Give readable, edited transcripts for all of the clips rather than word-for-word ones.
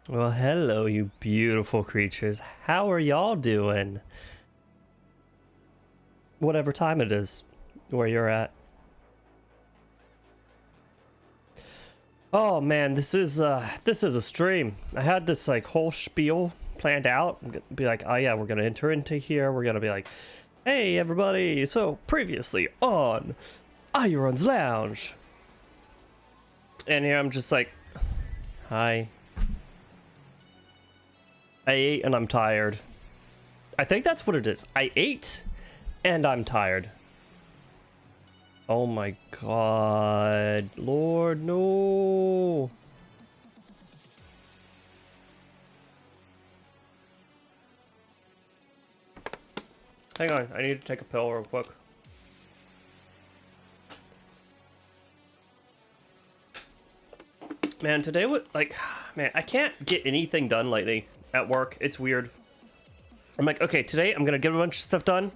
Well, hello, you beautiful creatures. How are y'all doing? Whatever time it is where you're at. Oh man, this is a stream. I had this like whole spiel planned out. Be like, oh yeah, we're gonna enter into here. We're gonna be like, hey everybody. So previously on Ayuran's Lounge, and here I'm just like, hi. I ate and I'm tired. I think that's what it is. I ate and I'm tired. Oh my god. Lord, no. Hang on, I need to take a pill real quick. Man, today man, I can't get anything done lately at work. It's weird. I'm like, okay, today I'm gonna get a bunch of stuff done.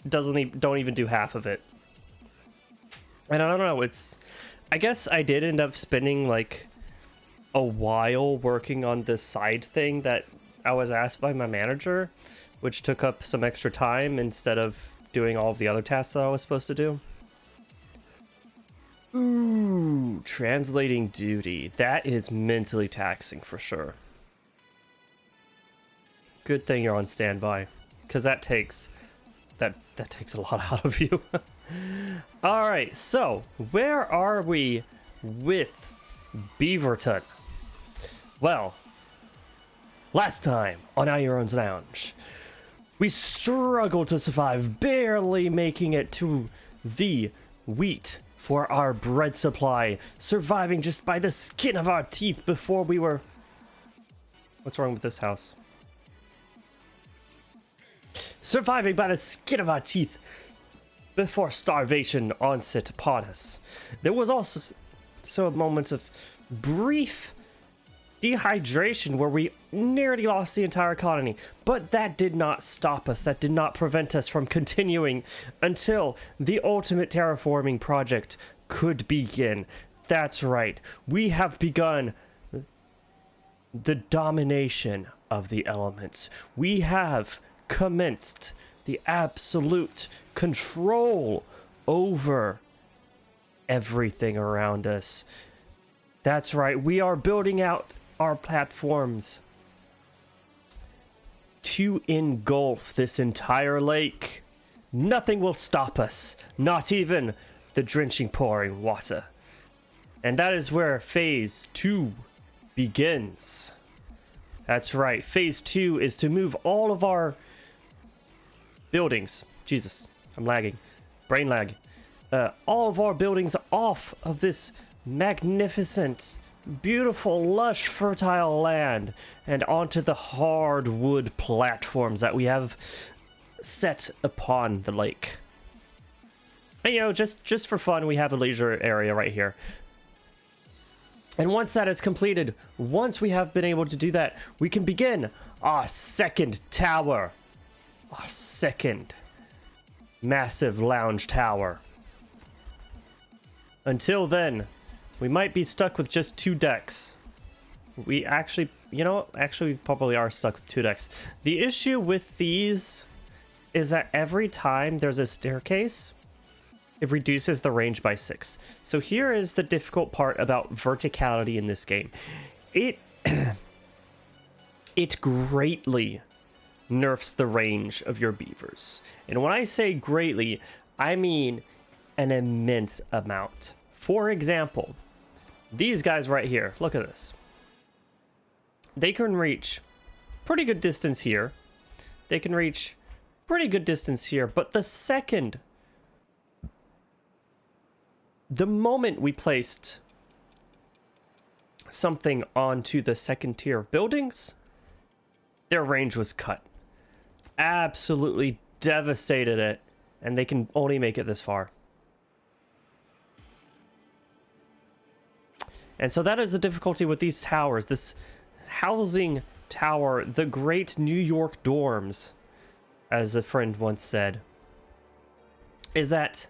Don't even do half of it. And I don't know, I guess I did end up spending like a while working on this side thing that I was asked by my manager, which took up some extra time instead of doing all of the other tasks that I was supposed to do. Ooh, translating duty. That is mentally taxing for sure. Good thing you're on standby, because that takes a lot out of you. All right, so where are we with Beaverton? Well, last time on Ayuran's Lounge, we struggled to survive, barely making it to the wheat for our bread supply, surviving just by the skin of our teeth before we were... What's wrong with this house? Surviving by the skin of our teeth before starvation onset upon us. There was also moments of brief dehydration where we nearly lost the entire colony, but that did not stop us. That did not prevent us from continuing until the ultimate terraforming project could begin. That's right, we have begun the domination of the elements. We have commenced the absolute control over everything around us. That's right, we are building out our platforms to engulf this entire lake. Nothing will stop us, not even the drenching pouring water. And that is where phase 2 begins. That's right, phase 2 is to move all of our buildings. Jesus, I'm lagging. Brain lag. All of our buildings off of this magnificent, beautiful, lush, fertile land and onto the hardwood platforms that we have set upon the lake. And, you know, just for fun, we have a leisure area right here. And once that is completed, once we have been able to do that, we can begin our second tower. Our second massive lounge tower. Until then, we might be stuck with just 2 decks. We actually, you know, we probably are stuck with 2 decks. The issue with these is that every time there's a staircase, it reduces the range by 6. So here is the difficult part about verticality in this game. It greatly nerfs the range of your beavers. And when I say greatly, I mean an immense amount. For example, these guys right here, look at this. They can reach pretty good distance here. They can reach pretty good distance here, but the moment we placed something onto the second tier of buildings, their range was cut. Absolutely devastated it, and they can only make it this far. And so that is the difficulty with these towers. This housing tower, the great New York dorms, as a friend once said, is that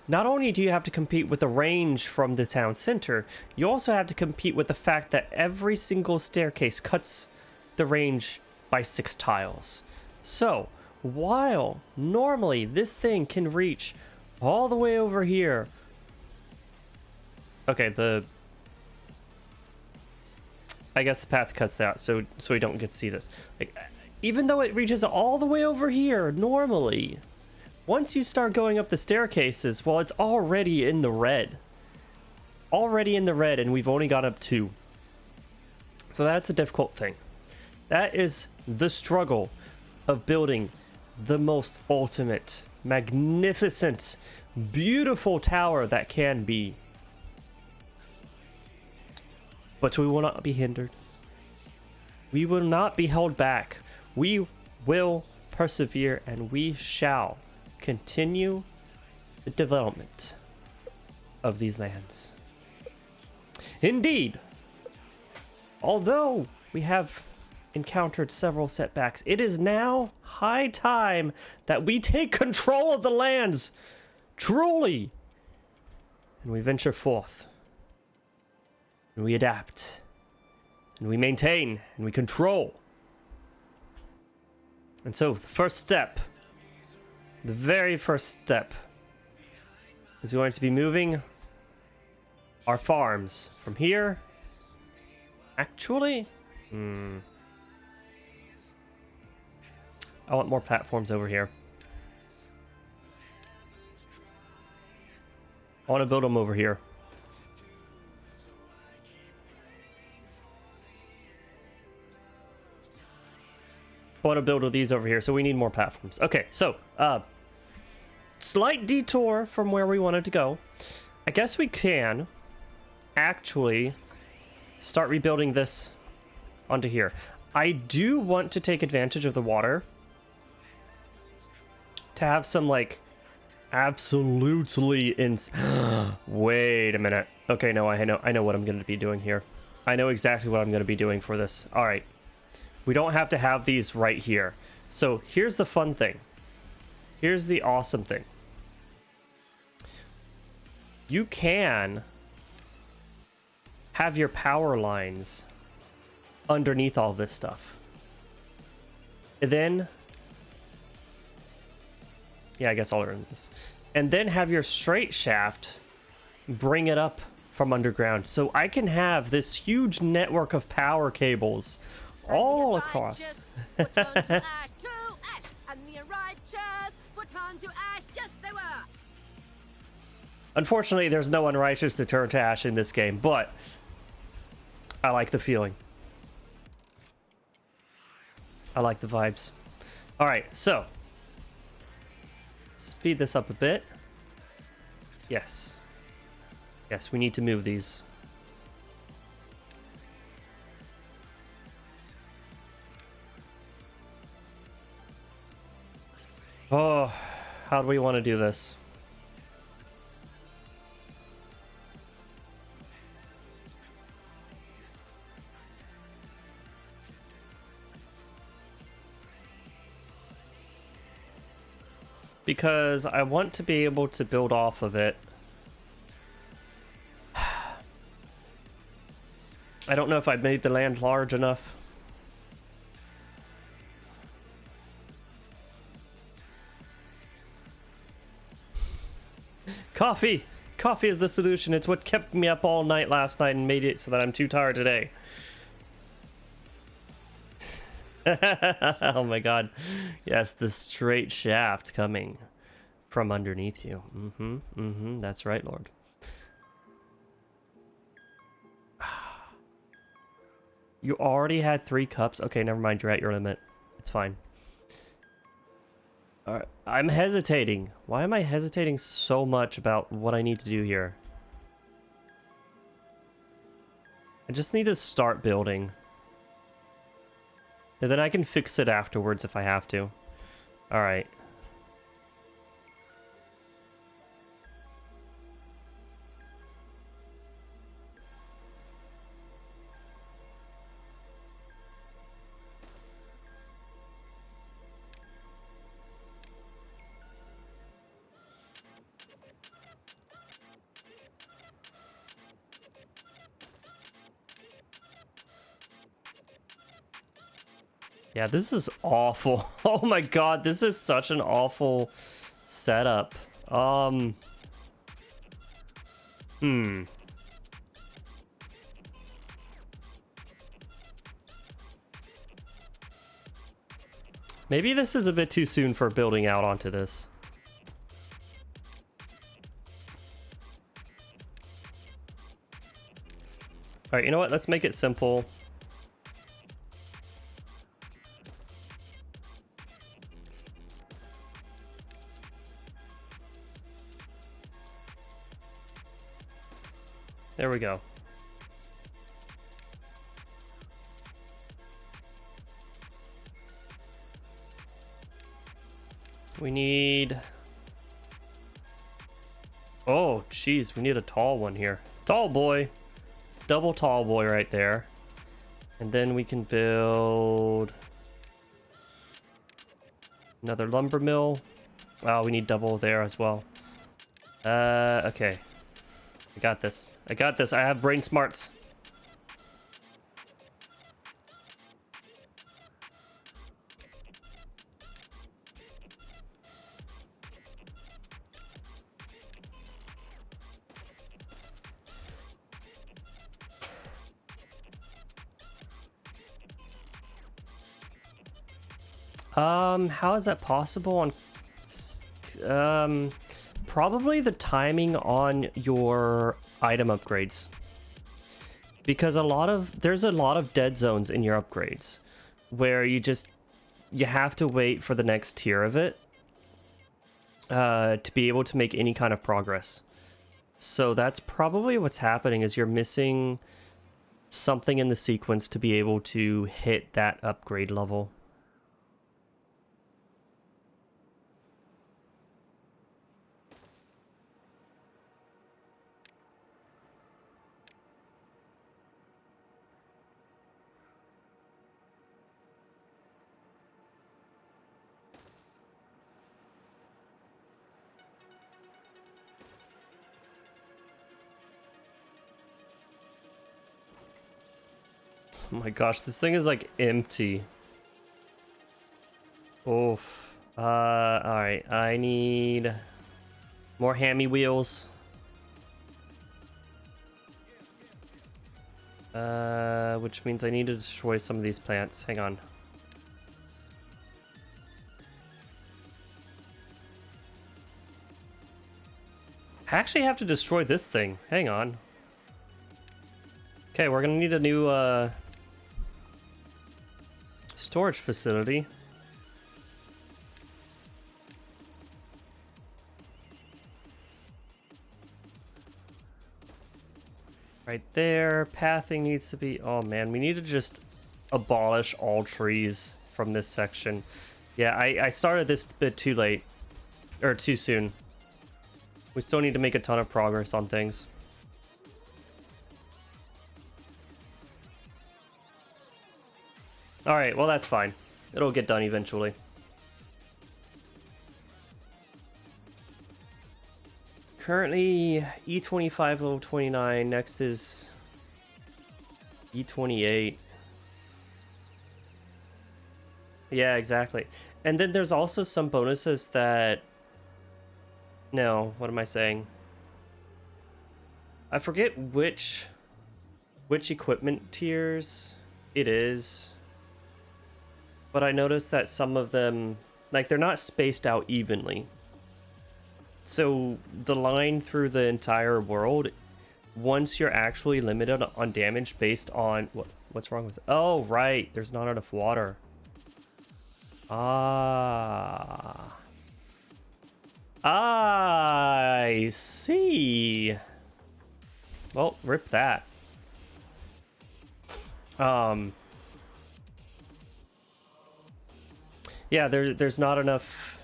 not only do you have to compete with the range from the town center, you also have to compete with the fact that every single staircase cuts the range by 6 tiles. So, while normally this thing can reach all the way over here. Okay, I guess the path cuts that, so we don't get to see this. Like, even though it reaches all the way over here normally, once you start going up the staircases, well, it's already in the red. Already in the red, and we've only got up 2. So that's a difficult thing. That is the struggle of building the most ultimate, magnificent, beautiful tower that can be. But we will not be hindered. We will not be held back. We will persevere, and we shall continue the development of these lands. Indeed, although we have encountered several setbacks, it is now high time that we take control of the lands, truly, and we venture forth, and we adapt, and we maintain, and we control. And so the first step, the very first step, is going to be moving our farms from here. Actually, I want more platforms over here. I want to build them over here. I want to build these over here, so we need more platforms. Okay, so, slight detour from where we wanted to go. I guess we can actually start rebuilding this onto here. I do want to take advantage of the water to have some, like, absolutely Wait a minute. Okay, no, I know what I'm going to be doing here. I know exactly what I'm going to be doing for this. All right. We don't have to have these right here. So here's the fun thing. Here's the awesome thing. You can have your power lines underneath all this stuff. And then, yeah, I guess I'll learn this. And then have your straight shaft bring it up from underground. So I can have this huge network of power cables all across. Unfortunately, there's no unrighteous to turn to ash in this game, but I like the feeling. I like the vibes. All right, so speed this up a bit. Yes. Yes, we need to move these. Oh, how do we want to do this? Because I want to be able to build off of it. I don't know if I've made the land large enough. Coffee! Coffee is the solution. It's what kept me up all night last night and made it so that I'm too tired today. Oh my god. Yes, the straight shaft coming from underneath you. That's right, Lord. You already had 3 cups? Okay, never mind. You're at your limit. It's fine. Alright, I'm hesitating. Why am I hesitating so much about what I need to do here? I just need to start building. And then I can fix it afterwards if I have to. Alright. Yeah, this is awful. Oh my god, this is such an awful setup. Maybe this is a bit too soon for building out onto this. Alright, you know what? Let's make it simple. There we go. We need... Oh, jeez, we need a tall one here. Tall boy. Double tall boy right there. And then we can build... another lumber mill. Oh, we need double there as well. Okay. I got this. I got this. I have brain smarts. How is that possible on... probably the timing on your item upgrades. Because there's a lot of dead zones in your upgrades where you have to wait for the next tier of it to be able to make any kind of progress. So that's probably what's happening, is you're missing something in the sequence to be able to hit that upgrade level. Oh my gosh, this thing is like empty. Oof. Alright, I need more hammy wheels. Which means I need to destroy some of these plants. Hang on. I actually have to destroy this thing. Hang on. Okay, we're gonna need a new, storage facility. Right there. Pathing needs to be... Oh man, we need to just abolish all trees from this section. Yeah, I started this a bit too late. Or too soon. We still need to make a ton of progress on things. Alright, well that's fine. It'll get done eventually. Currently E25 level 29, next is E28. Yeah, exactly. And then there's also some bonuses that... No, what am I saying? I forget which equipment tiers it is. But I noticed that some of them, like, they're not spaced out evenly. So the line through the entire world, once you're actually limited on damage based on... What's wrong with it? Oh, right. There's not enough water. Ah. I see. Well, rip that. Yeah, there's not enough.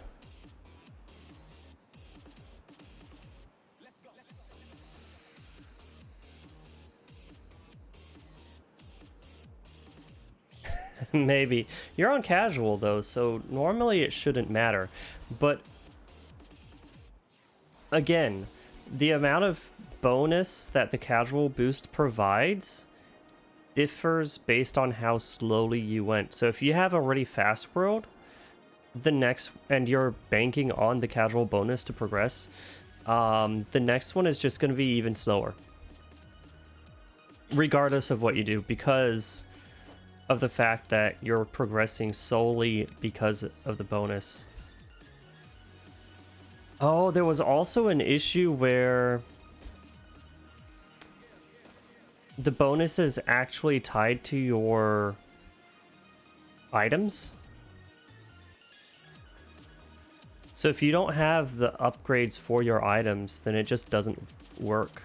Maybe. You're on casual though, so normally it shouldn't matter. But again, the amount of bonus that the casual boost provides differs based on how slowly you went. So if you have a really fast world, the next, and you're banking on the casual bonus to progress, the next one is just going to be even slower, regardless of what you do, because of the fact that you're progressing solely because of the bonus. Oh, there was also an issue where the bonus is actually tied to your items. So if you don't have the upgrades for your items, then it just doesn't work.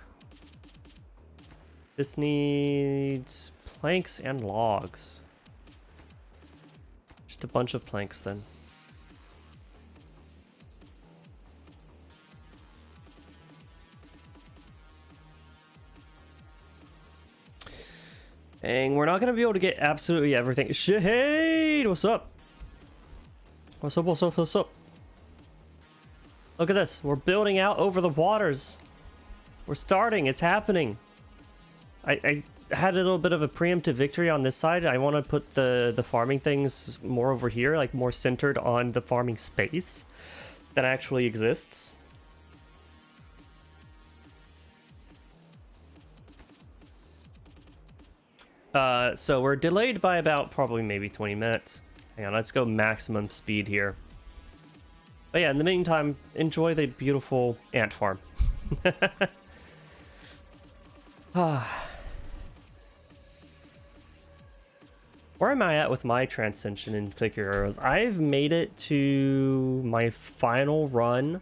This needs planks and logs. Just a bunch of planks then. Dang, we're not gonna be able to get absolutely everything. Shade, what's up? What's up, what's up, what's up? Look at this, we're building out over the waters. We're starting, it's happening. I had a little bit of a preemptive victory on this side. I want to put the farming things more over here, like more centered on the farming space that actually exists. So we're delayed by about probably maybe 20 minutes. Hang on, let's go maximum speed here. But yeah, in the meantime, enjoy the beautiful ant farm. Where am I at with my transcension in particular arrows? I've made it to my final run.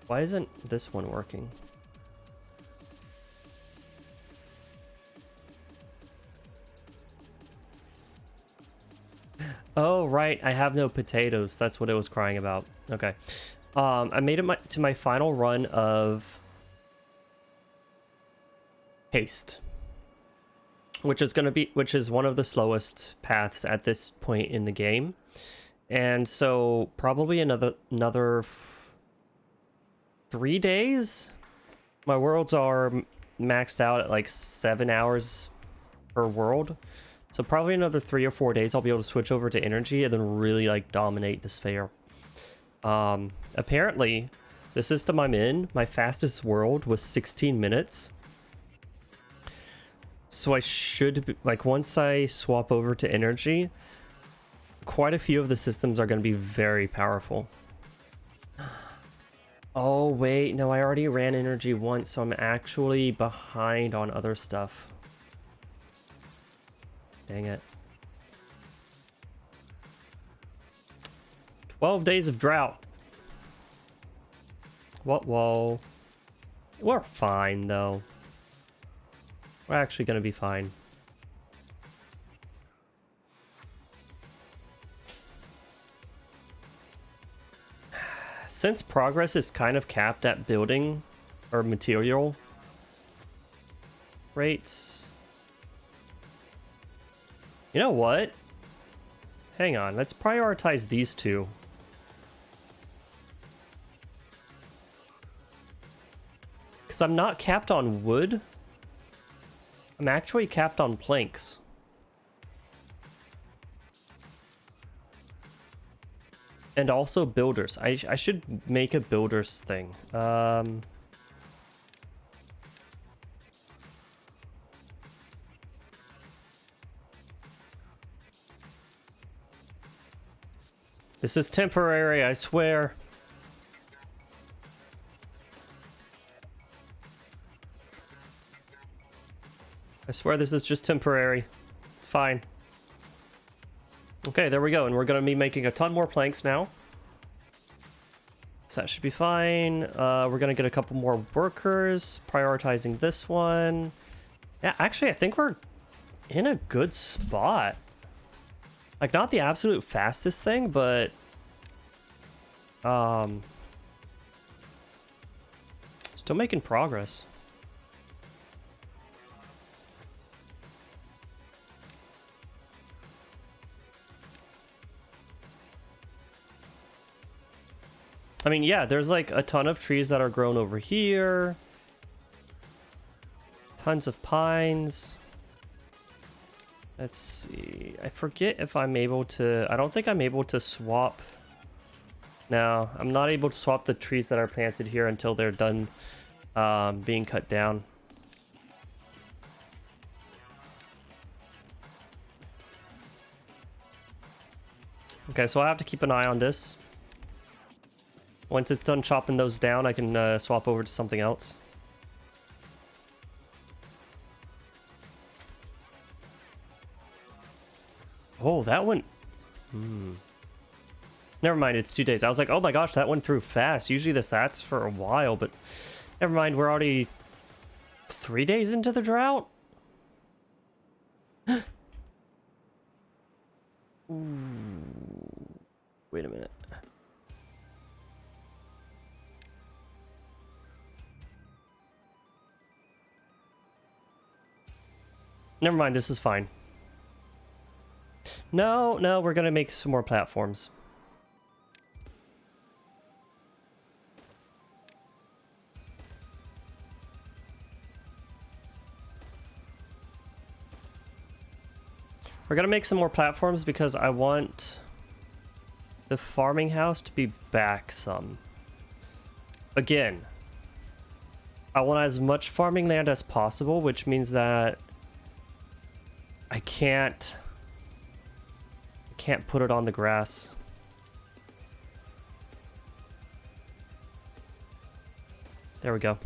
Why isn't this one working? Oh, right. I have no potatoes. That's what it was crying about. Okay. I made it to my final run of haste, which is one of the slowest paths at this point in the game. And so probably another 3 days. My worlds are maxed out at like 7 hours per world. So probably another 3 or 4 days I'll be able to switch over to energy and then really like dominate this fair. Apparently the system I'm in, my fastest world was 16 minutes. So I should be, like, once I swap over to energy, quite a few of the systems are going to be very powerful. Oh wait, no, I already ran energy once, so I'm actually behind on other stuff. Dang it. 12 days of drought. What? Whoa. We're fine, though. We're actually going to be fine. Since progress is kind of capped at building or material rates. You know what? Hang on, let's prioritize these two. Because I'm not capped on wood. I'm actually capped on planks. And also builders. I should make a builders thing. This is temporary, I swear. I swear this is just temporary. It's fine. Okay, there we go. And we're going to be making a ton more planks now. So that should be fine. We're going to get a couple more workers. Prioritizing this one. Yeah, actually, I think we're in a good spot. Like, not the absolute fastest thing, but... still making progress. I mean, yeah, there's like a ton of trees that are grown over here. Tons of pines. Let's see. I forget if I'm able to... I don't think I'm able to swap... No, I'm not able to swap the trees that are planted here until they're done being cut down. Okay, so I have to keep an eye on this. Once it's done chopping those down, I can swap over to something else. Oh, that went... Never mind, it's 2 days. I was like, oh my gosh, that went through fast. Usually this sats for a while, but never mind, we're already 3 days into the drought? Ooh. Wait a minute. Never mind, this is fine. No, we're gonna make some more platforms. We're gonna make some more platforms because I want the farming house to be back some. Again, I want as much farming land as possible, which means that I can't put it on the grass. There we go.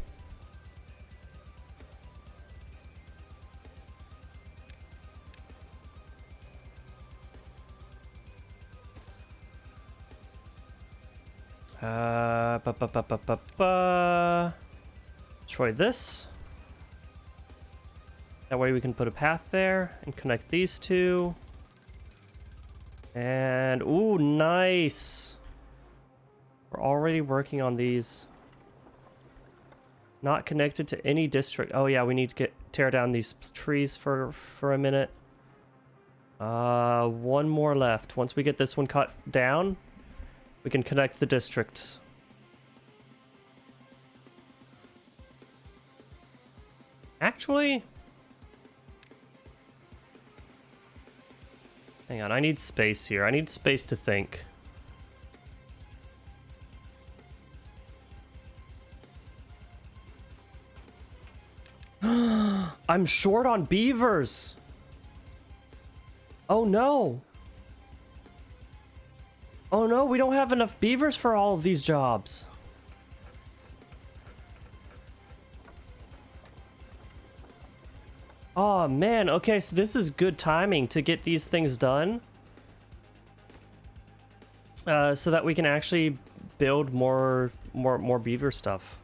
Destroy this. That way we can put a path there and connect these two. And, ooh, nice. We're already working on these. Not connected to any district. Oh yeah, we need to tear down these trees for a minute. One more left. Once we get this one cut down, we can connect the districts. Actually, hang on, I need space here. I need space to think. I'm short on beavers. Oh no. Oh no, we don't have enough beavers for all of these jobs. Oh man, okay, so this is good timing to get these things done. So that we can actually build more beaver stuff.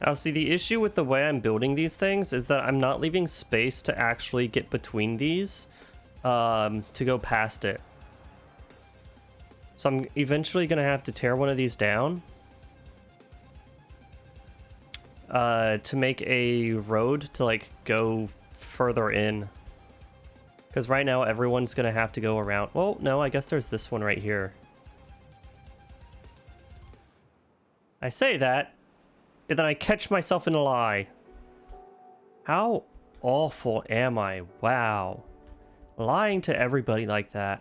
Now, see, the issue with the way I'm building these things is that I'm not leaving space to actually get between these to go past it. So I'm eventually going to have to tear one of these down to make a road to, like, go further in. Because right now, everyone's going to have to go around. Well, no, I guess there's this one right here. I say that, and then I catch myself in a lie. How awful am I? Wow. Lying to everybody like that.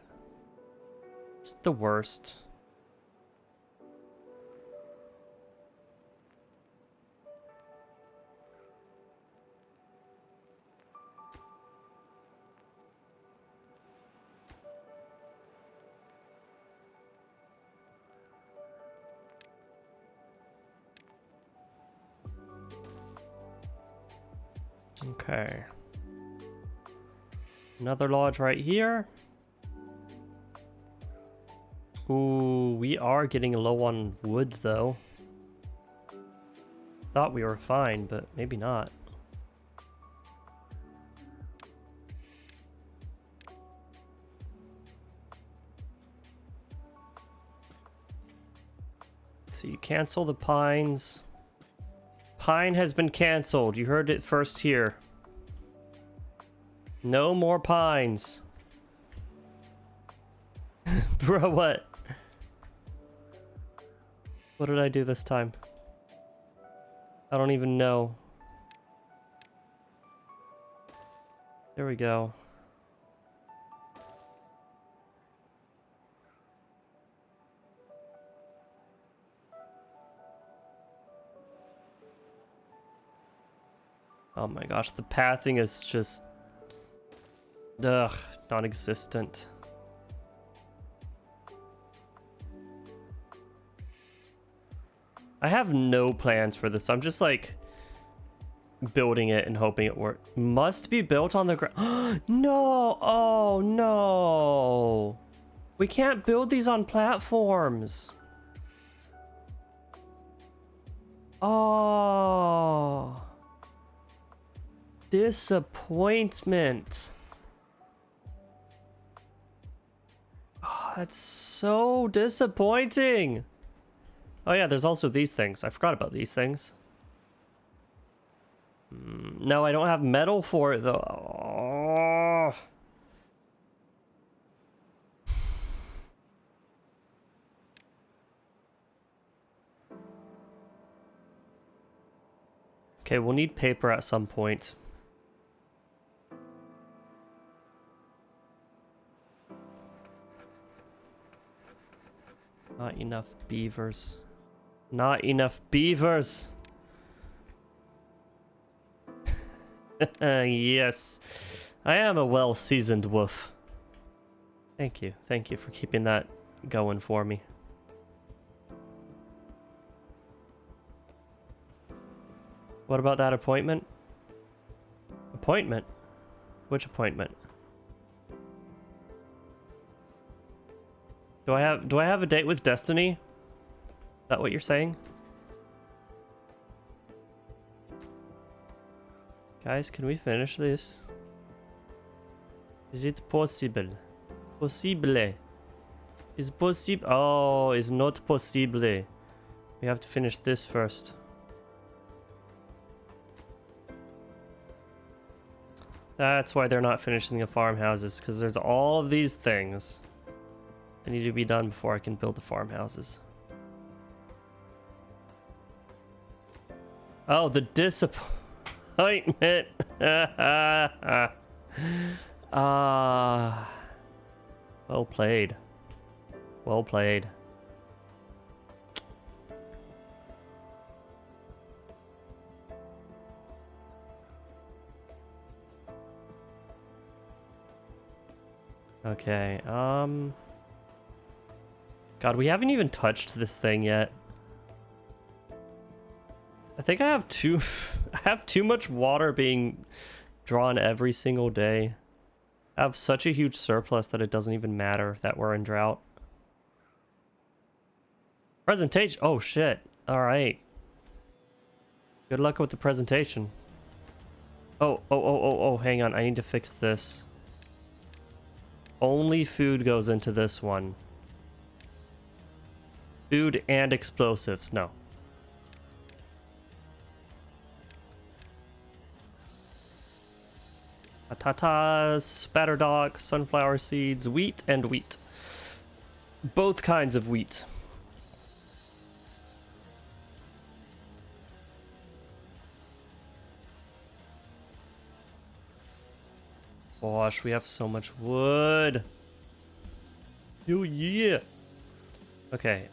It's the worst. Okay. Another lodge right here. Ooh, we are getting low on wood, though. Thought we were fine, but maybe not. So you cancel the pines. Pine has been canceled. You heard it first here. No more pines. Bro, what? What did I do this time? I don't even know. There we go. Oh my gosh, the pathing is just... ugh, non-existent. I have no plans for this. I'm just like building it and hoping it works. Must be built on the ground. No! Oh no! We can't build these on platforms. Oh. Disappointment. Oh, that's so disappointing. Oh yeah, there's also these things. I forgot about these things. No, I don't have metal for it though. Oh. Okay, we'll need paper at some point. Not enough beavers. Not enough beavers. Yes. I am a well-seasoned wolf. Thank you. Thank you for keeping that going for me. What about that appointment? Appointment? Which appointment? Do I have a date with Destiny? Is that what you're saying? Guys, can we finish this? Is it possible? Possible. Is possible? Oh, it's not possible. We have to finish this first. That's why they're not finishing the farmhouses, because there's all of these things that need to be done before I can build the farmhouses. Oh, the disappointment. Well played. Well played. Okay, God, we haven't even touched this thing yet. I think I have too much water being drawn every single day. I have such a huge surplus that it doesn't even matter that we're in drought. Presentation. Oh shit. All right. Good luck with the presentation. Oh, hang on. I need to fix this. Only food goes into this one. Food and explosives. No. Patatas, spatterdock, sunflower seeds, wheat, and wheat. Both kinds of wheat. Gosh, we have so much wood. Oh yeah. Okay,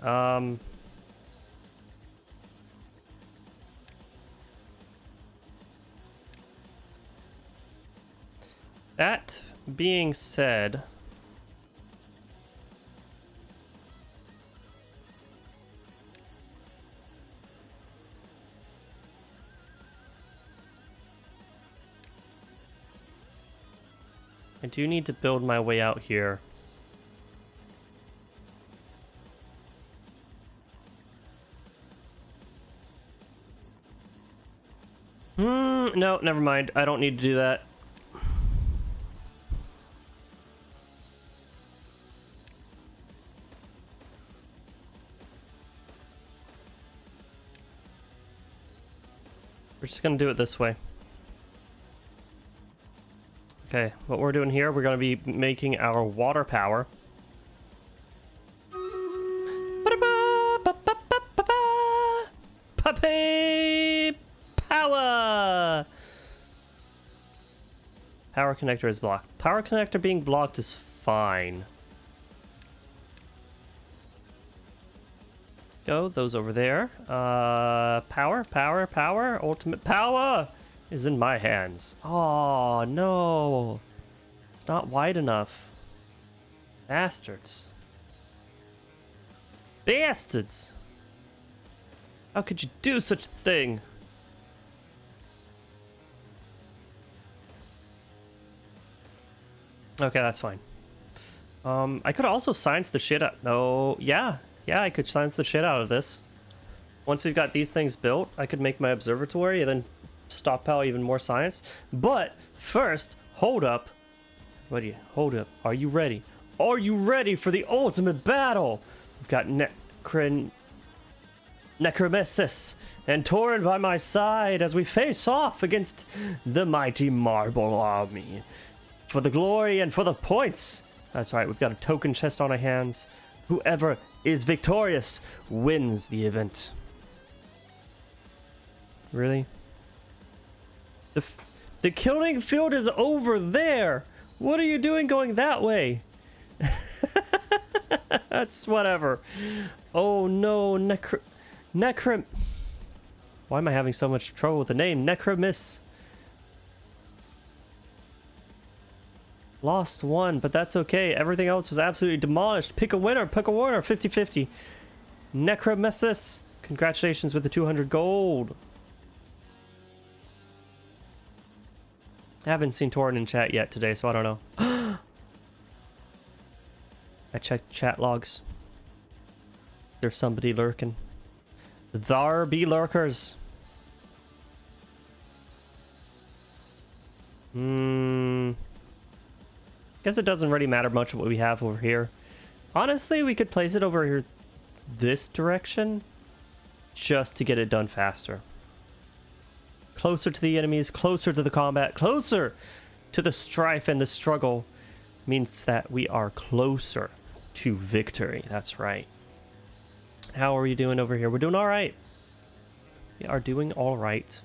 that being said, I do need to build my way out here. No, never mind. I don't need to do that. We're just gonna do it this way. Okay, what we're doing here, we're gonna be making our water power. Puppy power! Power connector is blocked. Power connector being blocked is fine. Go, those over there. Power. Ultimate power is in my hands. Oh, no. It's not wide enough. Bastards. Bastards. How could you do such a thing? Okay, that's fine. I could also science the shit out. No, yeah, I could science the shit out of this. Once we've got these things built, I could make my observatory and then stockpile even more science. But first, hold up. Hold up. Are you ready? Are you ready for the ultimate battle? We've got Necromesis and Torin by my side as we face off against the mighty Marble Army. For the glory and for the points. That's right, we've got a token chest on our hands. Whoever is victorious wins the event. Really? The killing field is over there. What are you doing going that way? That's whatever. Oh no, Why am I having so much trouble with the name? Necromis. Lost one, but that's okay. Everything else was absolutely demolished. Pick a winner, 50-50. Necromesis, congratulations with the 200 gold. I haven't seen Torin in chat yet today, so I don't know. I checked chat logs. There's somebody lurking. There be lurkers. Guess it doesn't really matter much what we have over here. Honestly, we could place it over here this direction just to get it done faster. Closer to the enemies, closer to the combat, closer to the strife and the struggle means that we are closer to victory. That's right. How are you doing over here? We're doing all right. We are doing all right.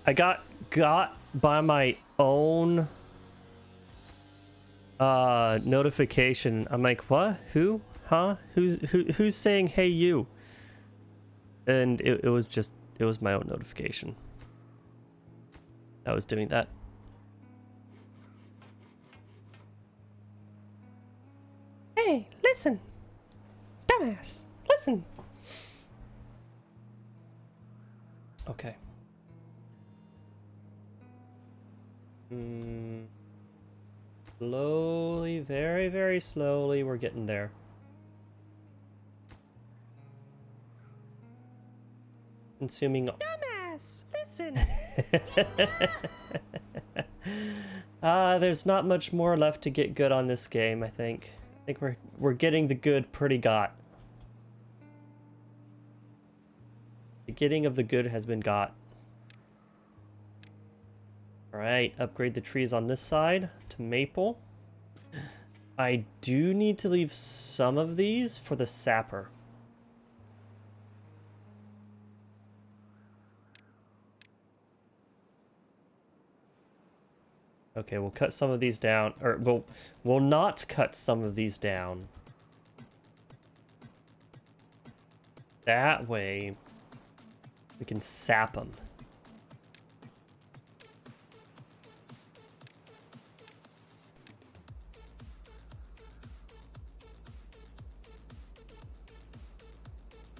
I got by my own notification. I'm like, what? Who? Huh? Who's saying hey you? And it was my own notification. I was doing that. Hey, listen. Dumbass. Listen. Okay. Slowly, very, very slowly, we're getting there. Consuming. Dumbass, listen. There's not much more left to get good on this game. I think we're getting the good pretty got. The getting of the good has been got. Alright, upgrade the trees on this side to maple. I do need to leave some of these for the sapper. Okay, we'll cut some of these down, or we'll not cut some of these down. That way, we can sap them.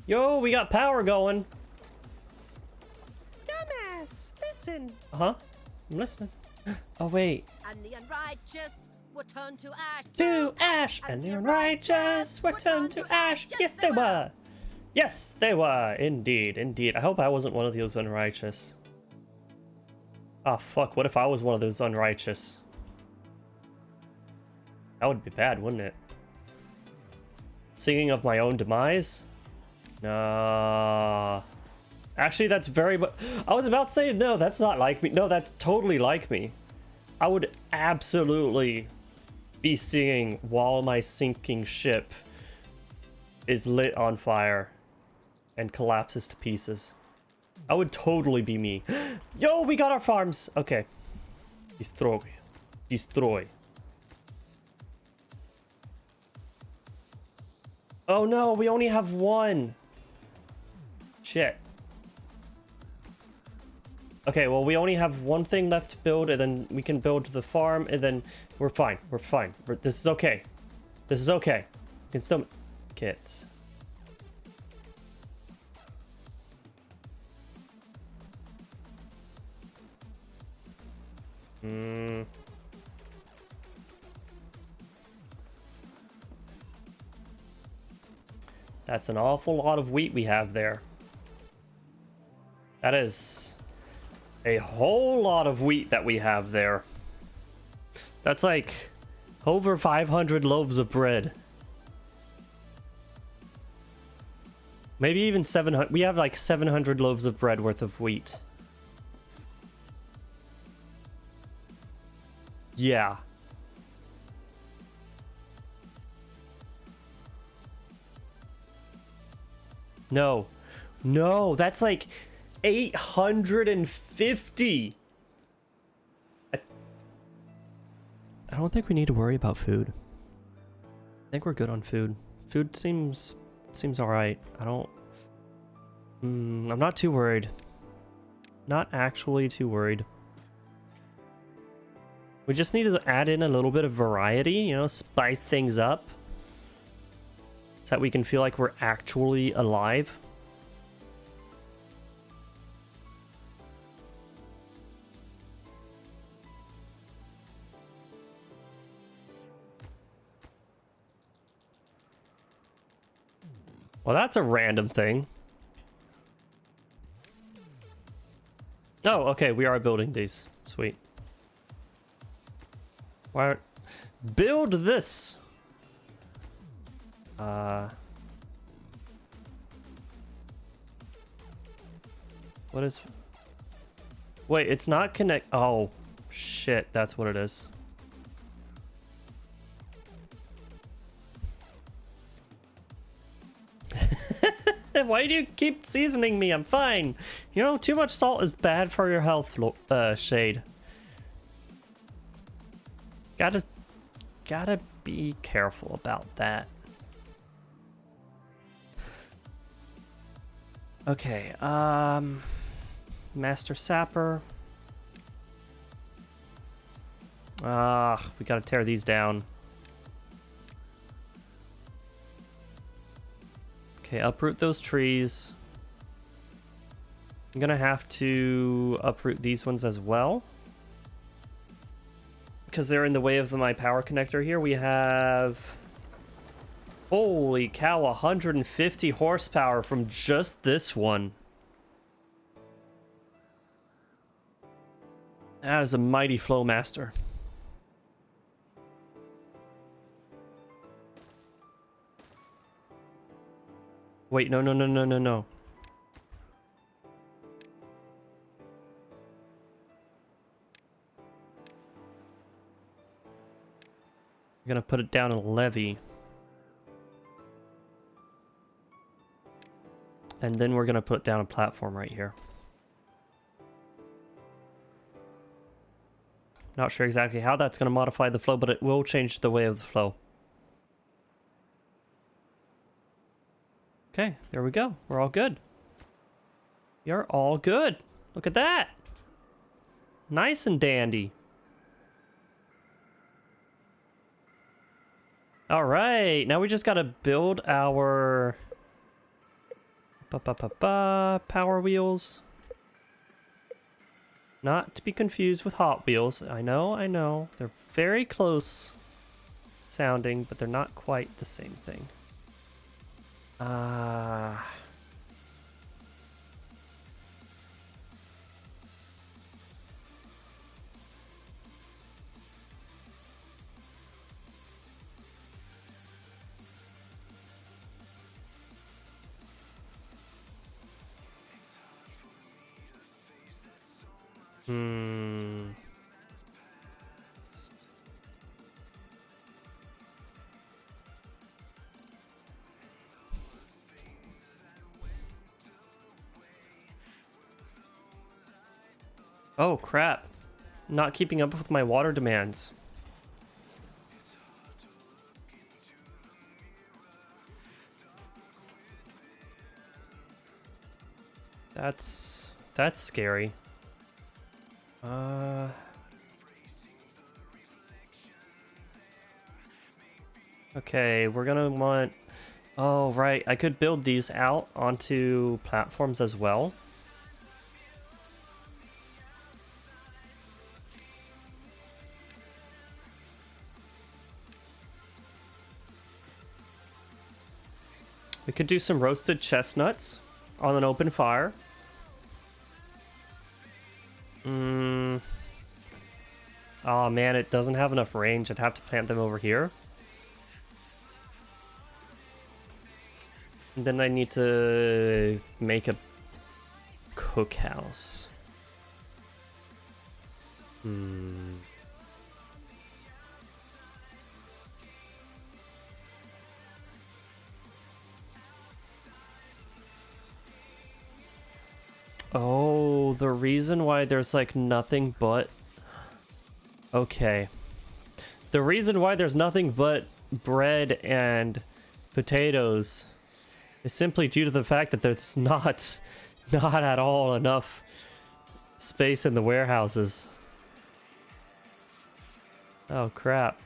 Yo, we got power going. Dumbass, listen. Uh-huh, I'm listening. Oh, wait. And the unrighteous were turned to ash. To ash, and the unrighteous were turned to ash. Yes, they were. Yes, they were. Indeed, indeed. I hope I wasn't one of those unrighteous. Ah, fuck, what if I was one of those unrighteous? That would be bad, wouldn't it? Singing of my own demise? Nah. Actually, that's very much... I was about to say, no, that's not like me. No, that's totally like me. I would absolutely be singing while my sinking ship is lit on fire and collapses to pieces. I would totally be me. Yo, we got our farms. Okay. Destroy. Destroy. Oh no, we only have one. Shit. Okay, well, we only have one thing left to build, and then we can build the farm, and then we're fine. We're fine. This is okay. This is okay. We can still... Kits. That's an awful lot of wheat we have there. That is a whole lot of wheat that we have there. That's like over 500 loaves of bread. Maybe even 700. We have like 700 loaves of bread worth of wheat. Yeah. No. No, that's like 850. I don't think we need to worry about food. I think we're good on food. Food seems all right. I don't... I'm not too worried. Not actually too worried. We just need to add in a little bit of variety, you know, spice things up. So that we can feel like we're actually alive. Well, that's a random thing. Oh, okay, we are building these. Sweet. Why? Build this! What is... Wait, it's not connect... Oh, shit, that's what it is. Why do you keep seasoning me? I'm fine. You know, too much salt is bad for your health, Shade. Gotta be careful about that. Okay, Master Sapper. We gotta tear these down. Okay, uproot those trees. I'm gonna have to uproot these ones as well, because they're in the way of my power connector here. We have... Holy cow, 150 horsepower from just this one. That is a mighty Flowmaster. Wait, no. I'm gonna put it down a levee. And then we're gonna put down a platform right here. Not sure exactly how that's gonna modify the flow, but it will change the way of the flow. Okay, there we go. We're all good. You're all good. Look at that. Nice and dandy. All right, now we just gotta build our power wheels. Not to be confused with Hot Wheels. I know. They're very close sounding, but they're not quite the same thing. Hmm. Oh, crap. Not keeping up with my water demands. That's scary. Okay, we're gonna want... Oh, right. I could build these out onto platforms as well. We could do some roasted chestnuts on an open fire. Oh man, it doesn't have enough range. I'd have to plant them over here. And then I need to make a cookhouse. Oh, the reason why there's like nothing but... Okay. The reason why there's nothing but bread and potatoes is simply due to the fact that there's not at all enough space in the warehouses. Oh, crap.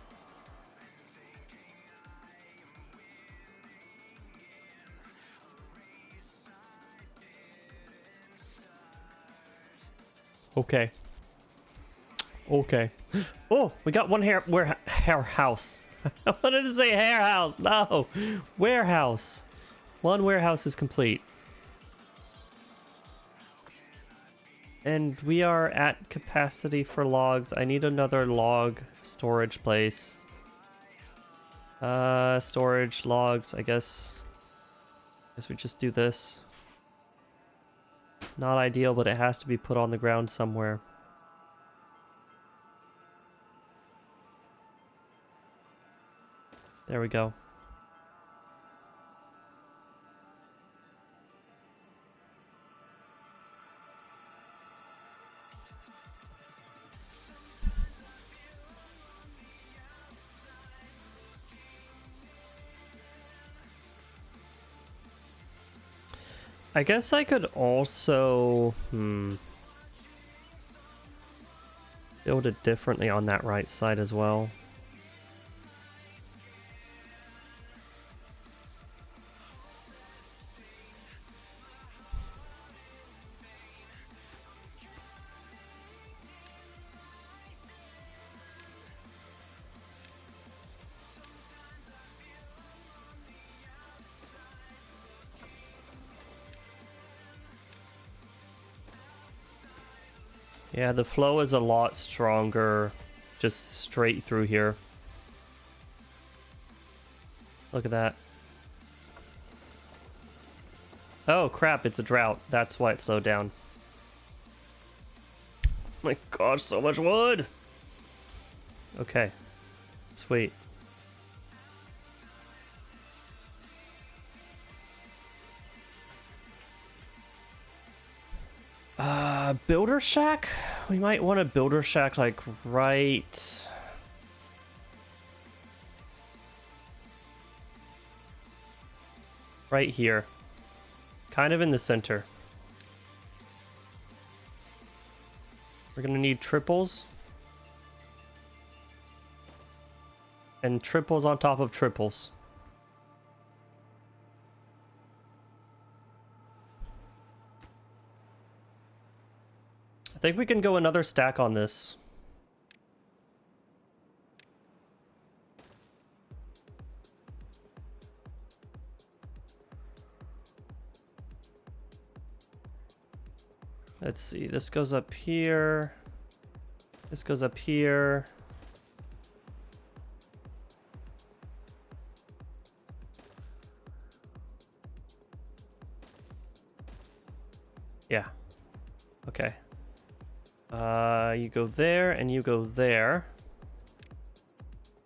Okay. Okay. Oh, we got one hair house. I wanted to say hair house. No. Warehouse. One warehouse is complete. And we are at capacity for logs. I need another log storage place. Storage logs, I guess we just do this. It's not ideal, but it has to be put on the ground somewhere. There we go. I guess I could also build it differently on that right side as well. Yeah, the flow is a lot stronger just straight through here. Look at that. Oh crap, it's a drought. That's why it slowed down. My gosh, so much wood! Okay. Sweet. Builder shack? We might want a builder shack like right here. Kind of in the center. We're gonna need triples. And triples on top of triples. I think we can go another stack on this. Let's see, this goes up here. This goes up here. Yeah. Okay. You go there and you go there.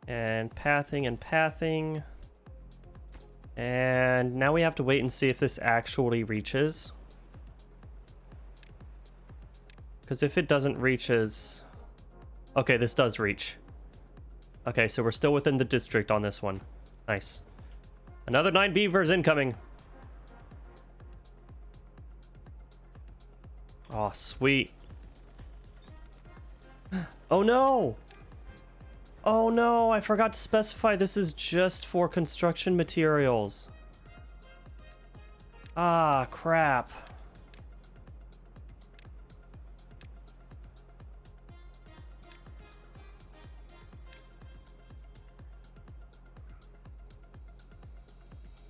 And pathing and pathing. And now we have to wait and see if this actually reaches. Because if it doesn't reaches... Okay, this does reach. Okay, so we're still within the district on this one. Nice. Another 9 beavers incoming. Oh, sweet. Oh no! Oh no, I forgot to specify this is just for construction materials. Ah, crap.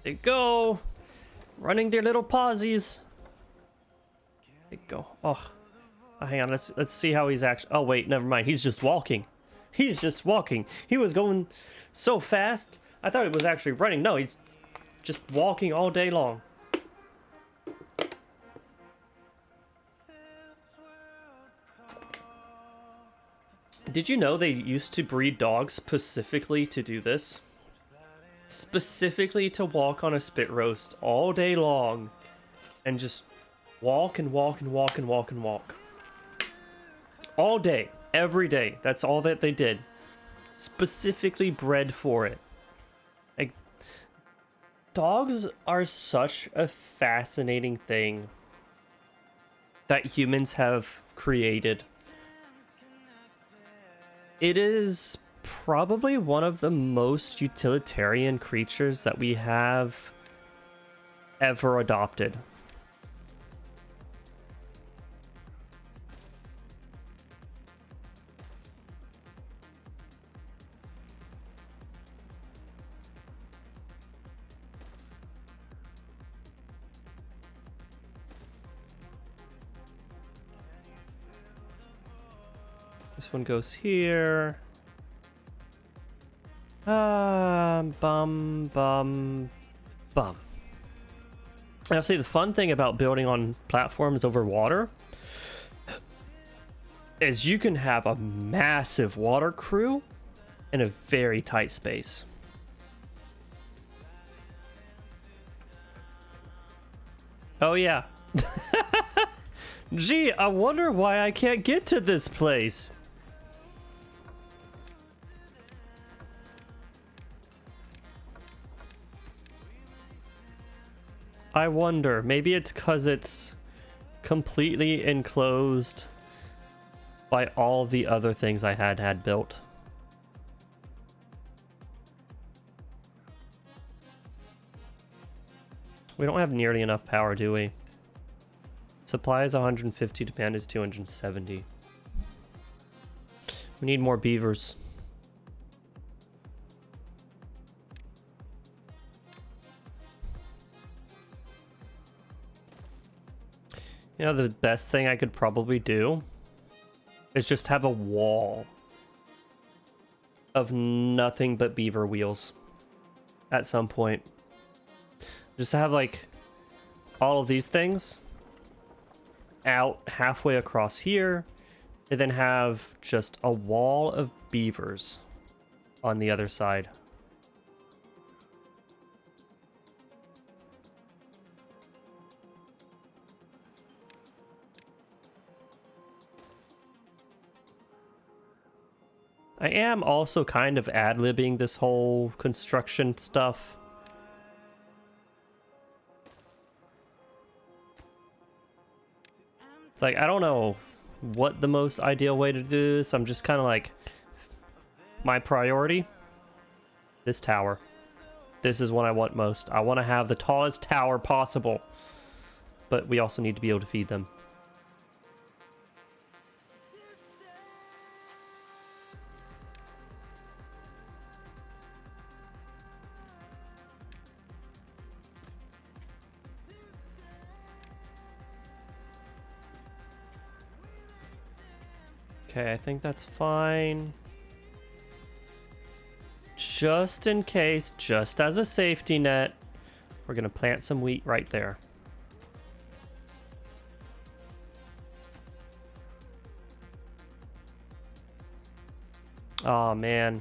They go. Running their little pawsies. They go. Oh, hang on. Let's see how he's actually. Oh wait, never mind. He's just walking. He's just walking. He was going so fast. I thought it was actually running. No, he's just walking all day long. Did you know they used to breed dogs specifically to do this? Specifically to walk on a spit roast all day long and just walk and walk and walk and walk and walk. All day, every day. That's all that they did. Specifically bred for it. Like, dogs are such a fascinating thing that humans have created. It is probably one of the most utilitarian creatures that we have ever adopted. This one goes here. Bum, bum, bum. I'll say the fun thing about building on platforms over water is you can have a massive water crew in a very tight space. Oh yeah. Gee, I wonder why I can't get to this place. I wonder, maybe it's because it's completely enclosed by all the other things I had built. We don't have nearly enough power, do we? Supply is 150, demand is 270. We need more beavers. You know, the best thing I could probably do is just have a wall of nothing but beaver wheels at some point. Just have like all of these things out halfway across here, and then have just a wall of beavers on the other side. I am also kind of ad-libbing this whole construction stuff. It's like, I don't know what the most ideal way to do this. I'm just kind of like, my priority, this tower. This is what I want most. I want to have the tallest tower possible. But we also need to be able to feed them. Okay, I think that's fine. Just in case, just as a safety net, we're gonna plant some wheat right there. Oh man.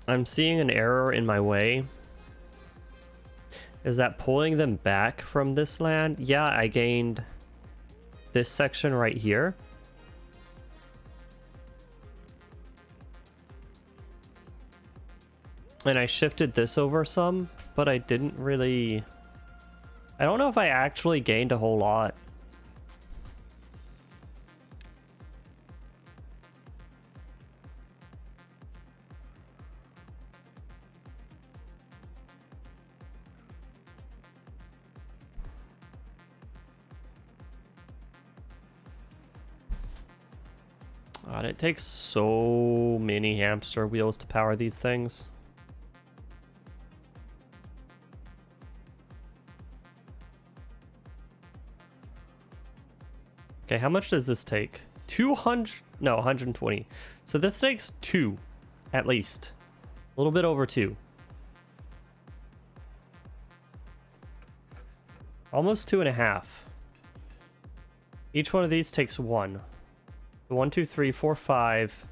I'm seeing an error in my way. Is that pulling them back from this land? Yeah, I gained this section right here. And I shifted this over some, but I didn't really... I don't know if I actually gained a whole lot. God, it takes so many hamster wheels to power these things. Okay, how much does this take? 200? No, 120. So this takes 2, at least. A little bit over 2. Almost 2.5. Each one of these takes 1. 1, 2, 3, 4, 5.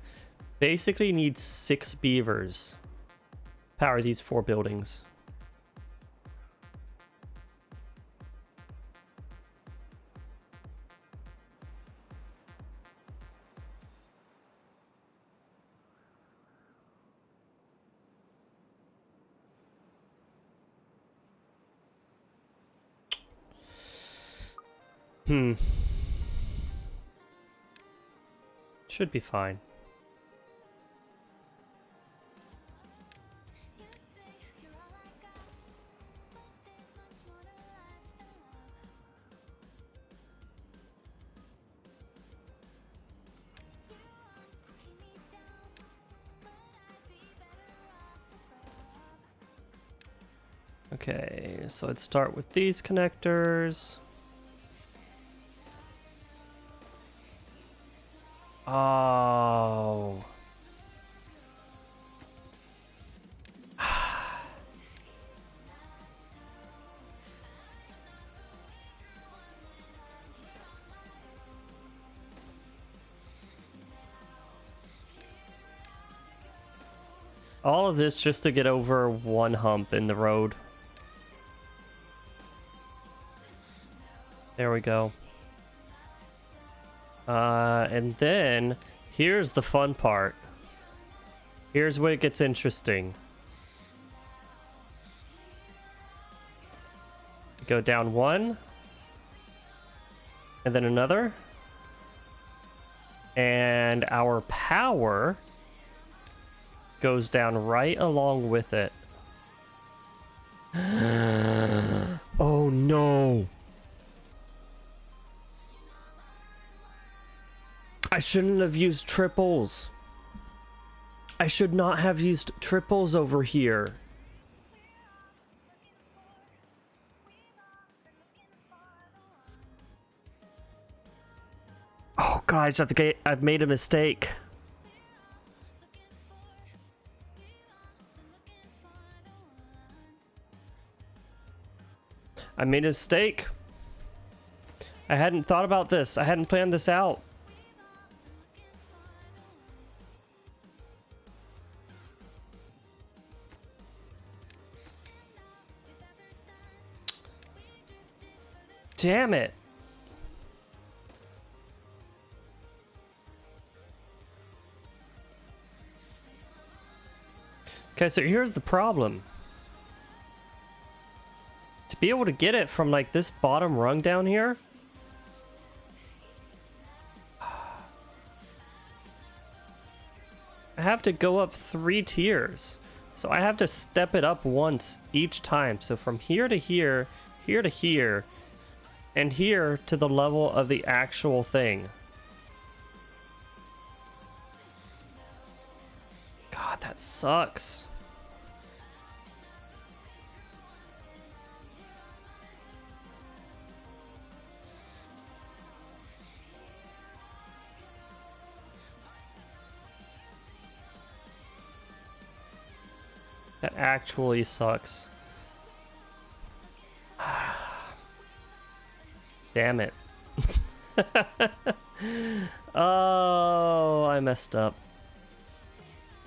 Basically needs 6 beavers. Power these 4 buildings. Should be fine. Okay, so let's start with these connectors. Oh. All of this just to get over one hump in the road. There we go. And then here's the fun part. Here's where it gets interesting. Go down 1. And then another. And our power goes down right along with it. Oh no. I shouldn't have used triples. I should not have used triples over here. Oh guys, I've made a mistake. I made a mistake. I hadn't thought about this. I hadn't planned this out. Damn it. Okay, so here's the problem. To be able to get it from like this bottom rung down here, I have to go up 3 tiers. So I have to step it up once each time. So from here to here, here to here, and here to the level of the actual thing. God, that sucks. That actually sucks. Damn it. Oh, I messed up.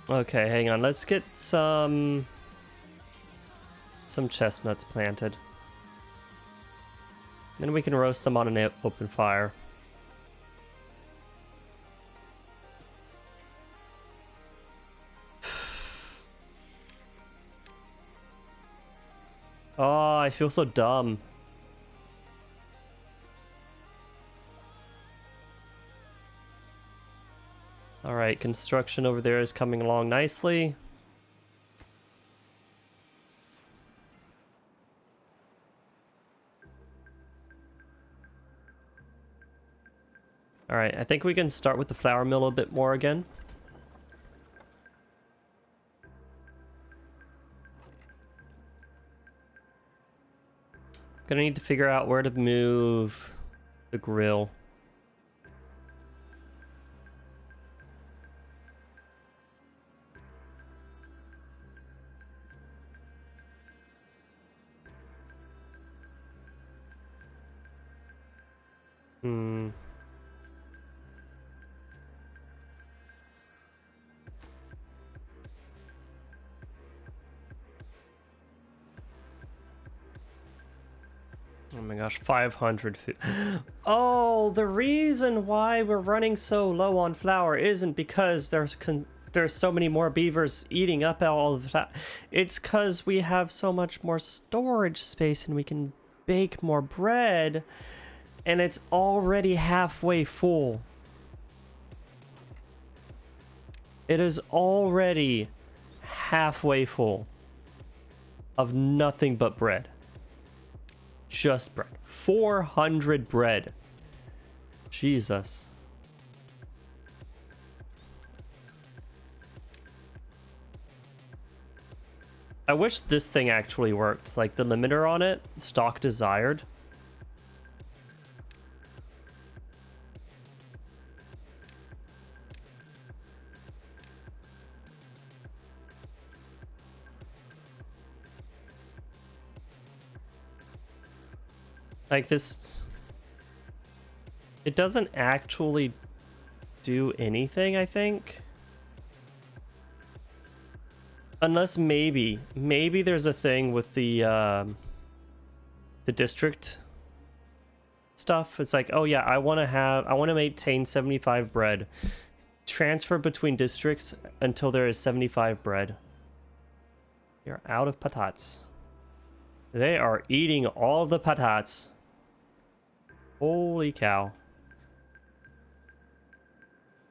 Okay, hang on. Let's get some chestnuts planted. Then we can roast them on an open fire. Oh, I feel so dumb. Alright, construction over there is coming along nicely. Alright, I think we can start with the flour mill a bit more again. Gonna need to figure out where to move the grill. Oh my gosh, 500 food. Oh, the reason why we're running so low on flour isn't because there's so many more beavers eating up all of that. It's because we have so much more storage space and we can bake more bread, and it's already halfway full. It is already halfway full of nothing but bread. Just bread. 400 bread. Jesus. I wish this thing actually worked. Like the limiter on it, stock desired. Like this, it doesn't actually do anything, I think. Unless maybe there's a thing with the district stuff. It's like, oh yeah, I want to maintain 75 bread. Transfer between districts until there is 75 bread. You're out of patates. They are eating all the patates. Holy cow.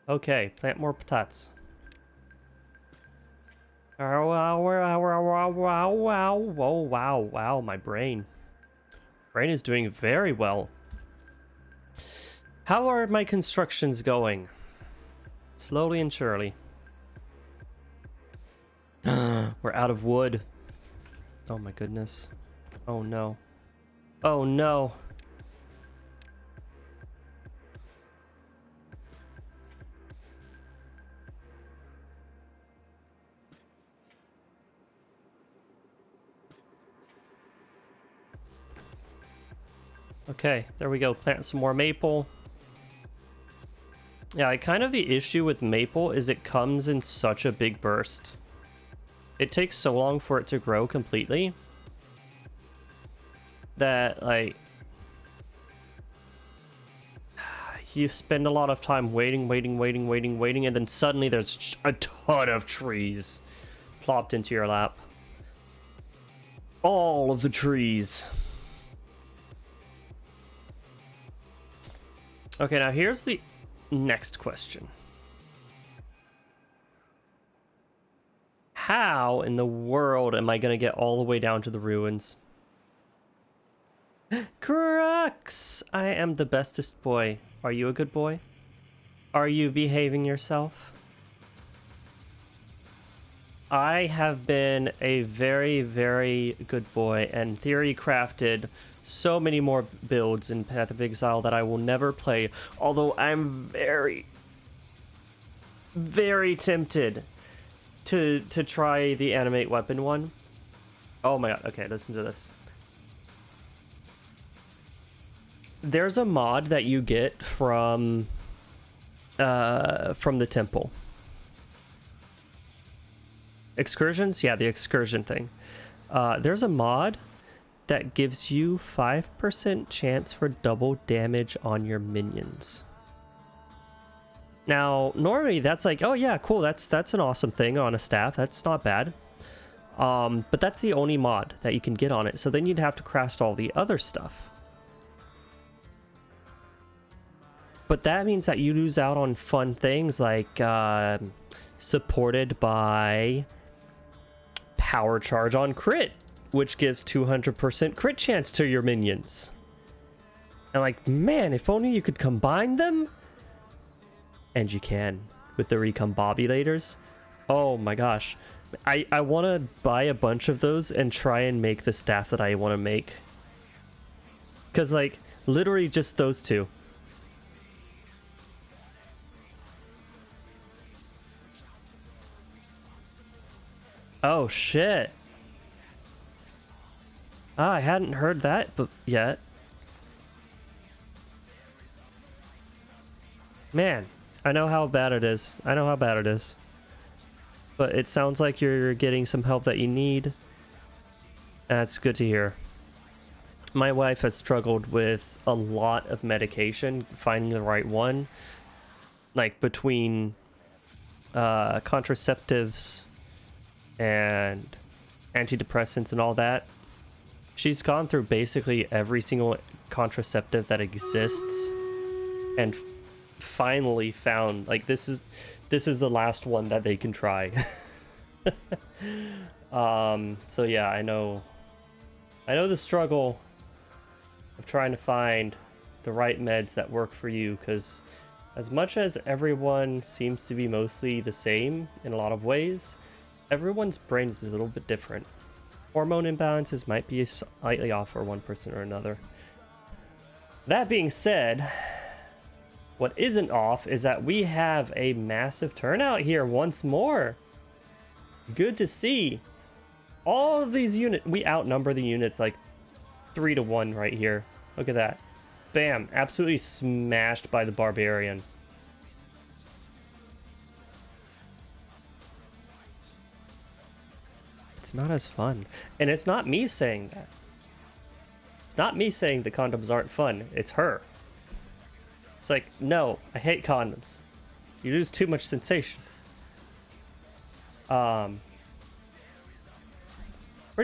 Okay, plant more patates. Oh, wow, my brain. Brain is doing very well. How are my constructions going? Slowly and surely. We're out of wood. Oh my goodness. Oh no. Oh no. Okay, there we go. Plant some more maple. Yeah, kind of the issue with maple is it comes in such a big burst. It takes so long for it to grow completely that, like, you spend a lot of time waiting, and then suddenly there's a ton of trees plopped into your lap. All of the trees. Okay, now here's the next question. How in the world am I gonna get all the way down to the ruins? Crux! I am the bestest boy. Are you a good boy? Are you behaving yourself? I have been a very, very good boy and theory crafted so many more builds in Path of Exile that I will never play, although I'm very, very tempted to try the animate weapon one. Oh my god, okay, listen to this. there's a mod that you get from the temple. Excursions? Yeah, the excursion thing. There's a mod that gives you 5% chance for double damage on your minions. Now, normally that's like, oh yeah, cool, that's an awesome thing on a staff. That's not bad. But that's the only mod that you can get on it. So then you'd have to craft all the other stuff. But that means that you lose out on fun things like supported by power charge on crit, which gives 200% crit chance to your minions. And like, man, if only you could combine them. And you can with the recombobulators. Oh my gosh. I want to buy a bunch of those and try and make the staff that I want to make. Because like, literally just those two. Oh shit. Ah, I hadn't heard that yet. Man, I know how bad it is. I know how bad it is. But it sounds like you're getting some help that you need. That's good to hear. My wife has struggled with a lot of medication, finding the right one. Like between contraceptives and antidepressants and all that. She's gone through basically every single contraceptive that exists and finally found like this is the last one that they can try. So yeah, I know the struggle of trying to find the right meds that work for you, because as much as everyone seems to be mostly the same in a lot of ways, everyone's brain is a little bit different. Hormone imbalances might be slightly off for one person or another. That being said, what isn't off is that we have a massive turnout here once more. Good to see. All of these units, we outnumber the units like 3-1 right here. Look at that. Bam, absolutely smashed by the barbarian. It's not as fun. And it's not me saying that. It's not me saying the condoms aren't fun. It's her. It's like, no, I hate condoms. You lose too much sensation. Pretty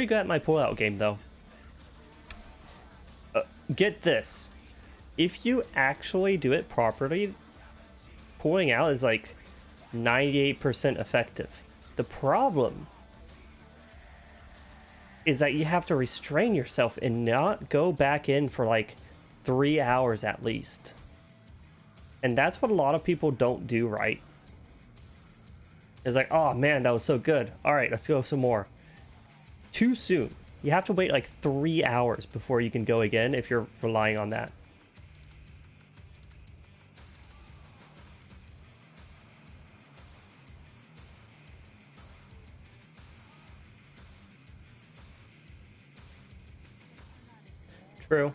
good at my pullout game, though. Get this. If you actually do it properly, pulling out is like 98% effective. The problem is that you have to restrain yourself and not go back in for like 3 hours at least. And that's what a lot of people don't do right. It's like, oh man, that was so good. All right, let's go some more. Too soon. You have to wait like 3 hours before you can go again if you're relying on that. True.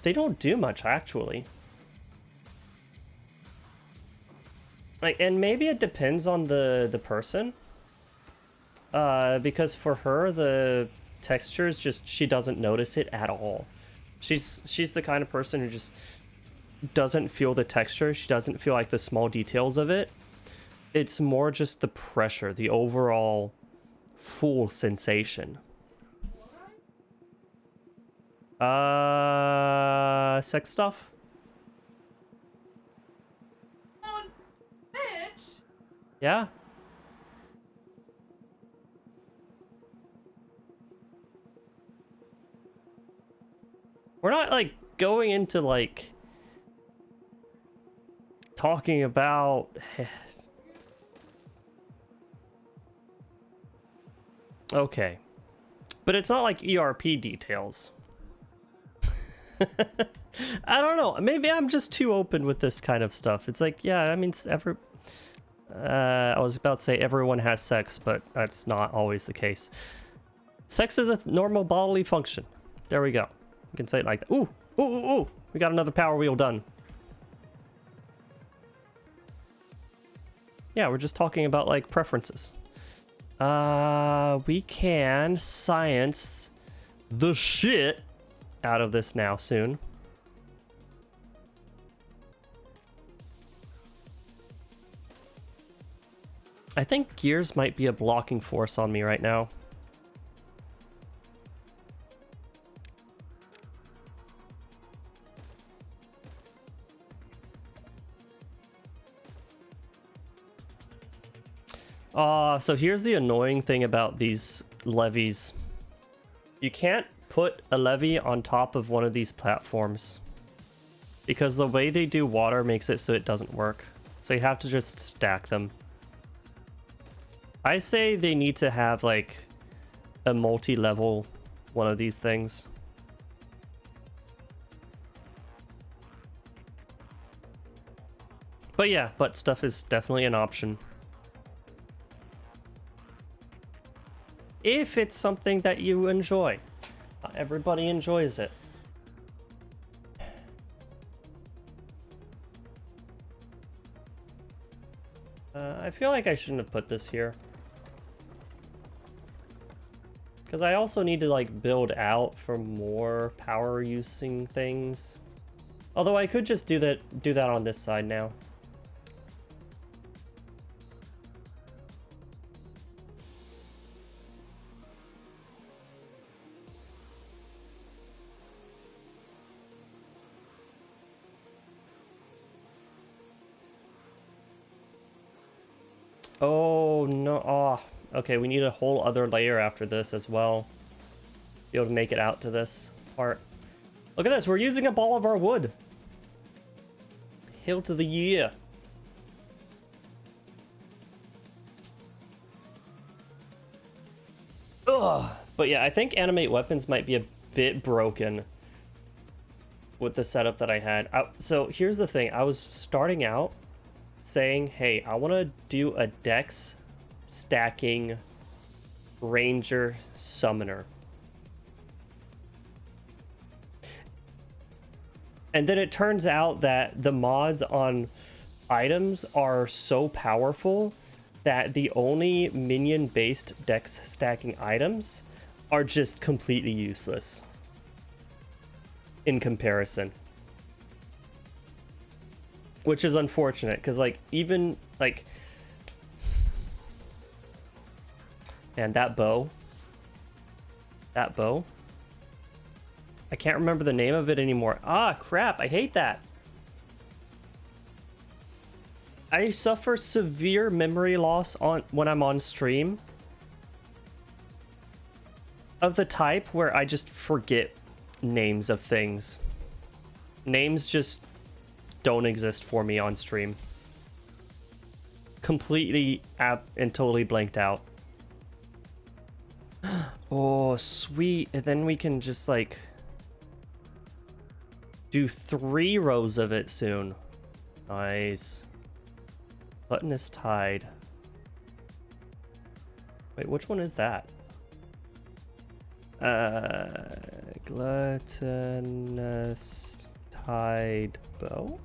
They don't do much, actually. Like, and maybe it depends on the person. Because for her, the texture is just, she doesn't notice it at all. She's the kind of person who just doesn't feel the texture. She doesn't feel like the small details of it. It's more just the pressure, the overall full sensation. Sex stuff? Bitch! Yeah? We're not, like, going into, like, talking about... Okay. But it's not like ERP details. I don't know. Maybe I'm just too open with this kind of stuff. It's like, yeah, I mean, I was about to say everyone has sex, but that's not always the case. Sex is a normal bodily function. There we go. You can say it like that. Ooh, ooh, ooh, ooh. We got another power wheel done. Yeah, we're just talking about like preferences. We can science the shit out of this now soon. I think gears might be a blocking force on me right now. So here's the annoying thing about these levees. You can't put a levee on top of one of these platforms because the way they do water makes it so it doesn't work. So you have to just stack them. I say they need to have like a multi-level one of these things. But yeah, butt stuff is definitely an option. If it's something that you enjoy. Not everybody enjoys it. I feel like I shouldn't have put this here. Because I also need to like build out for more power using things. Although I could just do that on this side now. Oh no, oh, okay, we need a whole other layer after this as well. Be able to make it out to this part. Look at this, we're using up all of our wood. Hail to the year. Ugh. But yeah, I think animate weapons might be a bit broken with the setup that I had. So here's the thing, I was starting out saying, hey, I want to do a dex stacking ranger summoner. And then it turns out that the mods on items are so powerful that the only minion based dex stacking items are just completely useless in comparison. Which is unfortunate, because, like, even, like... Man, that bow. That bow. I can't remember the name of it anymore. Ah, crap, I hate that. I suffer severe memory loss when I'm on stream. Of the type where I just forget names of things. Names just don't exist for me on stream. Completely and totally blanked out. Oh, sweet. And then we can just like do 3 rows of it soon. Nice. Button is tied. Wait, which one is that? Gluttonous tied bow?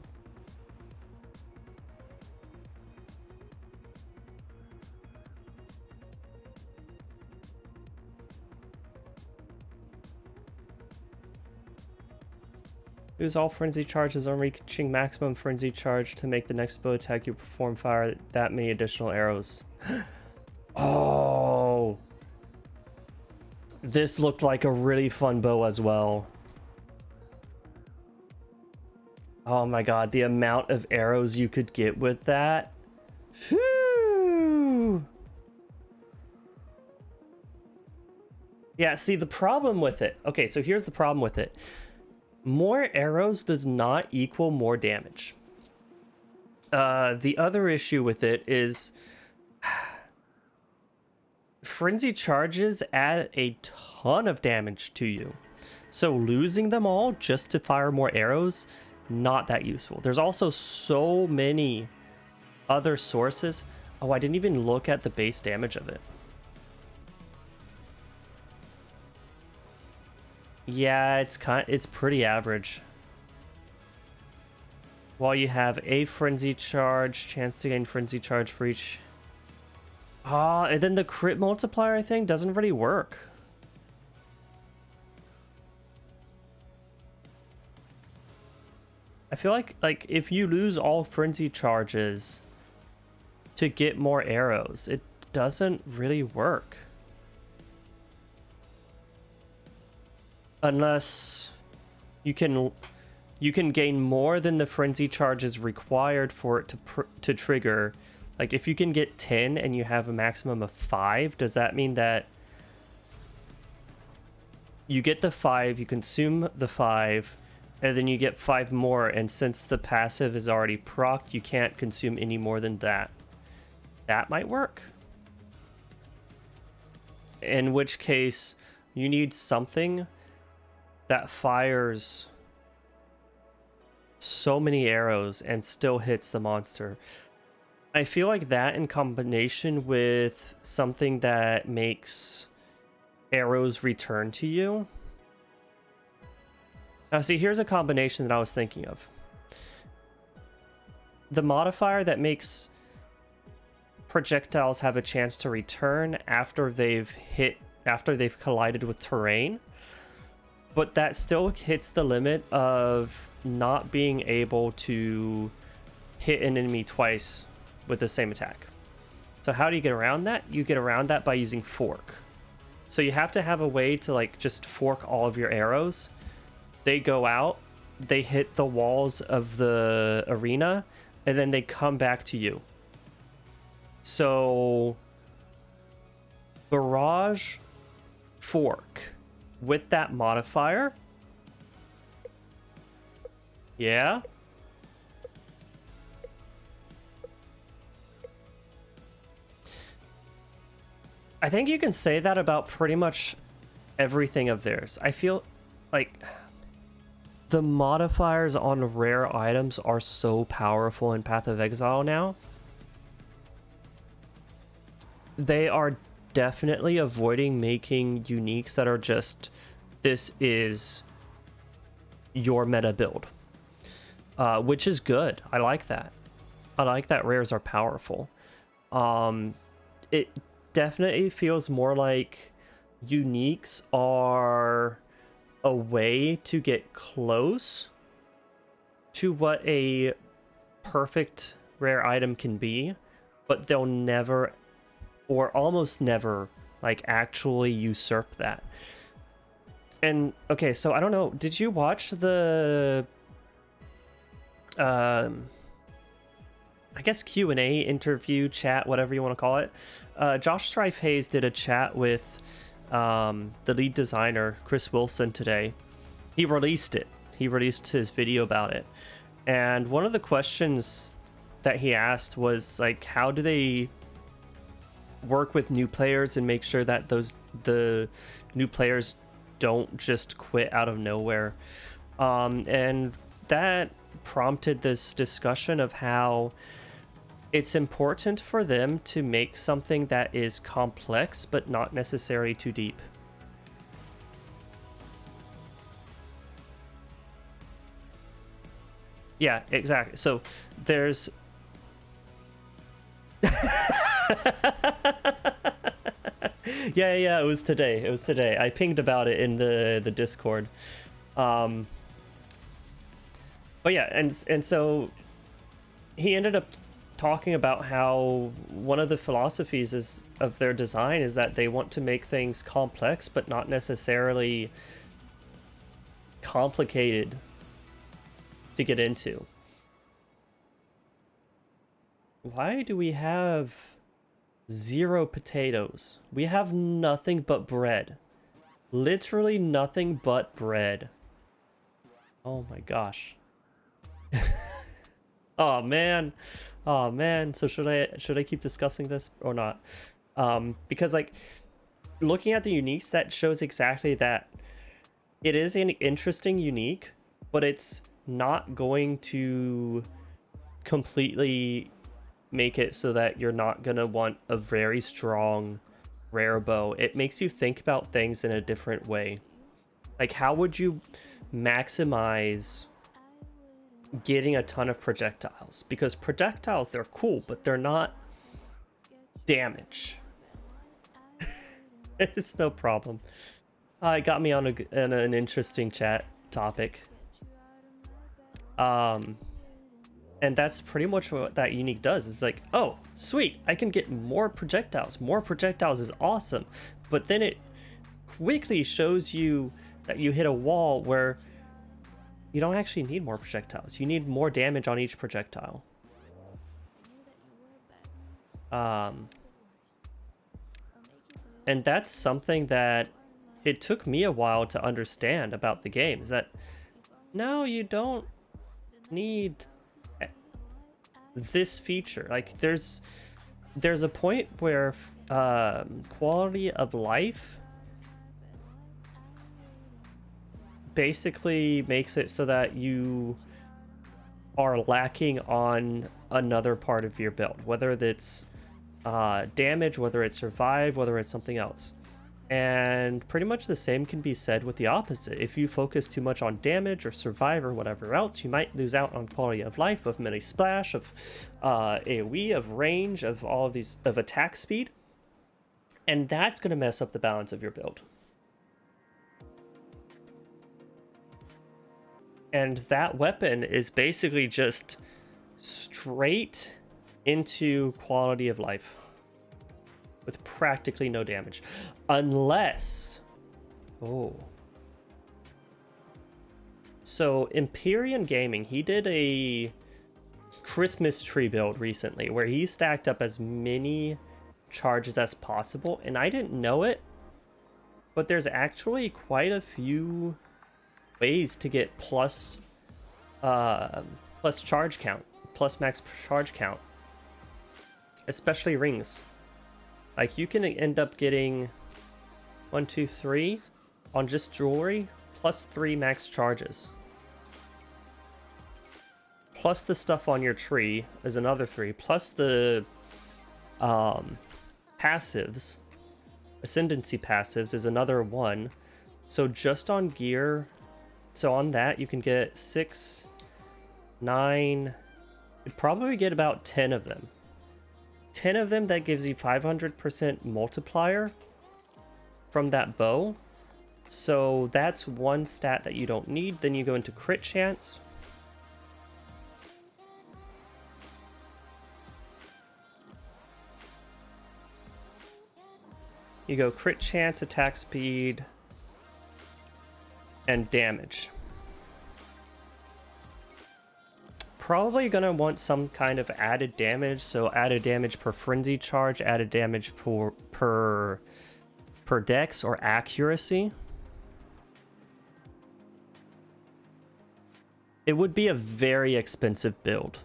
Use all frenzy charges on reaching maximum frenzy charge to make the next bow attack you perform fire that many additional arrows. Oh, this looked like a really fun bow as well. Oh my god, the amount of arrows you could get with that. Whew. Yeah, see the problem with it. Okay, so here's the problem with it. More arrows does not equal more damage. The other issue with it is frenzy charges add a ton of damage to you. So losing them all just to fire more arrows, not that useful. There's also so many other sources. Oh, I didn't even look at the base damage of it. Yeah, it's pretty average. While you have a frenzy charge, chance to gain frenzy charge for each. And then the crit multiplier thing doesn't really work. I feel like if you lose all frenzy charges to get more arrows, it doesn't really work. Unless you can gain more than the frenzy charges required for it to trigger. Like if you can get 10 and you have a maximum of 5, does that mean that you get the 5, you consume the 5, and then you get 5 more, and since the passive is already procced, you can't consume any more than that? That might work. In which case, you need something that fires so many arrows and still hits the monster. I feel like that in combination with something that makes arrows return to you. Now see, here's a combination that I was thinking of. The modifier that makes projectiles have a chance to return after they've collided with terrain, but that still hits the limit of not being able to hit an enemy twice with the same attack. So how do you get around that? You get around that by using fork. So you have to have a way to like just fork all of your arrows. They go out, they hit the walls of the arena, and then they come back to you. So barrage fork with that modifier. Yeah. I think you can say that about pretty much everything of theirs. I feel like the modifiers on rare items are so powerful in Path of Exile now. They are definitely avoiding making uniques that are just, this is your meta build. Which is good. I like that. I like that rares are powerful. It definitely feels more like uniques are a way to get close to what a perfect rare item can be, but they'll never, or almost never, like actually usurp that. And okay, so I don't know, did you watch the I guess Q&A, interview, chat, whatever you want to call it? Josh Strife Hayes did a chat with the lead designer, Chris Wilson, today. He released it. He released his video about it. And one of the questions that he asked was, like, how do they work with new players and make sure that the new players don't just quit out of nowhere? And that prompted this discussion of how it's important for them to make something that is complex but not necessarily too deep. Yeah, exactly. So there's yeah, it was today. I pinged about it in the Discord. But yeah, and so he ended up talking about how one of the philosophies of their design is that they want to make things complex but not necessarily complicated to get into. Why do we have 0 potatoes? We have nothing but bread. Literally nothing but bread. Oh my gosh. Oh man. Oh man. So should I keep discussing this or not? Because like looking at the uniques, that shows exactly that it is an interesting unique, but it's not going to completely make it so that you're not gonna want a very strong rare bow. It makes you think about things in a different way. Like, how would you maximize getting a ton of projectiles? Because projectiles, they're cool, but they're not damage. It's no problem. It got me on an interesting chat topic. And that's pretty much what that unique does. It's like, oh, sweet, I can get more projectiles. More projectiles is awesome. But then it quickly shows you that you hit a wall where you don't actually need more projectiles. You need more damage on each projectile. And that's something that it took me a while to understand about the game, is that no, you don't need this feature. Like, there's a point where quality of life basically makes it so that you are lacking on another part of your build, whether it's damage, whether it's survive, whether it's something else. And pretty much the same can be said with the opposite. If you focus too much on damage or survive or whatever else, you might lose out on quality of life, of mini splash, of AoE, of range, of all of these, of attack speed. And that's going to mess up the balance of your build. And that weapon is basically just straight into quality of life with practically no damage, unless so Empyrean Gaming, he did a Christmas tree build recently where he stacked up as many charges as possible, and I didn't know it, but there's actually quite a few ways to get plus charge count, plus max charge count, especially rings. Like, you can end up getting 1, 2, 3 on just jewelry, plus 3 max charges, plus the stuff on your tree is another 3, plus the passives, ascendancy passives is another 1. So just on gear, so on that you can get 6, 9, you'd probably get about 10 of them. 10 of them, that gives you 500% multiplier from that bow. So that's one stat that you don't need. Then you go into crit chance. You go crit chance, attack speed, and damage. Probably gonna want some kind of added damage, so added damage per frenzy charge, added damage per dex or accuracy. It would be a very expensive build.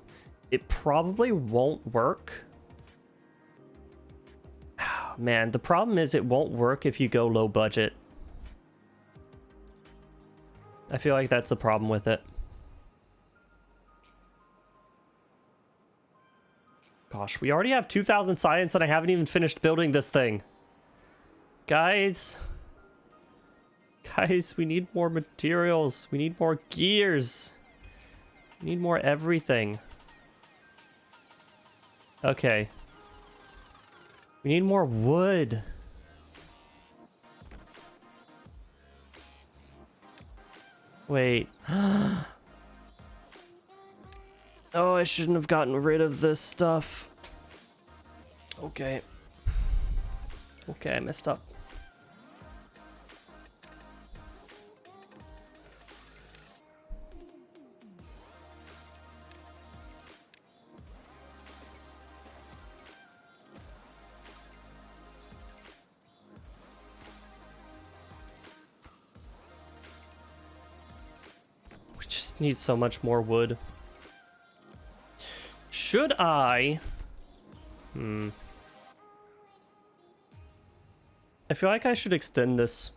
It probably won't work. Man, the problem is it won't work if you go low budget. I feel like that's the problem with it. Gosh, we already have 2,000 science and I haven't even finished building this thing. Guys, we need more materials. We need more gears. We need more everything. Okay. We need more wood. Wait. Oh, I shouldn't have gotten rid of this stuff. Okay. Okay, I messed up. We just need so much more wood. Should I? I feel like I should extend this.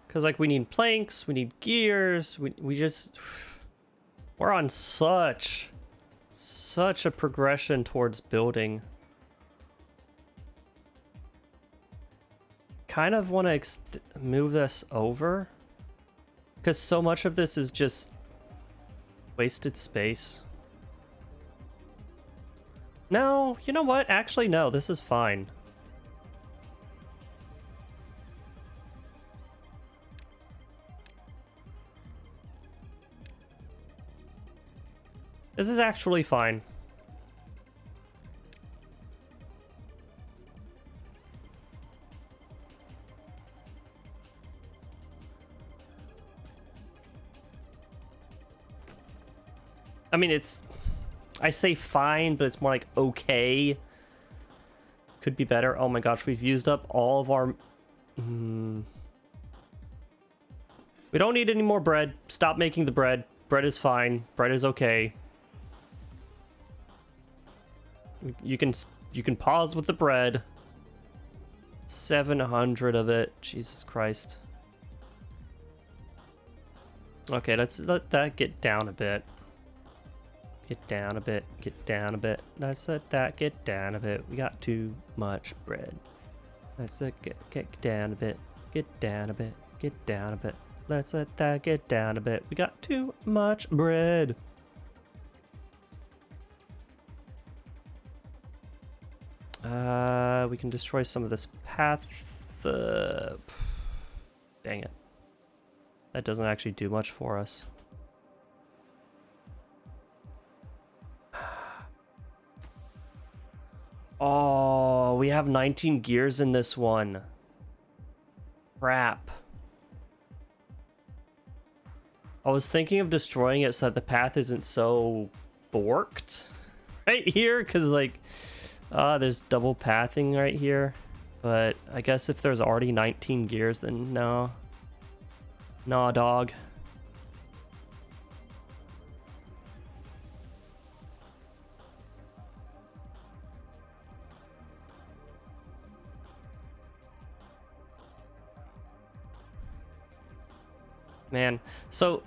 Because, like, we need planks, we need gears, we just... We're on such a progression towards building. kind of want to move this over, because so much of this is just wasted space. No, you know what? Actually, no, this is fine. This is actually fine. I mean, it's... I say fine, but it's more like okay. Could be better. Oh my gosh, we've used up all of our... We don't need any more bread. Stop making the bread. Bread is fine. Bread is okay. You can pause with the bread. 700 of it. Jesus Christ. Okay, let's let that get down a bit. Get down a bit. Get down a bit. Let's let that get down a bit. We got too much bread. Let's let get down a bit. Get down a bit. Get down a bit. Let's let that get down a bit. We got too much bread. We can destroy some of this path. Dang it. That doesn't actually do much for us. Oh, we have 19 gears in this one. Crap. I was thinking of destroying it so that the path isn't so borked right here, because like there's double pathing right here, but I guess if there's already 19 gears, then no. Nah, dog. Man, so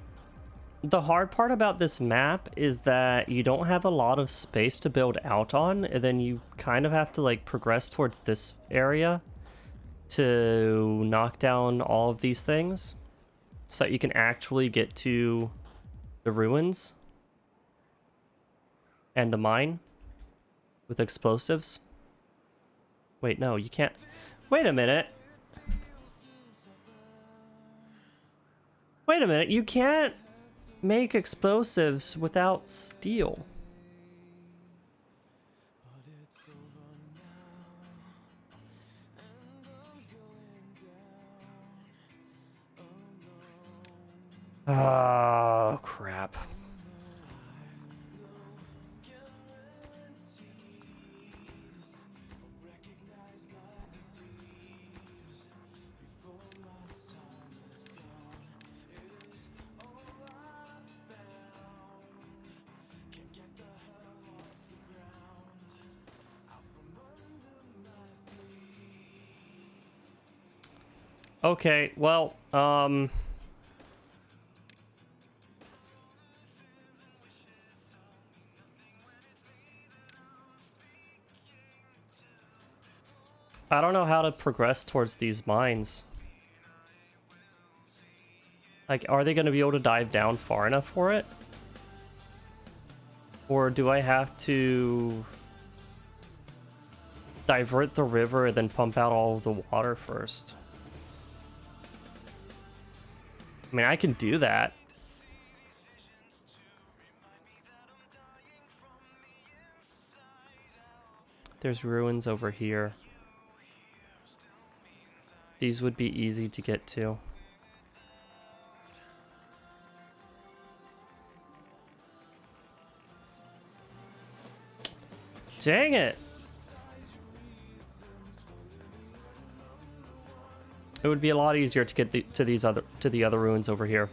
the hard part about this map is that you don't have a lot of space to build out on, and then you kind of have to like progress towards this area to knock down all of these things so that you can actually get to the ruins and the mine with explosives. Wait, no, you can't. Wait a minute. Wait a minute, you can't make explosives without steel. Oh, crap. Okay, well, I don't know how to progress towards these mines. Like, are they going to be able to dive down far enough for it? Or do I have to divert the river and then pump out all of the water first? I mean, I can do that. There's ruins over here. These would be easy to get to. Dang it! It would be a lot easier to get to the other ruins over here.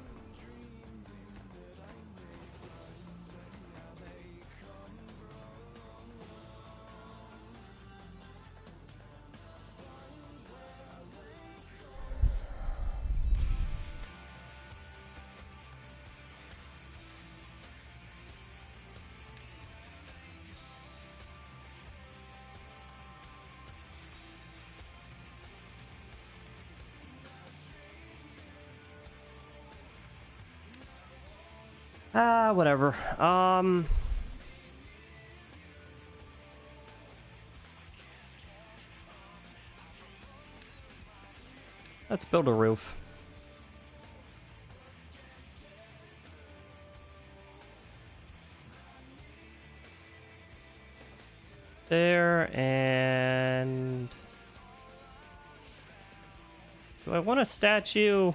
Whatever. Let's build a roof. There, and do I want a statue?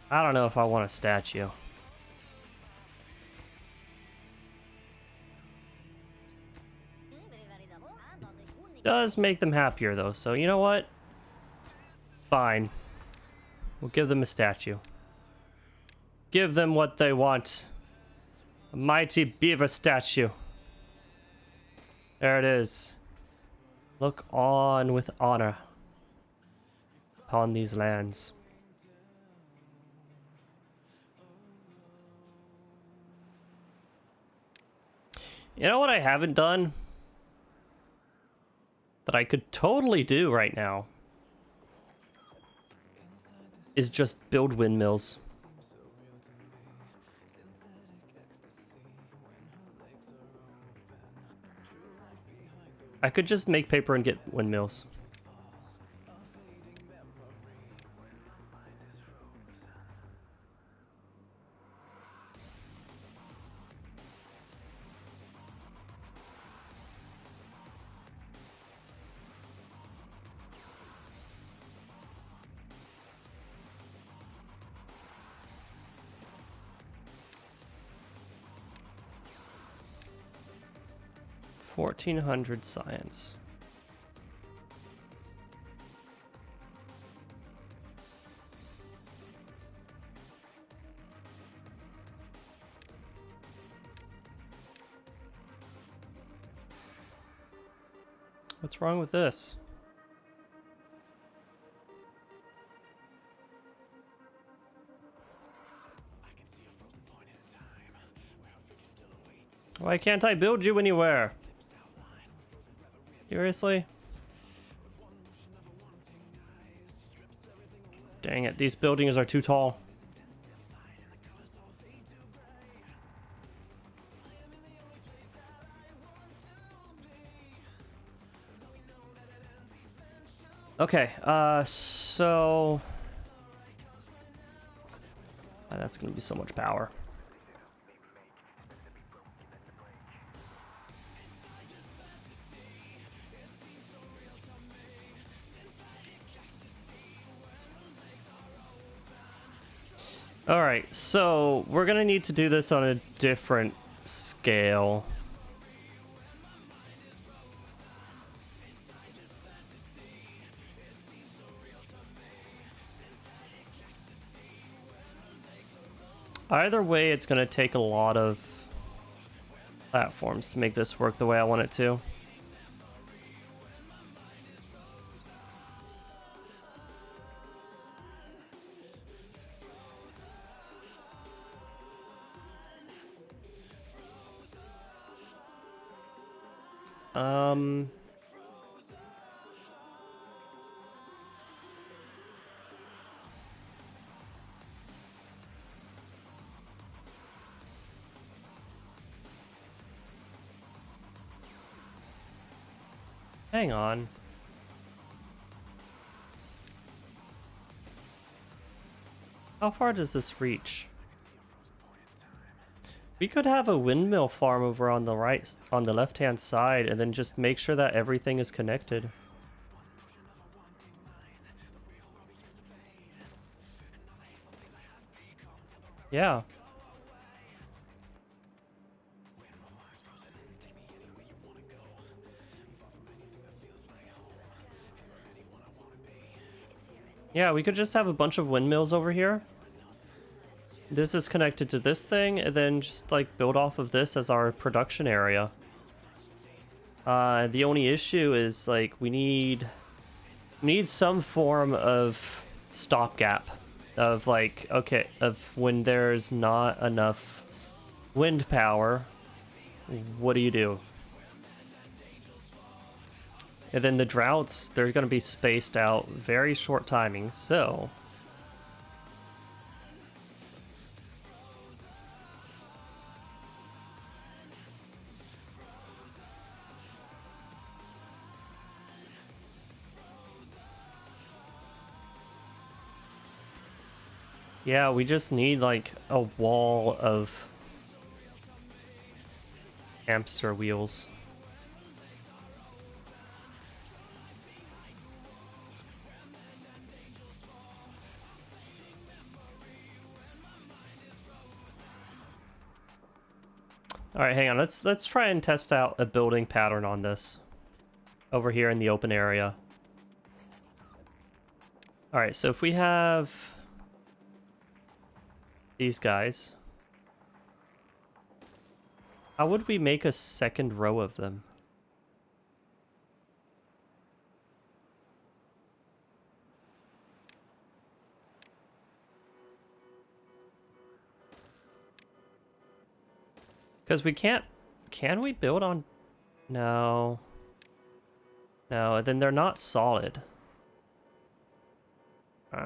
I don't know if I want a statue. Does make them happier though, so you know what? Fine. We'll give them a statue. Give them what they want. A mighty beaver statue. There it is. Look on with honor upon these lands. You know what I haven't done? That I could totally do right now is just build windmills. I could just make paper and get windmills. $1,400 science. What's wrong with this? Why can't I build you anywhere? Seriously? Dang it, these buildings are too tall. Okay, so... that's gonna be so much power. Alright, so we're gonna need to do this on a different scale. Either way, it's gonna take a lot of platforms to make this work the way I want it to. Hang on. How far does this reach? We could have a windmill farm over on the right, on the left-hand side, and then just make sure that everything is connected. Yeah. Yeah, we could just have a bunch of windmills over here. This is connected to this thing, and then just like build off of this as our production area. The only issue is like we need some form of stopgap of like, okay, of when there's not enough wind power, what do you do? And then the droughts, they're going to be spaced out very short timing, so Yeah, we just need like a wall of hamster wheels. All right, hang on. Let's try and test out a building pattern on this over here in the open area. All right, so if we have these guys, how would we make a second row of them? Because we can't... Can we build on... No. No, then they're not solid. I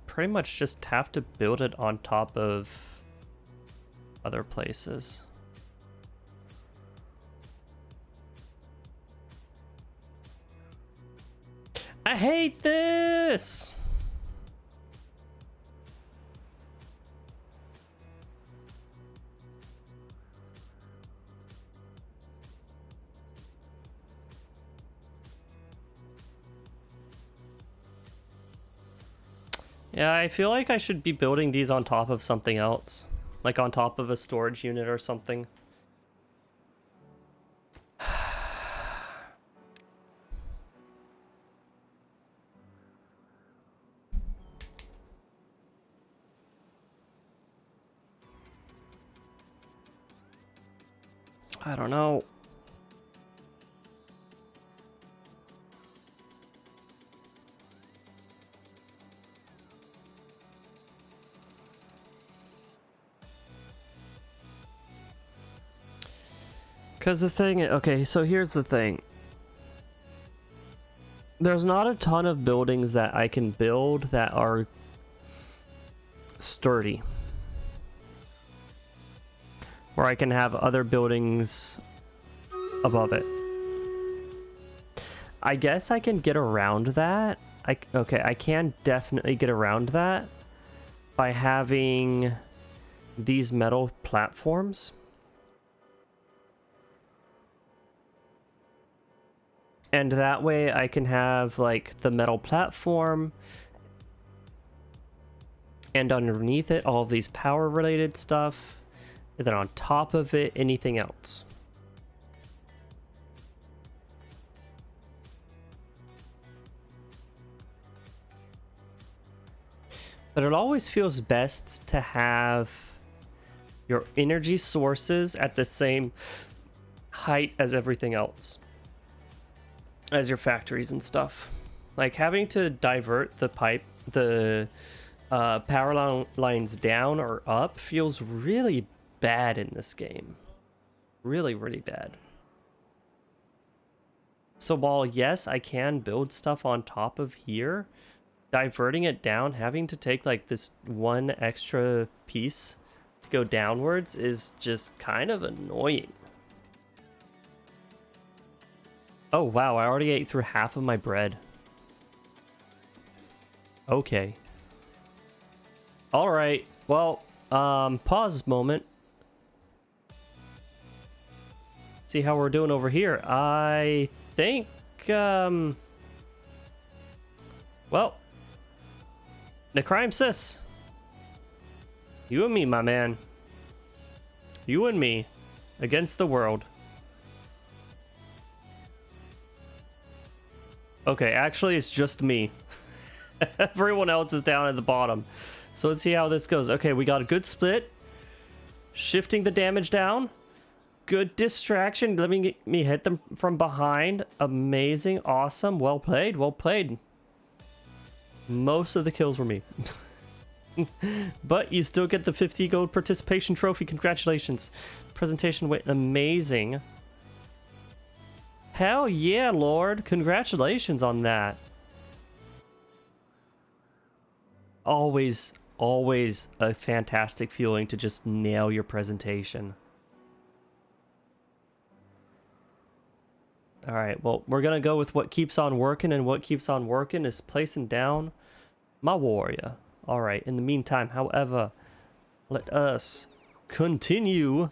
pretty much just have to build it on top of other places. I hate this! Yeah, I feel like I should be building these on top of something else. Like on top of a storage unit or something. I don't know. Because the thing, okay, so here's the thing. There's not a ton of buildings that I can build that are sturdy. Where I can have other buildings above it. I guess I can get around that. Okay, I can definitely get around that by having these metal platforms. And that way I can have like the metal platform and underneath it all of these power related stuff, and then on top of it anything else. But it always feels best to have your energy sources at the same height as everything else. As your factories and stuff. Like having to divert the power lines down or up feels really bad in this game. Really, really bad. So while yes, I can build stuff on top of here, diverting it down, having to take like this one extra piece to go downwards is just kind of annoying. Oh wow, I already ate through half of my bread. Okay. Alright, well, pause moment. See how we're doing over here. I think, well, the crime sis. You and me, my man. You and me against the world. Okay, actually, it's just me. Everyone else is down at the bottom. So let's see how this goes. Okay, we got a good split. Shifting the damage down. Good distraction. Let me hit them from behind. Amazing. Awesome. Well played. Well played. Most of the kills were me. But you still get the 50 gold participation trophy. Congratulations. Presentation went amazing. Hell yeah, Lord. Congratulations on that. Always, always a fantastic feeling to just nail your presentation. All right, well, we're gonna go with what keeps on working, and what keeps on working is placing down my warrior. All right, in the meantime, however, let us continue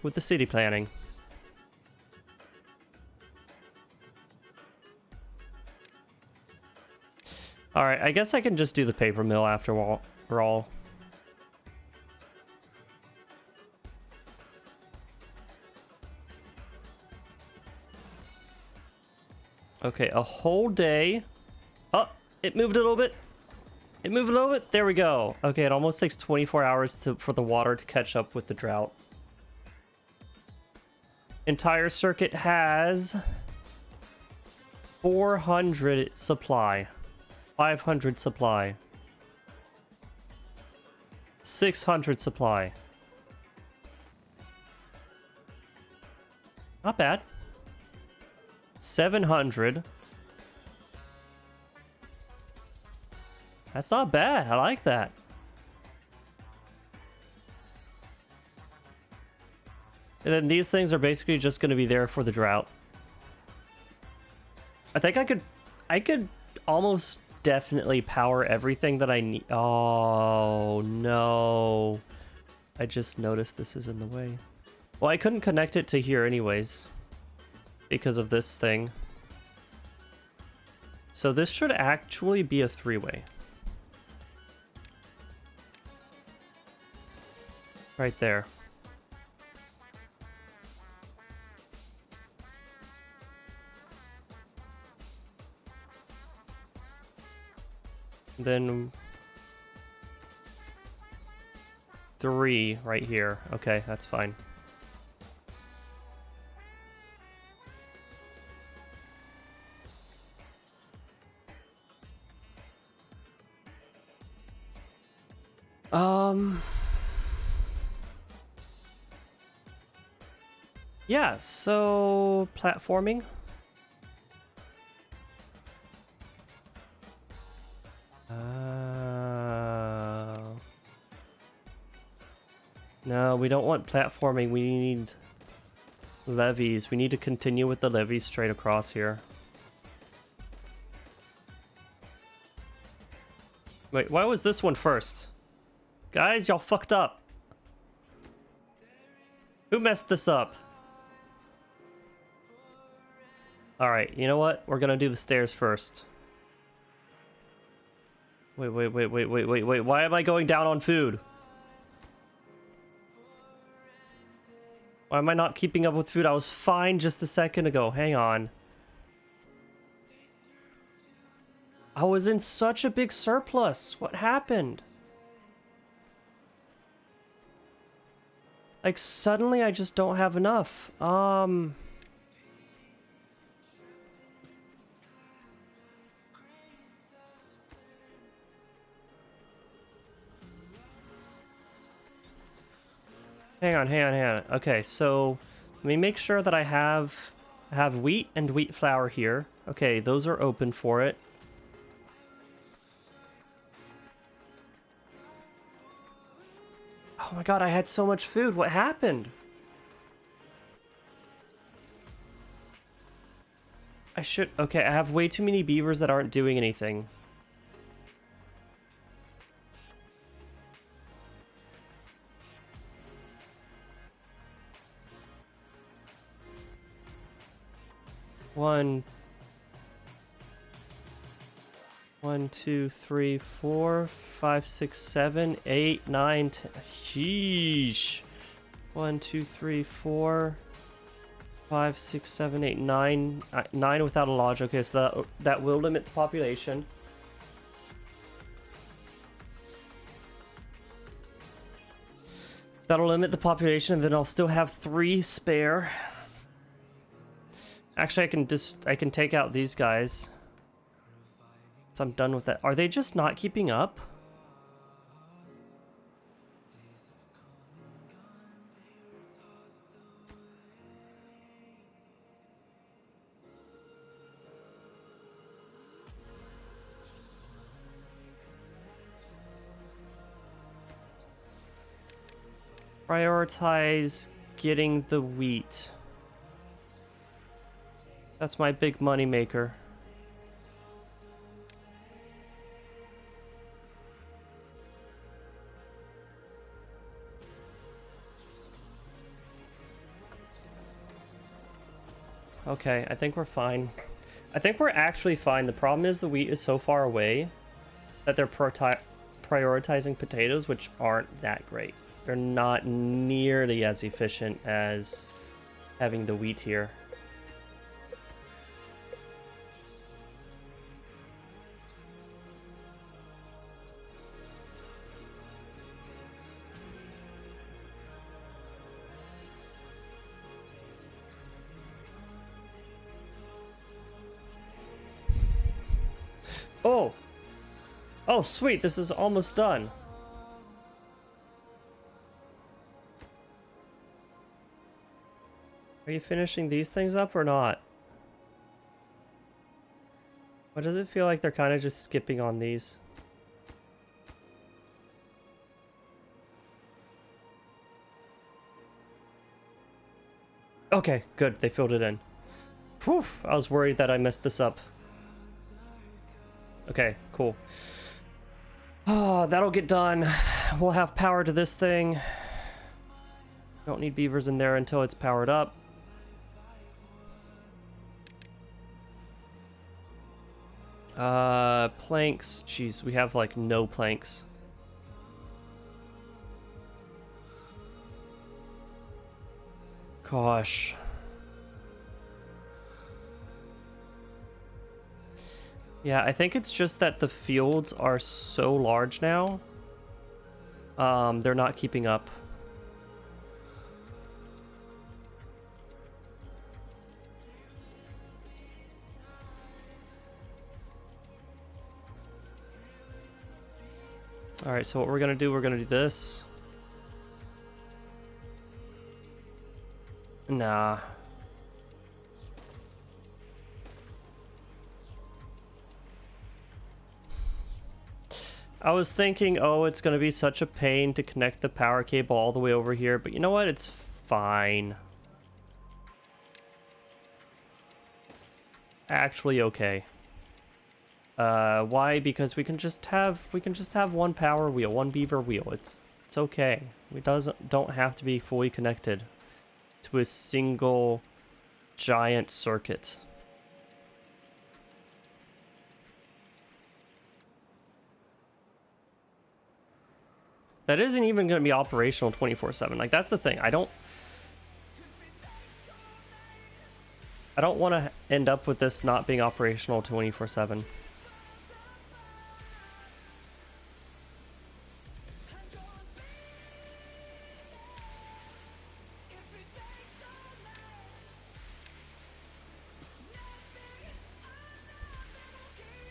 with the city planning. All right, I guess I can just do the paper mill after all. Okay, a whole day. Oh, it moved a little bit. It moved a little bit. There we go. Okay, it almost takes 24 hours for the water to catch up with the drought. Entire circuit has 400 supply, 500 supply, 600 supply. Not bad. 700. That's not bad. I like that. And then these things are basically just going to be there for the drought. I think I could almost definitely power everything that I need. Oh, no. I just noticed this is in the way. Well, I couldn't connect it to here anyways because of this thing. So this should actually be a three-way. Right there. Then 3 right here. Okay, that's fine. Yeah, so platforming. No, we don't want platforming. We need levees. We need to continue with the levees straight across here. Wait, why was this one first? Guys, y'all fucked up. Who messed this up? Alright, you know what? We're gonna do the stairs first. Wait. Why am I going down on food? Why am I not keeping up with food? I was fine just a second ago. Hang on. I was in such a big surplus. What happened? Like, suddenly I just don't have enough. Hang on. Okay, so let me make sure that I have wheat and wheat flour here. Okay, those are open for it. Oh my god, I had so much food. What happened? Okay, I have way too many beavers that aren't doing anything. One, 2, 3, 4, 5, 6, 7, 8, 9, 10. Sheesh. 1, 2, 3, 4, 5, 6, 7, 8, 9. 9 without a lodge. Okay, so that will limit the population. That'll limit the population, and then I'll still have 3 spare. Actually, I can take out these guys. So I'm done with that. Are they just not keeping up? Prioritize getting the wheat. That's my big money maker. Okay, I think we're fine. I think we're actually fine. The problem is the wheat is so far away that they're prioritizing potatoes, which aren't that great. They're not nearly as efficient as having the wheat here. Oh! Oh, sweet, this is almost done. Are you finishing these things up or not? Why does it feel like they're kind of just skipping on these? Okay, good, they filled it in. Whew, I was worried that I messed this up. Okay, cool. Oh, that'll get done. We'll have power to this thing. Don't need beavers in there until it's powered up. Planks. Jeez, we have like no planks. Gosh. Yeah, I think it's just that the fields are so large now. They're not keeping up. All right, so what we're gonna do this. Nah. I was thinking, oh, it's gonna be such a pain to connect the power cable all the way over here, but you know what? It's fine. Actually, okay. Why? Because we can just have one power wheel, one beaver wheel. It's okay. We don't have to be fully connected to a single giant circuit. That isn't even going to be operational 24/7. Like, that's the thing. I don't want to end up with this not being operational 24/7.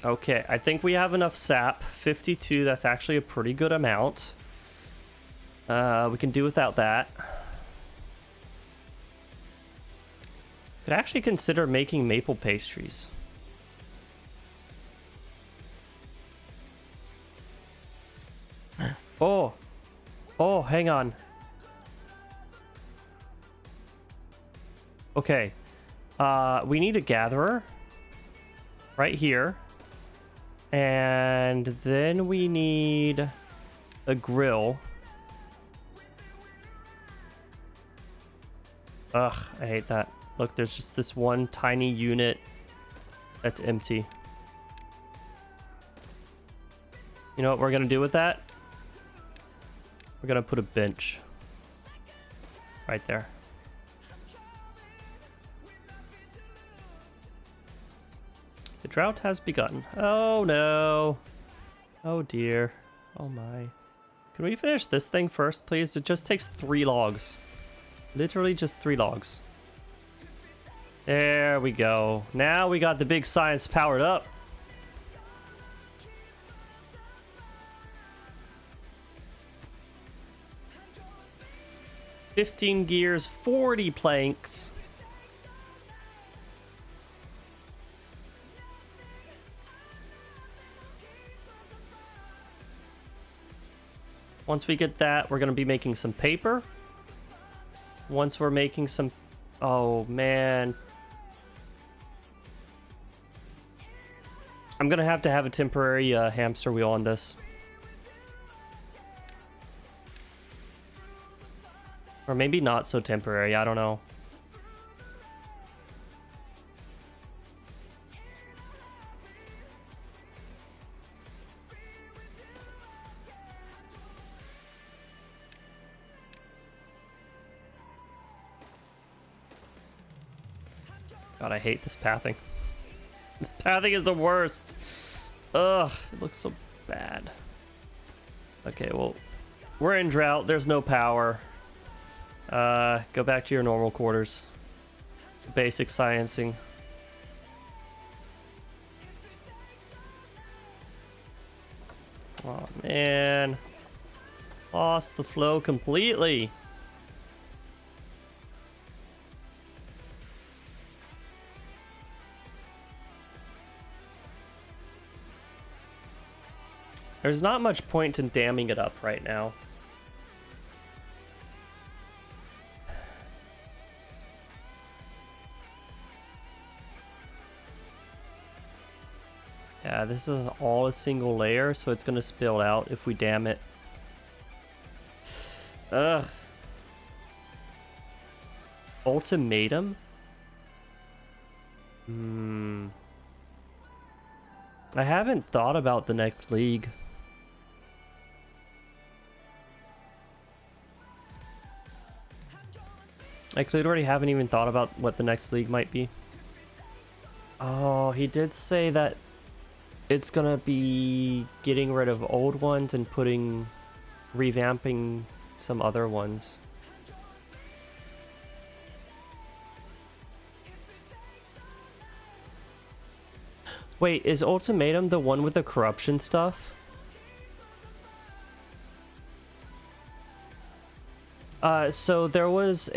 Okay, I think we have enough sap. 52, that's actually a pretty good amount. We can do without that. Could actually consider making maple pastries. Oh, hang on. Okay, we need a gatherer right here. And then we need a grill. Ugh, I hate that. Look, there's just this one tiny unit that's empty. You know what we're gonna do with that? We're gonna put a bench right there. The drought has begun. Oh no. Oh dear. Oh my. Can we finish this thing first, please? It just takes 3 logs. Literally just 3 logs. There we go. Now we got the big science powered up. "15 gears, 40 planks." Once we get that, we're going to be making some paper. once we're making some... Oh, man. I'm gonna have to have a temporary hamster wheel on this. Or maybe not so temporary, I don't know. God, I hate this pathing. This pathing is the worst. Ugh, it looks so bad. Okay, well, we're in drought. There's no power. Go back to your normal quarters. Basic sciencing. Oh, man. Lost the flow completely. There's not much point in damming it up right now. Yeah, this is all a single layer, so it's gonna spill out if we dam it. Ugh. Ultimatum? I haven't thought about the next league. I literally haven't even thought about what the next league might be. Oh, he did say that it's gonna be getting rid of old ones and revamping some other ones. Wait, is Ultimatum the one with the corruption stuff? So there was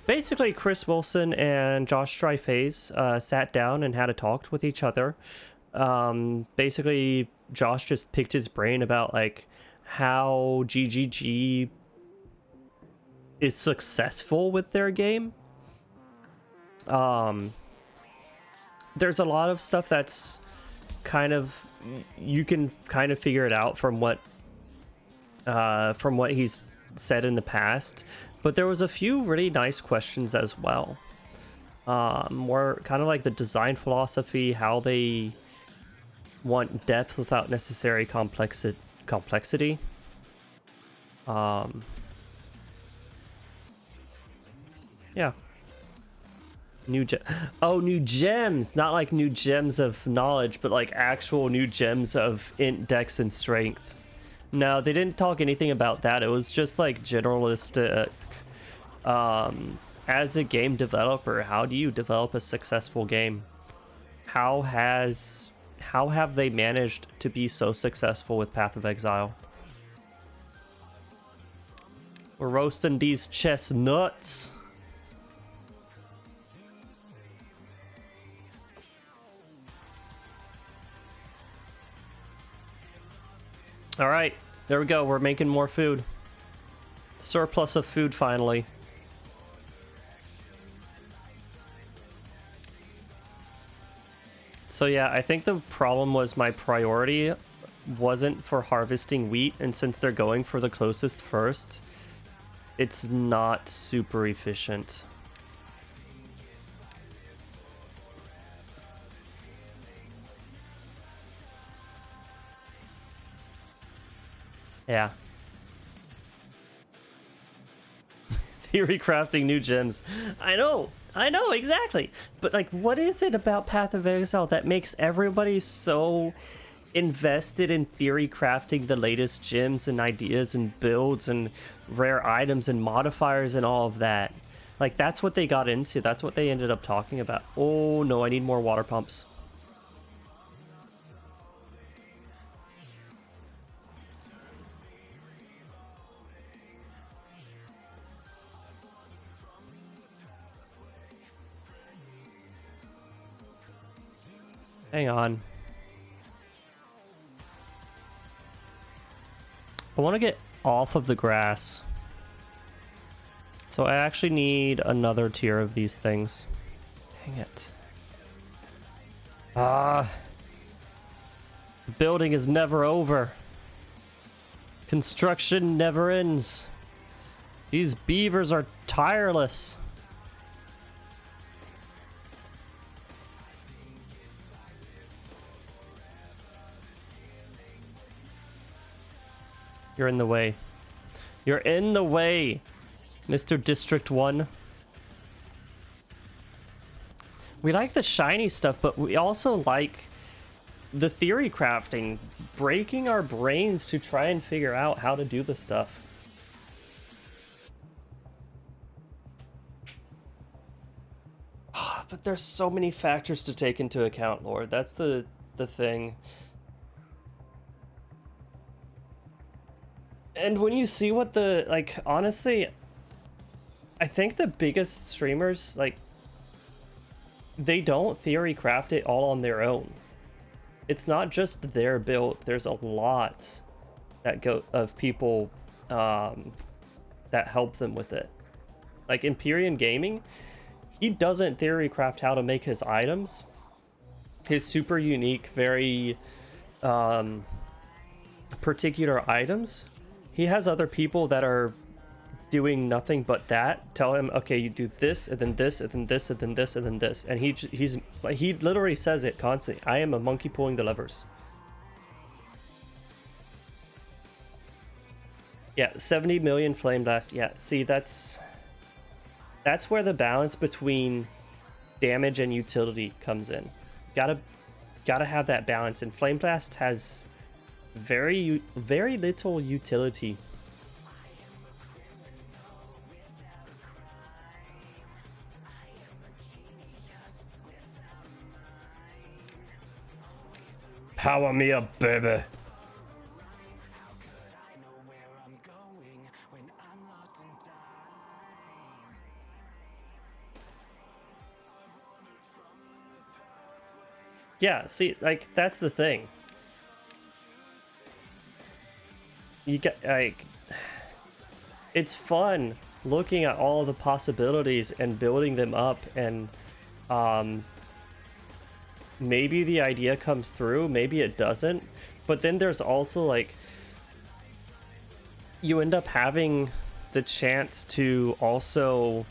basically Chris Wilson and Josh Striface sat down and had a talk with each other. Basically, Josh just picked his brain about like how GGG is successful with their game. There's a lot of stuff that's kind of, you can kind of figure it out from what he's said in the past, but there was a few really nice questions as well. More kind of like the design philosophy, how they want depth without necessary complexity. Yeah. New gems, not like new gems of knowledge, but like actual new gems of int, dex, and strength. No, they didn't talk anything about that. It was just like generalistic. As a game developer, how do you develop a successful game? How have they managed to be so successful with Path of Exile? We're roasting these chestnuts. All right, there we go. We're making more food. Surplus of food finally. So yeah, I think the problem was my priority wasn't for harvesting wheat, and since they're going for the closest first, it's not super efficient. Yeah. Theory crafting new gems. I know, exactly. But like, what is it about Path of Exile that makes everybody so invested in theory crafting the latest gems and ideas and builds and rare items and modifiers and all of that? Like, that's what they got into. That's what they ended up talking about. Oh no, I need more water pumps. Hang on. I want to get off of the grass. So I actually need another tier of these things. Dang it. The building is never over. Construction never ends. These beavers are tireless. You're in the way. You're in the way, Mr. District 1. We like the shiny stuff, but we also like the theory crafting, breaking our brains to try and figure out how to do the stuff. But there's so many factors to take into account, Lord. That's the thing. And when you see what the, like, honestly, I think the biggest streamers, like, they don't theory craft it all on their own. It's not just their build. There's a lot of people that help them with it. Like Empyrean Gaming, he doesn't theory craft how to make his items. His super unique, very particular items. He has other people that are doing nothing but that. Tell him, okay, you do this, and then this, and then this, and then this, and then this. And he literally says it constantly. I am a monkey pulling the levers. Yeah, 70 million flame blast. Yeah, see, that's where the balance between damage and utility comes in. Gotta have that balance. And flame blast has very little utility. Power me up, baby. Yeah, see, like, that's the thing. You get, like, it's fun looking at all the possibilities and building them up, and maybe the idea comes through, maybe it doesn't, but then there's also, like, you end up having the chance to also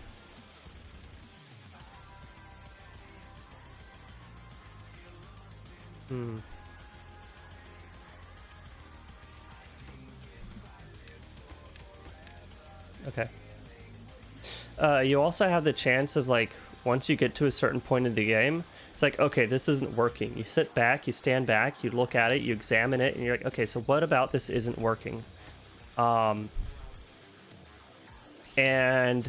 okay. You also have the chance of, like, once you get to a certain point in the game, it's like, okay, this isn't working. You sit back, you stand back, you look at it, you examine it, and you're like, okay, so what about this isn't working? And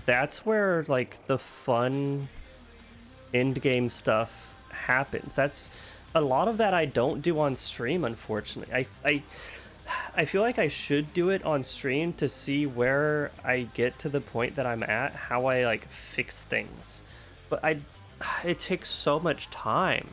that's where, like, the fun end game stuff happens. That's a lot of that I don't do on stream, unfortunately. I feel like I should do it on stream to see where I get to the point that I'm at, how I, like, fix things. But it takes so much time.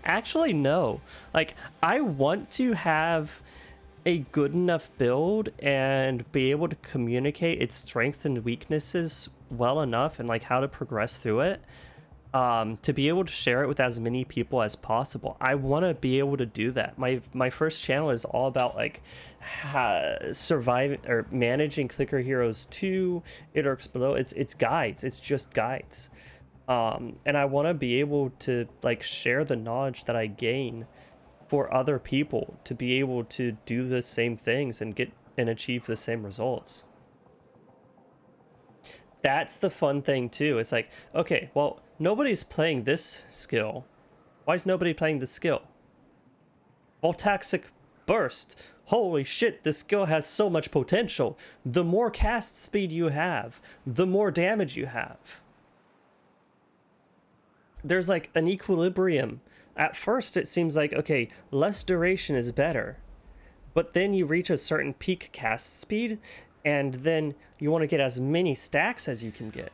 Actually, no. Like, I want to have a good enough build and be able to communicate its strengths and weaknesses well enough, and, like, how to progress through it, to be able to share it with as many people as possible. I want to be able to do that. My first channel is all about, like, surviving or managing Clicker Heroes 2, It Lurks Below. It's guides. It's just guides. And I want to be able to, like, share the knowledge that I gain for other people to be able to do the same things and get and achieve the same results. That's the fun thing too. It's like, okay, well, nobody's playing this skill. Why is nobody playing this skill? Voltaxic Burst. Holy shit, this skill has so much potential. The more cast speed you have, the more damage you have. There's, like, an equilibrium. At first, it seems like, okay, less duration is better. But then you reach a certain peak cast speed, And then you want to get as many stacks as you can get.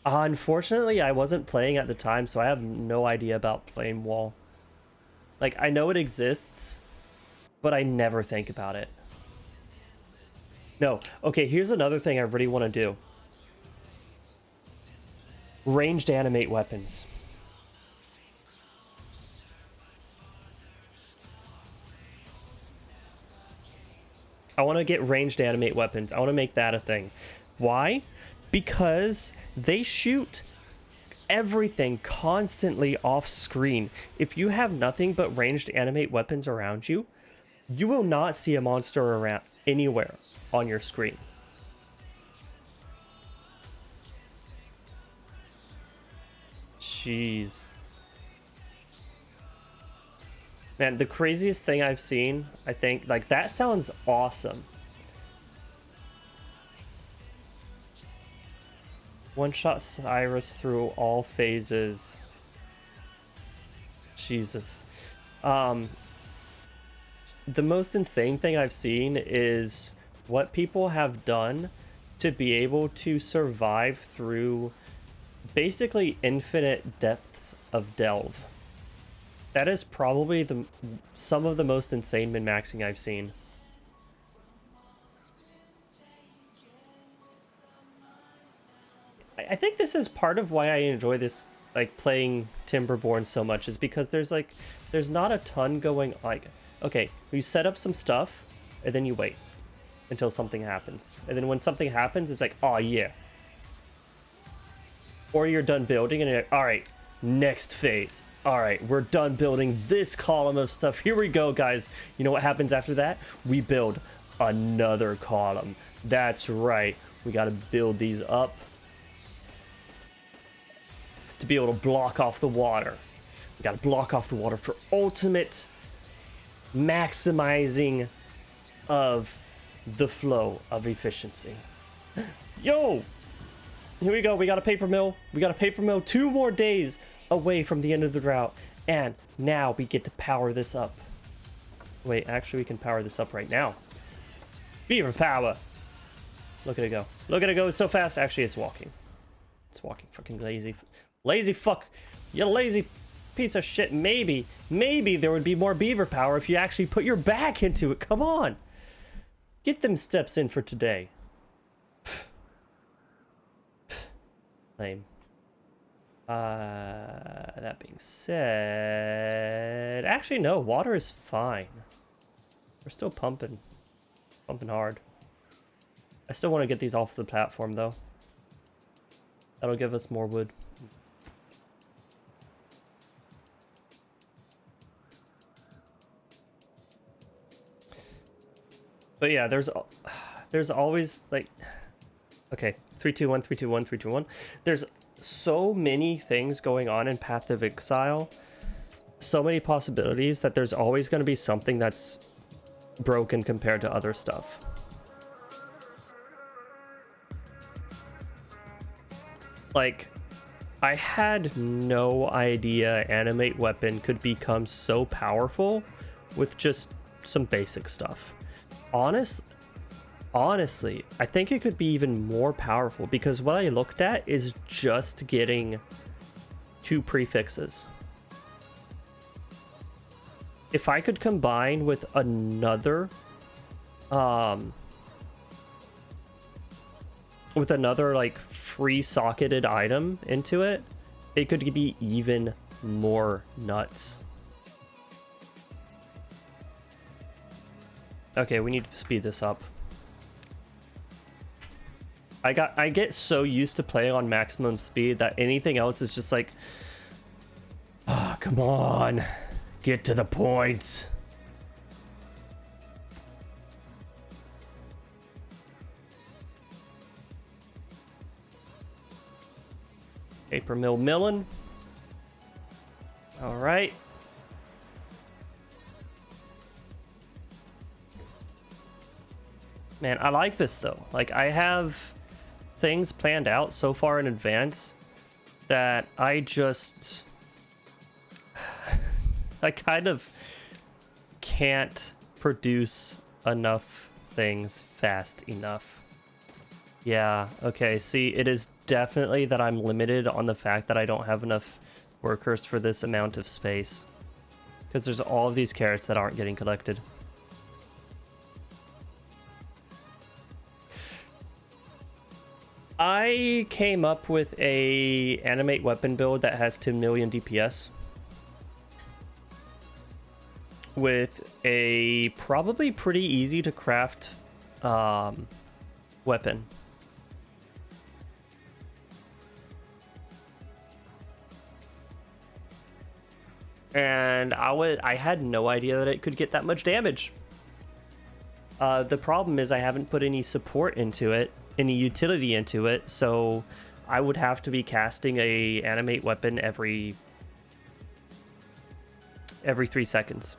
Unfortunately, I wasn't playing at the time, so I have no idea about flame wall. Like, I know it exists, but I never think about it. No. Okay, here's another thing I really want to do. Ranged animate weapons. I want to get ranged animate weapons. I want to make that a thing. Why? Because they shoot everything constantly off screen. If you have nothing but ranged animate weapons around you, you will not see a monster around anywhere on your screen. Jeez. Man, the craziest thing I've seen, I think, like, that sounds awesome. One-shot Cyrus through all phases. Jesus. The most insane thing I've seen is what people have done to be able to survive through basically infinite depths of delve. That is probably some of the most insane min-maxing I've seen. I think this is part of why I enjoy this, like, playing Timberborn so much, is because there's not a ton going, like, okay, you set up some stuff and then you wait until something happens, and then when something happens, it's like, oh yeah. Or you're done building and you're like, all right, next phase. All right, we're done building this column of stuff. Here we go, guys. You know what happens after that? We build another column. That's right. We got to build these up to be able to block off the water. We got to block off the water for ultimate maximizing of the flow of efficiency. Yo! Here we go. We got a paper mill. We got a paper mill 2 more days away from the end of the drought. And now we get to power this up. Wait, actually we can power this up right now. Beaver power. Look at it go. Look at it go so fast. Actually, it's walking. It's walking. Fucking lazy. Lazy fuck. You lazy piece of shit. Maybe there would be more beaver power if you actually put your back into it. Come on. Get them steps in for today. Lame. That being said, actually no, water is fine. We're still pumping hard. I still want to get these off the platform though. That'll give us more wood. But yeah, there's always, like, okay, 3 2 1 3 2 1 3 2 1. There's so many things going on in Path of Exile, so many possibilities, that there's always going to be something that's broken compared to other stuff. Like, I had no idea animate weapon could become so powerful with just some basic stuff. Honestly, I think it could be even more powerful, because what I looked at is just getting 2 prefixes. If I could combine with another like free socketed item into it, it could be even more nuts. Okay, we need to speed this up. I get so used to playing on maximum speed that anything else is just like, oh, come on, get to the point. Paper mill milling. All right. Man, I like this though. Like, I have things planned out so far in advance that I just I kind of can't produce enough things fast enough. Yeah, okay, see, it is definitely that I'm limited on the fact that I don't have enough workers for this amount of space. Because there's all of these carrots that aren't getting collected. I came up with a animate weapon build that has 10 million DPS. With a probably pretty easy to craft weapon. And I had no idea that it could get that much damage. The problem is I haven't put any support into it, any utility into it, so I would have to be casting a animate weapon every 3 seconds.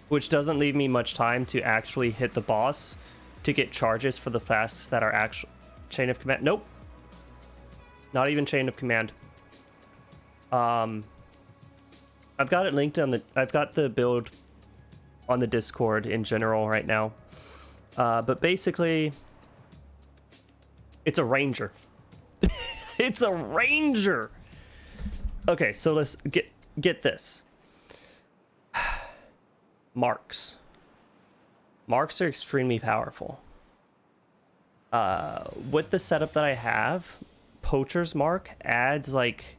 Which doesn't leave me much time to actually hit the boss to get charges for the flasks that are actual chain of command. Nope. Not even chain of command. I've got it linked on I've got the build on the Discord in general right now. But basically, it's a ranger. It's a ranger. Okay, so let's get this. Marks. Marks are extremely powerful. With the setup that I have, Poacher's Mark adds like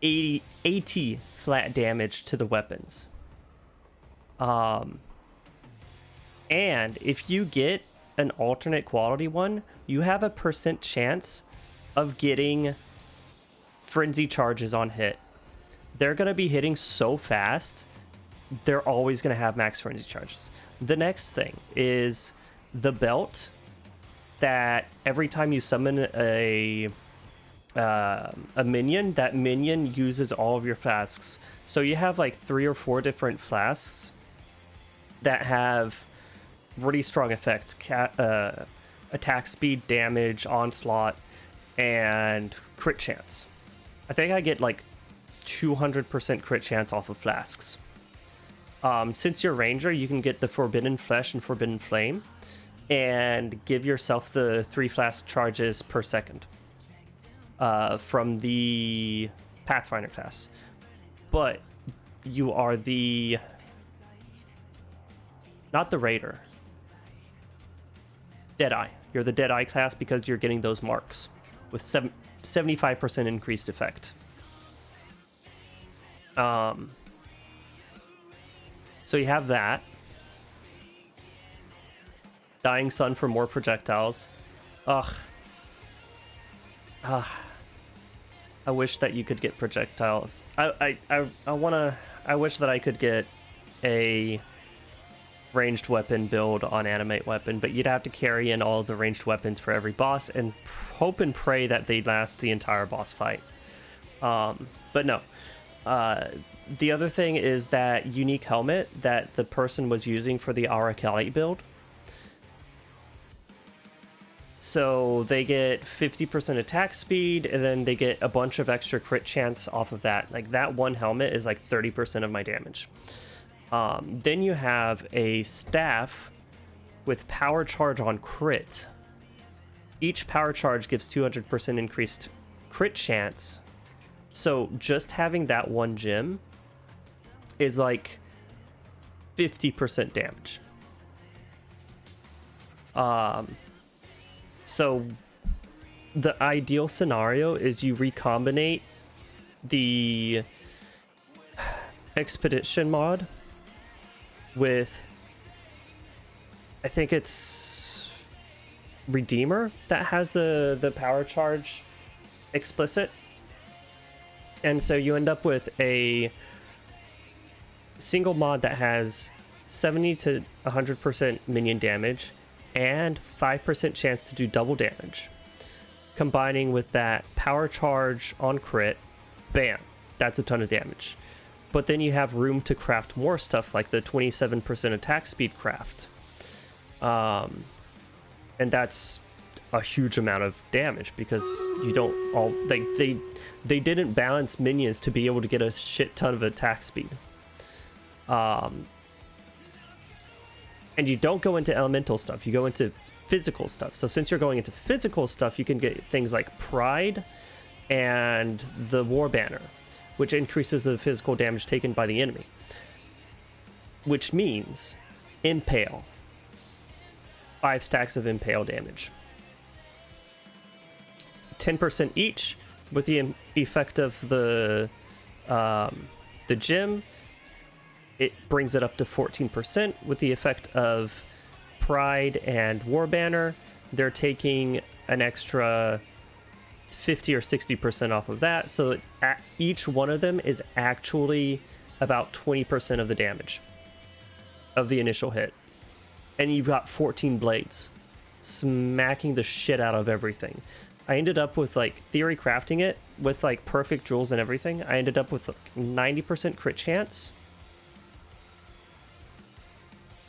80 flat damage to the weapons. And if you get an alternate quality one, you have a % chance of getting frenzy charges on hit. They're going to be hitting so fast, they're always going to have max frenzy charges. The next thing is the belt that every time you summon a minion, that minion uses all of your flasks. So you have like 3 or 4 different flasks that have really strong effects. Attack speed, damage, onslaught, and crit chance. I think I get like 200% crit chance off of flasks. Since you're ranger, you can get the Forbidden Flesh and Forbidden Flame and give yourself the 3 flask charges per second from the Pathfinder class. But you are not the Raider. Deadeye. You're the Deadeye class because you're getting those marks with 75% increased effect. So you have that. Dying Sun for more projectiles. Ugh. I wish that you could get projectiles. I wish that I could get a ranged weapon build on animate weapon, but you'd have to carry in all of the ranged weapons for every boss and hope and pray that they last the entire boss fight. But no. The other thing is that unique helmet that the person was using for the Arakali build. So they get 50% attack speed, and then they get a bunch of extra crit chance off of that. Like that one helmet is like 30% of my damage. Then you have a staff with power charge on crit. Each power charge gives 200% increased crit chance. So just having that one gem is like 50% damage. So the ideal scenario is you recombinate the expedition mod with, I think it's Redeemer that has the power charge explicit. And so you end up with a single mod that has 70 to 100% minion damage and 5% chance to do double damage. Combining with that power charge on crit, bam, that's a ton of damage. But then you have room to craft more stuff like the 27% attack speed craft. And that's a huge amount of damage because you don't all they didn't balance minions to be able to get a shit ton of attack speed. And you don't go into elemental stuff, you go into physical stuff. So since you're going into physical stuff, you can get things like Pride and the War Banner, which increases the physical damage taken by the enemy. Which means Impale. 5 stacks of Impale damage. 10% each with the effect of the gem. It brings it up to 14% with the effect of Pride and War Banner. They're taking an extra 50 or 60% off of that. So each one of them is actually about 20% of the damage of the initial hit. And you've got 14 blades smacking the shit out of everything. I ended up with, like, theory crafting it with, like, perfect jewels and everything. I ended up with, like, 90% crit chance.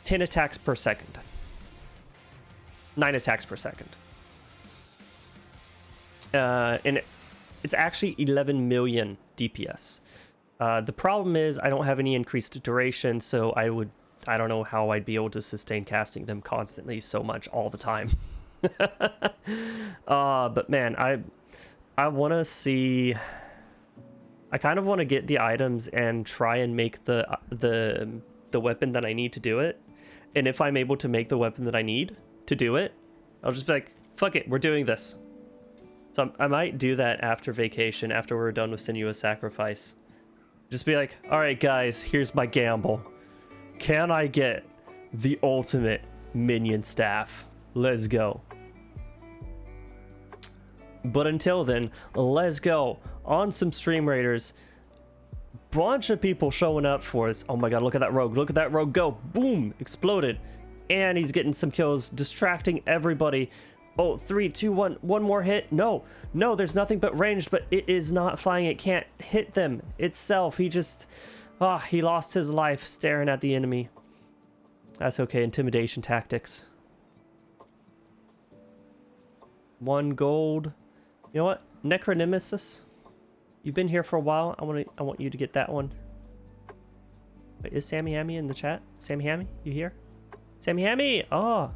10 attacks per second. 9 attacks per second. And it's actually 11 million DPS. The problem is I don't have any increased duration, so I don't know how I'd be able to sustain casting them constantly so much all the time. But man, I want to see. I kind of want to get the items and try and make the weapon that I need to do it. And if I'm able to make the weapon that I need to do it, I'll just be like, fuck it, we're doing this. So I might do that after vacation, after we're done with Sinuous Sacrifice. Just be like, all right, guys, here's my gamble. Can I get the ultimate minion staff? Let's go. But until then, let's go on some Stream Raiders. Bunch of people showing up for us. Oh my god, look at that rogue. Look at that rogue go. Boom! Exploded. And he's getting some kills, distracting everybody. Oh, 3, 2, 1. One more hit. No, there's nothing but ranged, but it is not flying. It can't hit them itself. He just... he lost his life staring at the enemy. That's okay. Intimidation tactics. 1 gold. You know what? Necronemesis. You've been here for a while. I want you to get that one. Wait, is Sammy Hammy in the chat? Sammy Hammy, you here? Sammy Hammy! Oh.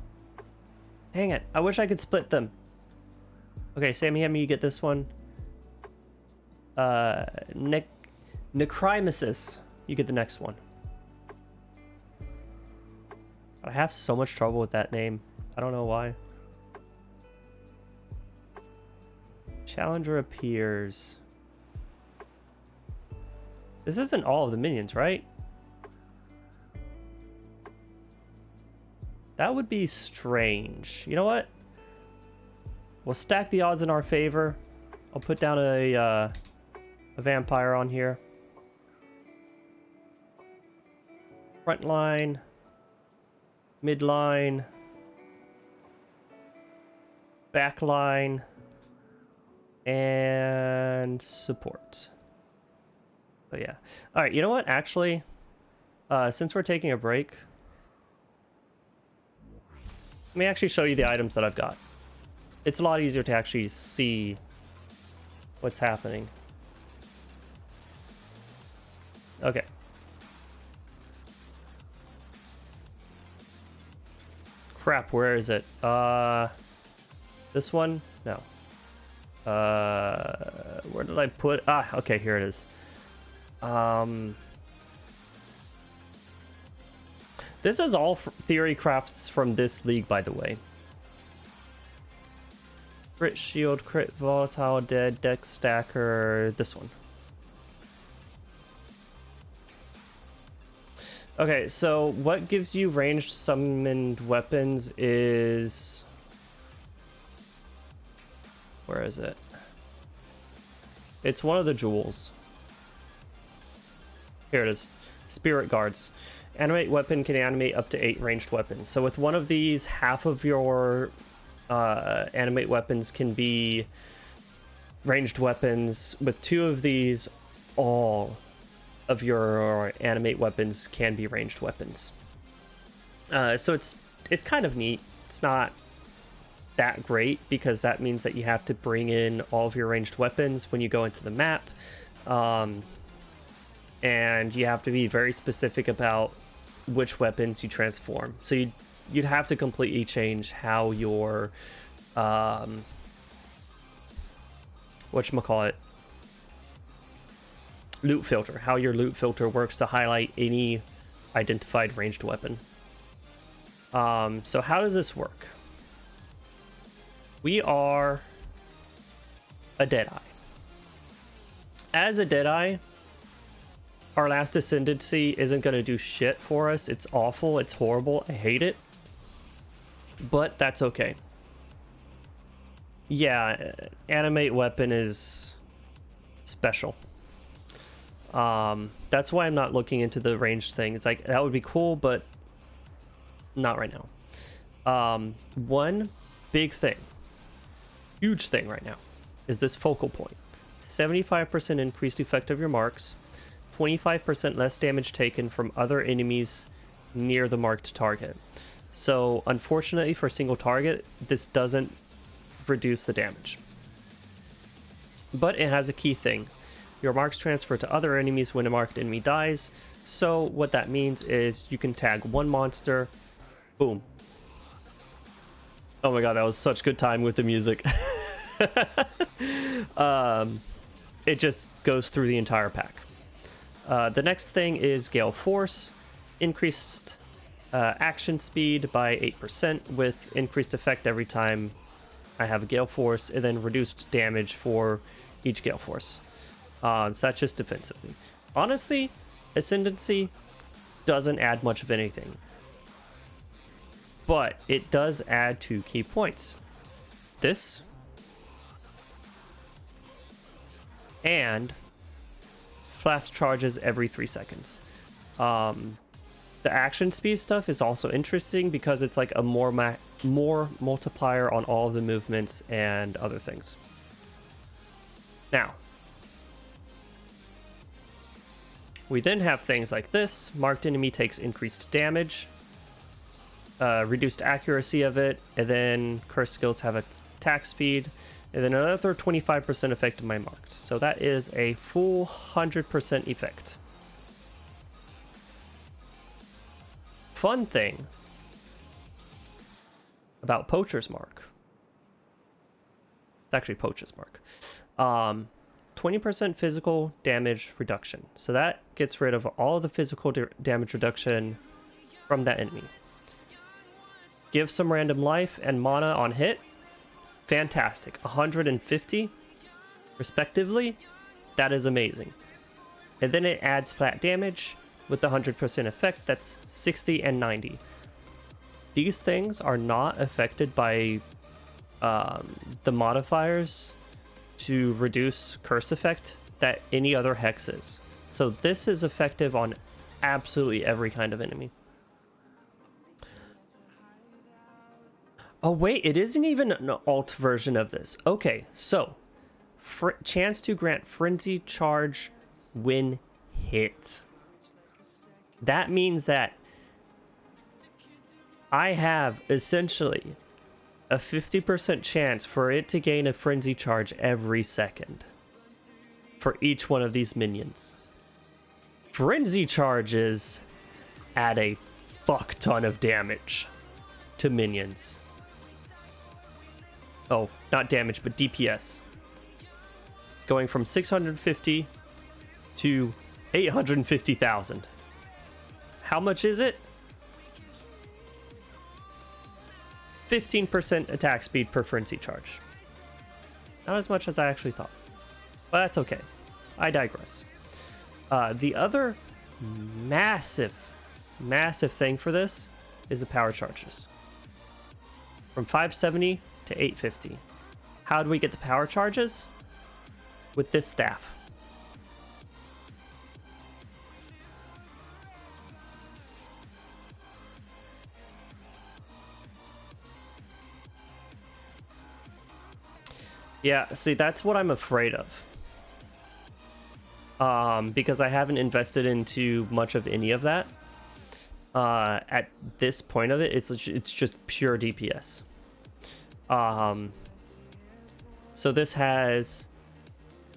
Dang it. I wish I could split them. Okay, Sammy Hammy, you get this one. Necromesis. You get the next one. I have so much trouble with that name. I don't know why. Challenger appears. This isn't all of the minions, right? That would be strange. You know what? We'll stack the odds in our favor. I'll put down a vampire on here. Front line. Mid line. Back line. And support. So yeah. All right, you know what? Actually, since we're taking a break, let me actually show you the items that I've got. It's a lot easier to actually see what's happening. Okay. Crap, where is it? This one? No. Where did I put? Okay, here it is. This is all theory crafts from this league, by the way. Crit shield, crit volatile, dead, deck stacker, this one. Okay, so what gives you ranged summoned weapons is... Where is it? It's one of the jewels. Here it is. Spirit Guards. Animate weapon can animate up to 8 ranged weapons. So with one of these, half of your animate weapons can be ranged weapons. With 2 of these, all of your animate weapons can be ranged weapons. So it's kind of neat. It's not that great because that means that you have to bring in all of your ranged weapons when you go into the map. and you have to be very specific about which weapons you transform. So you'd have to completely change how your whatchamacallit, loot filter, how your loot filter works to highlight any identified ranged weapon. So how does this work? We are a Deadeye. As a Deadeye, our last ascendancy isn't going to do shit for us. It's awful. It's horrible. I hate it. But that's okay. Yeah, animate weapon is special. That's why I'm not looking into the ranged thing. It's like, that would be cool, but not right now. One big thing, huge thing right now, is this focal point. 75% increased effect of your marks, 25% less damage taken from other enemies near the marked target. So unfortunately for single target, this doesn't reduce the damage. But it has a key thing. Your marks transfer to other enemies when a marked enemy dies. So what that means is you can tag one monster, boom. Oh my god, that was such good time with the music. It just goes through the entire pack. The next thing is Gale Force. Increased action speed by 8% with increased effect every time I have a Gale Force, and then reduced damage for each Gale Force. So that's just defensively. Honestly, Ascendancy doesn't add much of anything, but it does add 2 key points. This and flash charges every 3 seconds. The action speed stuff is also interesting because it's like a more multiplier on all of the movements and other things. Now, we then have things like this. Marked enemy takes increased damage, reduced accuracy of it, and then curse skills have attack speed, and then another 25% effect of my marked. So that is a full 100% effect. Fun thing about Poacher's Mark. It's actually Poacher's Mark. 20% physical damage reduction. So that gets rid of all the physical damage reduction from that enemy. Give some random life and mana on hit. Fantastic. 150 respectively. That is amazing. And then it adds flat damage with the 100% effect. That's 60 and 90. These things are not affected by the modifiers to reduce curse effect that any other hex is. So this is effective on absolutely every kind of enemy. Oh wait, it isn't even an alt version of this. Okay, so chance to grant frenzy charge when hit. That means that I have essentially a 50% chance for it to gain a frenzy charge every second for each one of these minions. Frenzy charges add a fuck ton of damage to minions. Oh, not damage, but DPS. Going from 650 to 850,000. How much is it? 15% attack speed per frenzy charge. Not as much as I actually thought, but that's okay. I digress. The other massive thing for this is the power charges. From 570 to 850. How do we get the power charges? With this staff. Yeah, see, that's what I'm afraid of. Because I haven't invested into much of any of that. At this point of it, it's just pure DPS. So this has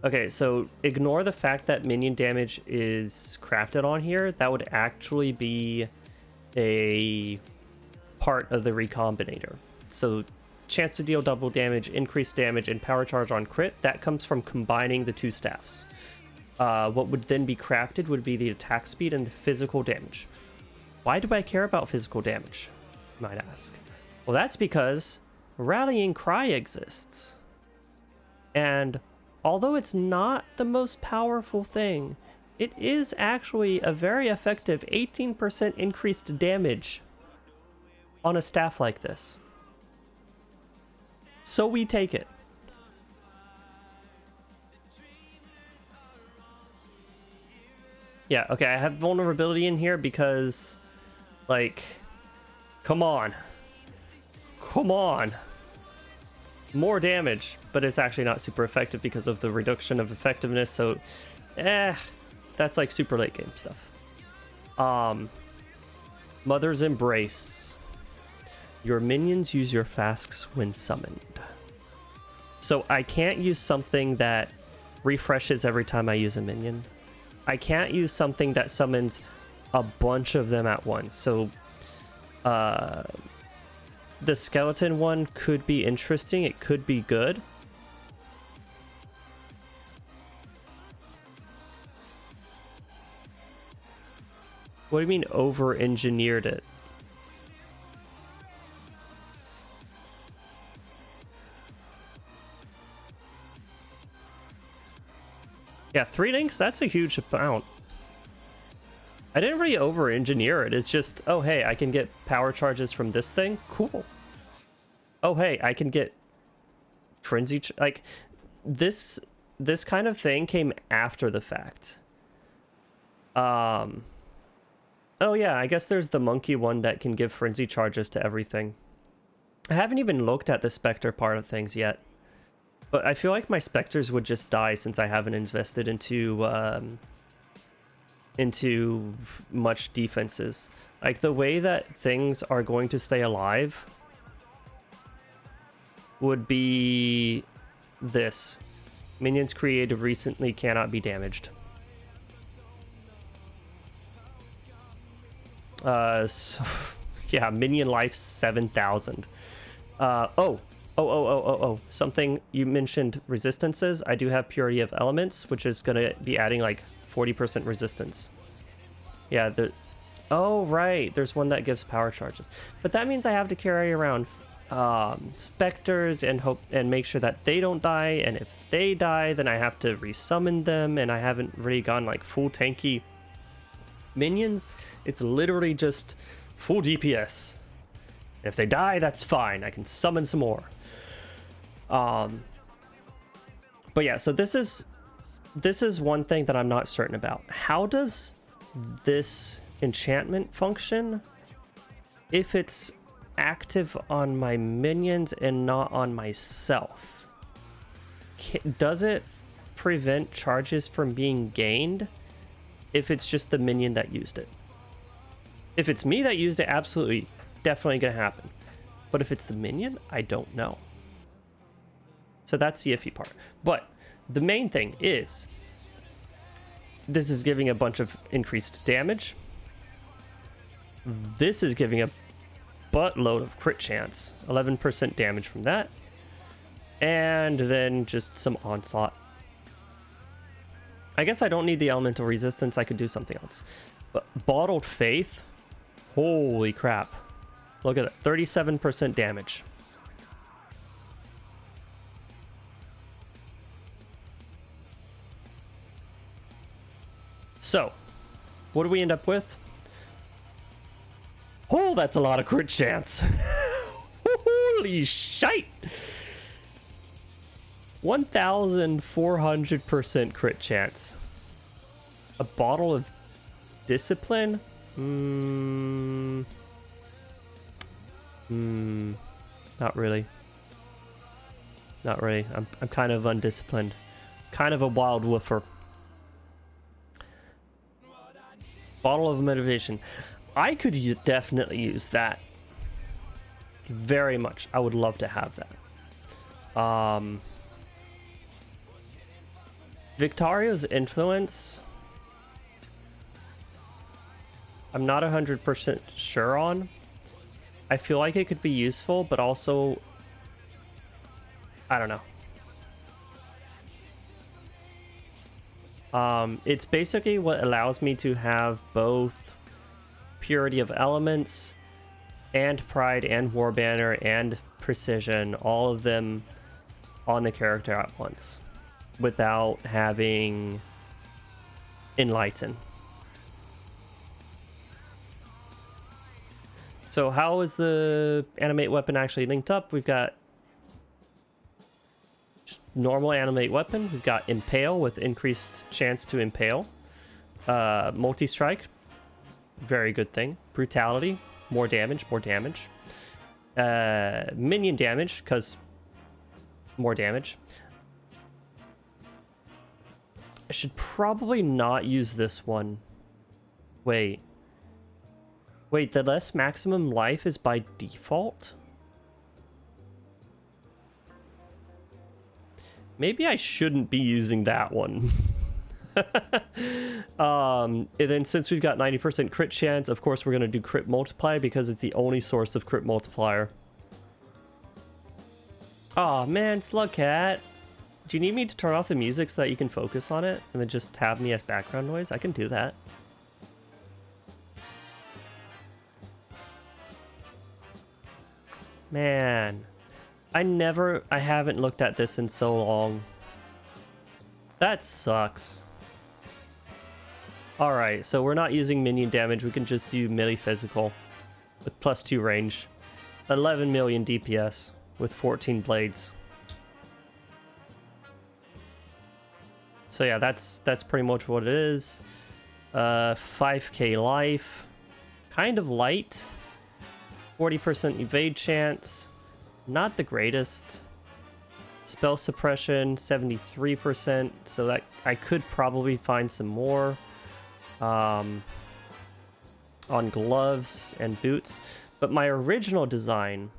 Okay, so ignore the fact that minion damage is crafted on here. That would actually be a part of the recombinator. So chance to deal double damage, increased damage, and power charge on crit, that comes from combining the two staffs. What would then be crafted would be the attack speed and the physical damage. Why do I care about physical damage, you might ask? Well, that's because Rallying Cry exists. And although it's not the most powerful thing, it is actually a very effective 18% increased damage on a staff like this. So we take it. Yeah, okay, I have vulnerability in here because, like, come on. Come on. More damage, but it's actually not super effective because of the reduction of effectiveness, so, that's like super late game stuff. Mother's Embrace. Your minions use your flasks when summoned. So I can't use something that refreshes every time I use a minion. I can't use something that summons a bunch of them at once. So the skeleton one could be interesting. It could be good. What do you mean over-engineered it? Yeah, 3 links, that's a huge amount. I didn't really over-engineer it. It's just, oh, hey, I can get power charges from this thing. Cool. Oh, hey, I can get frenzy... like, this kind of thing came after the fact. Oh, yeah, I guess there's the monkey one that can give frenzy charges to everything. I haven't even looked at the Spectre part of things yet. But I feel like my Spectres would just die since I haven't invested into much defenses. Like, the way that things are going to stay alive would be this. Minions created recently cannot be damaged. So, yeah, minion life 7,000. Something you mentioned, resistances. I do have Purity of Elements, which is going to be adding like 40% resistance. Yeah, oh, right. There's one that gives power charges. But that means I have to carry around specters and hope and make sure that they don't die. And if they die, then I have to resummon them. And I haven't really gone like full tanky minions. It's literally just full DPS. If they die, that's fine. I can summon some more. But yeah, so this is one thing that I'm not certain about. How does this enchantment function if it's active on my minions and not on myself? Does it prevent charges from being gained if it's just the minion that used it? If it's me that used it, absolutely, definitely gonna happen. But if it's the minion, I don't know. So that's the iffy part. But the main thing is this is giving a bunch of increased damage. This is giving a buttload of crit chance. 11% damage from that. And then just some onslaught. I guess I don't need the elemental resistance. I could do something else. But Bottled Faith, holy crap. Look at that, 37% damage. So, what do we end up with? Oh, that's a lot of crit chance. Holy shite. 1,400% crit chance. A bottle of discipline? Not really. Not really. I'm kind of undisciplined. Kind of a wild woofer. Bottle of motivation. I could definitely use that. Very much. I would love to have that. Victoria's influence, I'm not 100% sure on. I feel like it could be useful, but also, I don't know. It's basically what allows me to have both Purity of Elements and Pride and War Banner and Precision, all of them on the character at once, without having Enlighten. So how is the animate weapon actually linked up? We've got just normal animate weapon. We've got Impale with increased chance to impale. Multi-strike, very good thing. Brutality, more damage, more damage. Minion damage, because more damage. I should probably not use this one. Wait, the less maximum life is by default? Maybe I shouldn't be using that one. And then since we've got 90% crit chance, of course we're going to do crit multiply because it's the only source of crit multiplier. Aw, man, Slugcat. Do you need me to turn off the music so that you can focus on it and then just have me as background noise? I can do that. Man, I haven't looked at this in so long. That sucks. Alright, so we're not using minion damage, we can just do melee physical with +2 range. 11 million DPS with 14 blades. So yeah, that's pretty much what it is. 5k life. Kind of light. 40% evade chance, not the greatest. Spell suppression, 73%, so that I could probably find some more on gloves and boots. But my original design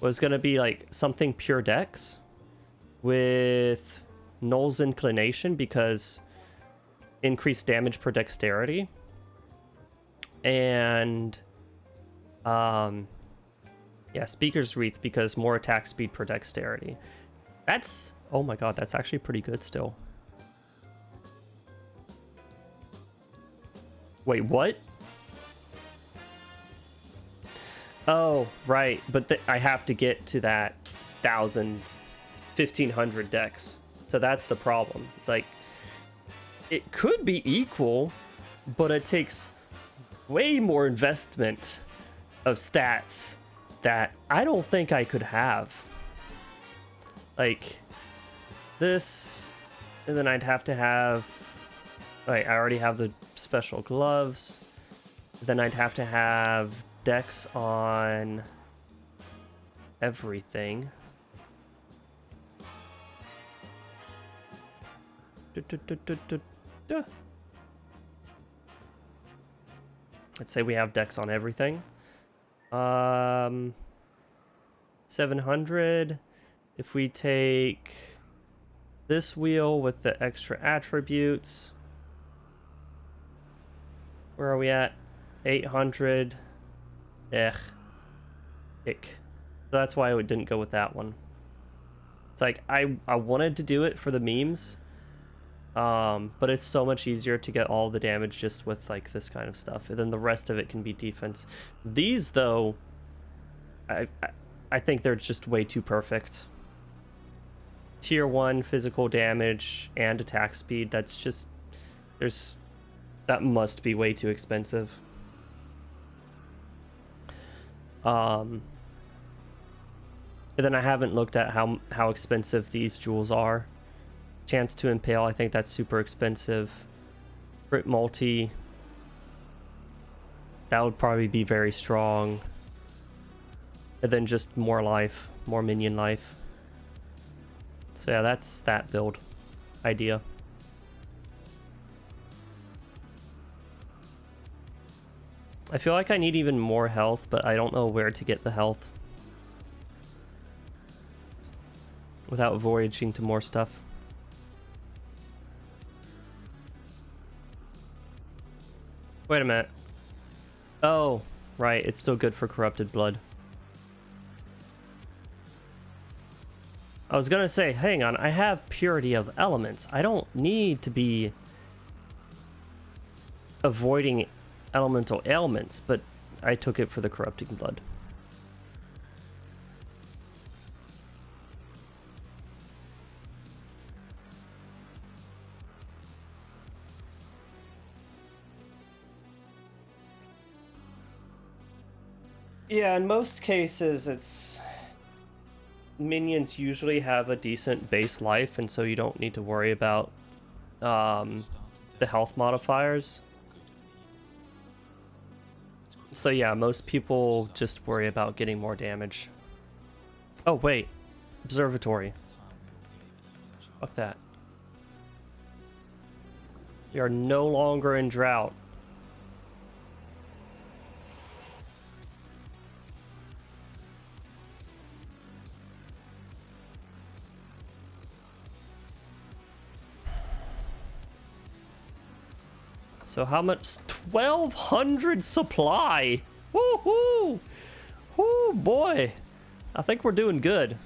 was gonna be like something pure dex with Null's Inclination because increased damage per dexterity. And yeah, Speaker's Wreath because more attack speed per dexterity. That's, oh my god, that's actually pretty good still. Wait, what? Oh, right, but I have to get to that 1,500 dex. So that's the problem. It's like, it could be equal, but it takes way more investment of stats that I don't think I could have. Like this, and then I'd have to have, like, I already have the special gloves. Then I'd have to have dex on everything. Let's say we have dex on everything. 700. If we take this wheel with the extra attributes, where are we at? 800. Ick. So that's why I didn't go with that one. It's like I wanted to do it for the memes, but it's so much easier to get all the damage just with like this kind of stuff, and then the rest of it can be defense. These though, I think they're just way too perfect. Tier 1 physical damage and attack speed, that's just, that must be way too expensive. And then I haven't looked at how expensive these jewels are. Chance to impale, I think that's super expensive. Crit multi, that would probably be very strong. And then just more life, more minion life. So yeah, that's that build idea. I feel like I need even more health, but I don't know where to get the health without voyaging to more stuff. Wait a minute. Oh, right. It's still good for corrupted blood. I was gonna say, hang on. I have purity of elements. I don't need to be avoiding elemental ailments, but I took it for the corrupting blood. Yeah, in most cases, it's minions usually have a decent base life, and so you don't need to worry about the health modifiers. So yeah, most people just worry about getting more damage. Oh wait, observatory. Fuck that. We are no longer in drought. So how much? 1,200 supply. Woohoo! Woo boy. I think we're doing good.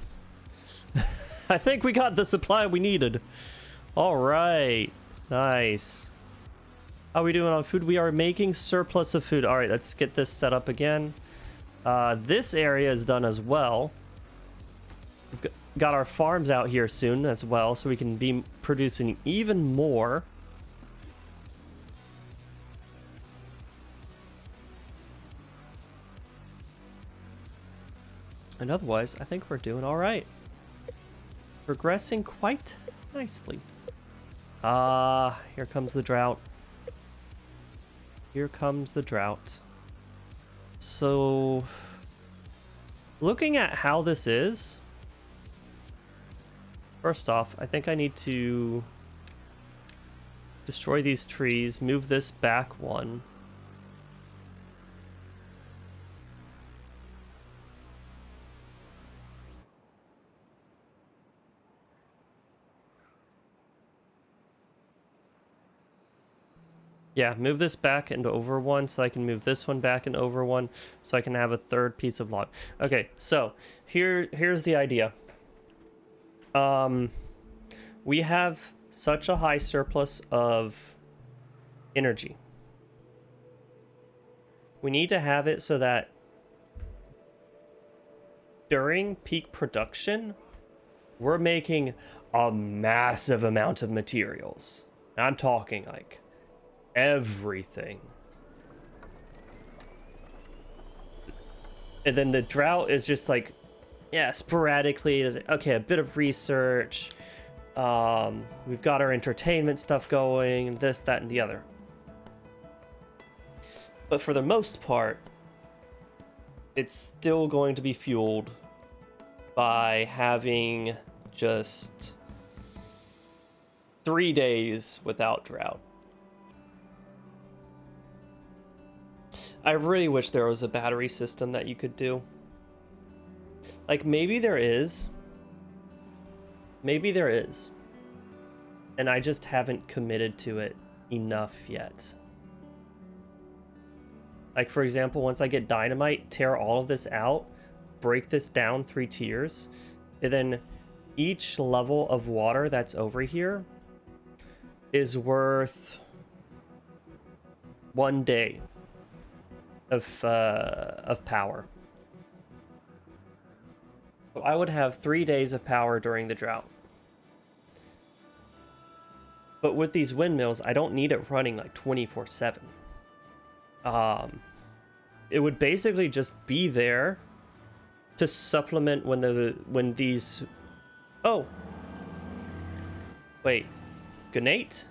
I think we got the supply we needed. All right. Nice. How are we doing on food? We are making surplus of food. All right, let's get this set up again. This area is done as well. We've got our farms out here soon as well, so we can be producing even more. And otherwise, I think we're doing all right. Progressing quite nicely. Here comes the drought. Here comes the drought. So, looking at how this is, first off, I think I need to destroy these trees, move this back one. Yeah, move this back and over one so I can move this one back and over one so I can have a third piece of log. Okay, so here's the idea. We have such a high surplus of energy. We need to have it so that during peak production, we're making a massive amount of materials. I'm talking like everything. And then the drought is just like, yeah, sporadically. Okay, a bit of research. We've got our entertainment stuff going, this, that, and the other. But for the most part, it's still going to be fueled by having just 3 days without drought. I really wish there was a battery system that you could do. Like, maybe there is. Maybe there is. And I just haven't committed to it enough yet. Like, for example, once I get dynamite, tear all of this out, break this down 3 tiers, and then each level of water that's over here is worth 1 day of power. So I would have 3 days of power during the drought. But with these windmills, I don't need it running like 24/7. It would basically just be there to supplement when these. Oh, wait, good night.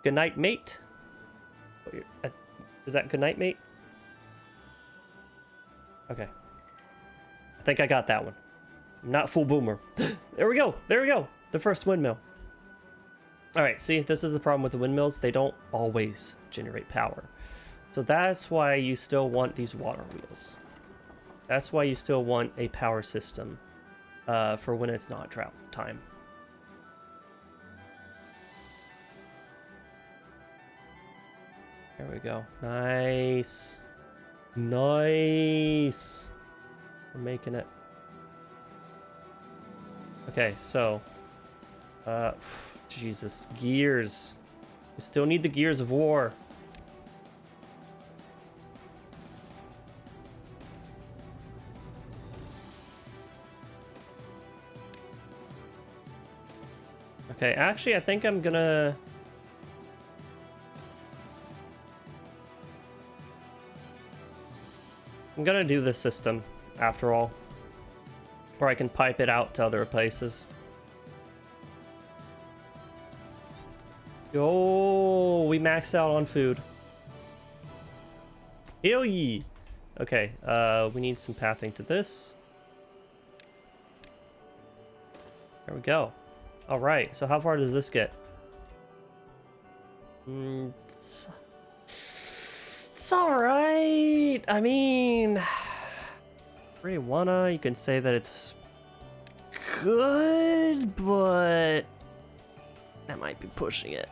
Good night, mate. Is that good night, mate? Okay. I think I got that one. I'm not full boomer. There we go. There we go. The first windmill. All right. See, this is the problem with the windmills. They don't always generate power. So that's why you still want these water wheels. That's why you still want a power system for when it's not drought time. There we go. Nice. Nice. We're making it. Okay, so Jesus, gears. We still need the gears of war. Okay, actually, I think I'm gonna do this system after all, or I can pipe it out to other places. Yo, we maxed out on food. Hell yeah. Okay, we need some pathing to this. There we go. All right, so how far does this get? It's all right. I mean, pretty wanna. You can say that it's good, but that might be pushing it.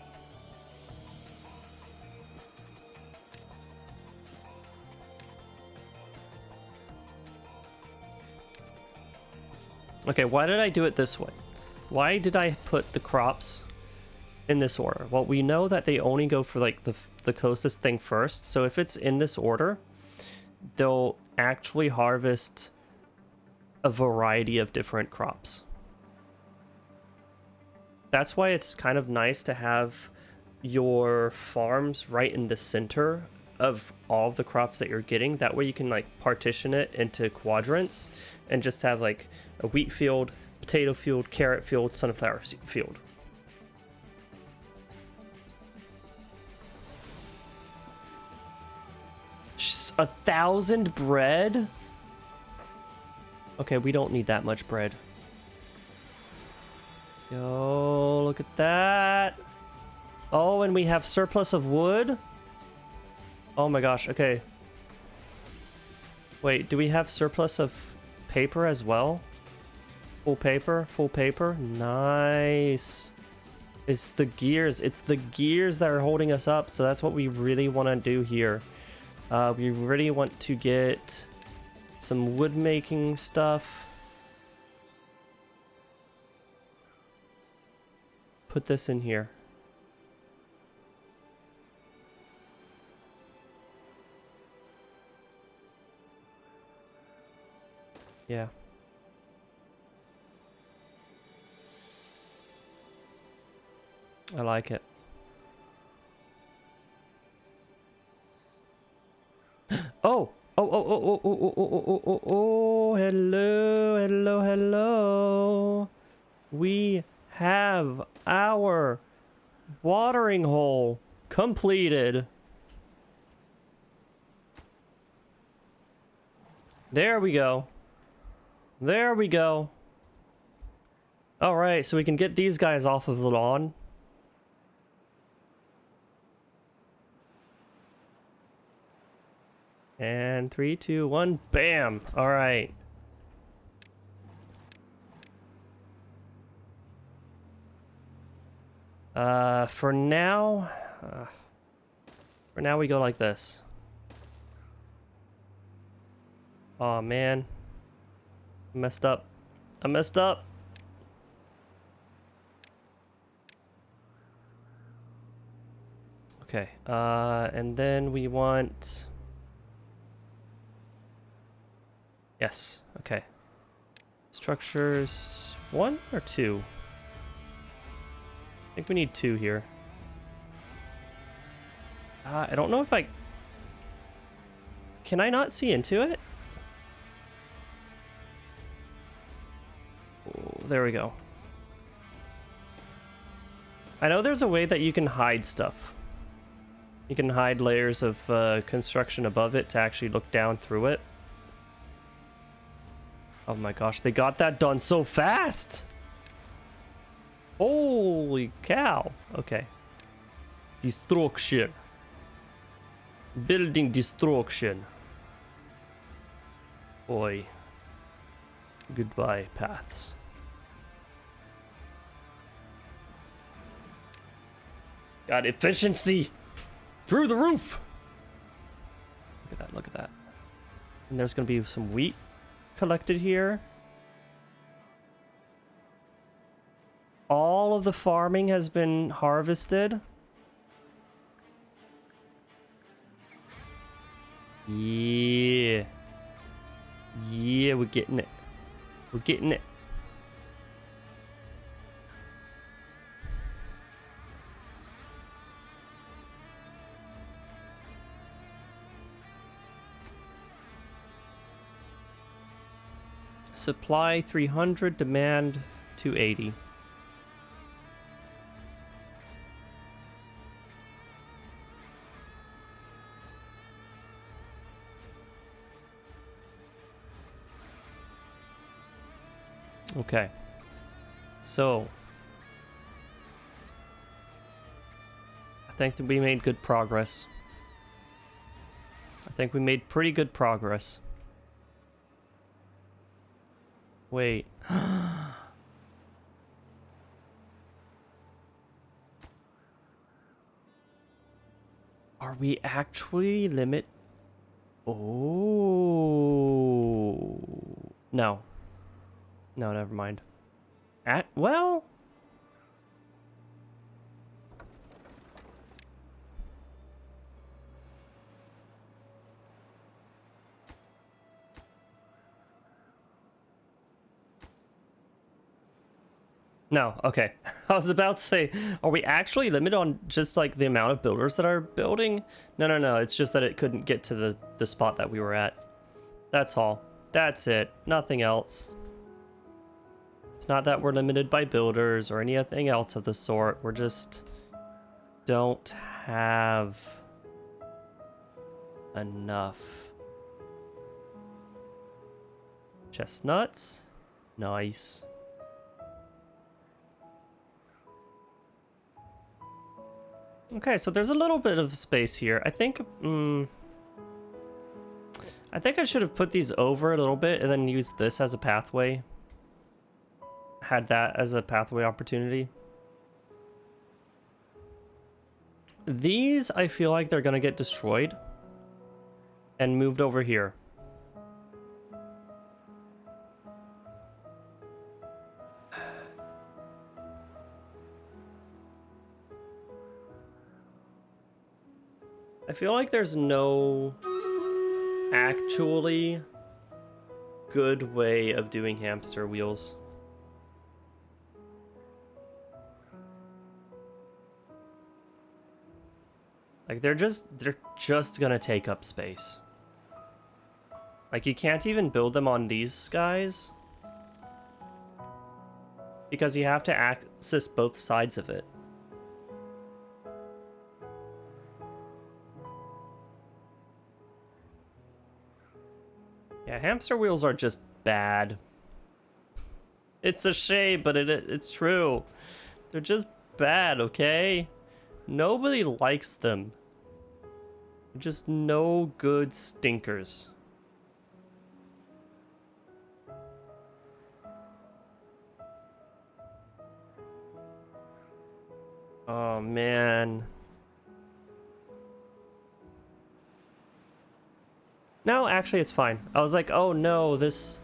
Okay, why did I do it this way? Why did I put the crops in this order? Well, we know that they only go for like the closest thing first. So if it's in this order, they'll actually harvest a variety of different crops. That's why it's kind of nice to have your farms right in the center of all of the crops that you're getting. That way you can like partition it into quadrants and just have like a wheat field, potato field, carrot field, sunflower field. Just 1,000 bread? Okay, we don't need that much bread. Yo, look at that. Oh, and we have surplus of wood? Oh my gosh, okay. Wait, do we have surplus of paper as well? Full paper, full paper. Nice. It's the gears. It's the gears that are holding us up. So that's what we really want to do here. We really want to get some wood making stuff. Put this in here. Yeah. I like it. Oh! Oh, hello, hello, hello. We have our watering hole completed. There we go. There we go. All right, so we can get these guys off of the lawn. And 3, 2, 1, bam! All right. For now we go like this. Oh man, I messed up. I messed up. Okay. And then we want. Yes, okay. Structures 1 or 2? I think we need 2 here. I don't know if I... Can I not see into it? Oh, there we go. I know there's a way that you can hide stuff. You can hide layers of construction above it to actually look down through it. Oh my gosh, they got that done so fast! Holy cow. Okay. Destruction. Building destruction. Boy. Goodbye, paths. Got efficiency! Through the roof! Look at that, look at that. And there's gonna be some wheat collected here. All of the farming has been harvested. Yeah. Yeah, we're getting it. We're getting it. Supply 300, demand 280. Okay. So I think that we made good progress. I think we made pretty good progress. Wait. Are we actually limit? Oh. No. No, never mind. Well. No, okay. I was about to say, are we actually limited on just like the amount of builders that are building? No, no, no. It's just that it couldn't get to the spot that we were at. That's all. That's it. Nothing else. It's not that we're limited by builders or anything else of the sort. We're just don't have enough. Chestnuts. Nice. Okay, so there's a little bit of space here. I think I should have put these over a little bit and then used this as a pathway. Had that as a pathway opportunity. These, I feel like they're gonna get destroyed and moved over here. I feel like there's no actually good way of doing hamster wheels. Like they're just gonna take up space. Like you can't even build them on these guys because you have to access both sides of it. Yeah, hamster wheels are just bad. It's a shame, but it's true. They're just bad, okay? Nobody likes them. They're just no good stinkers. Oh, man. No, actually, it's fine. I was like, oh no, this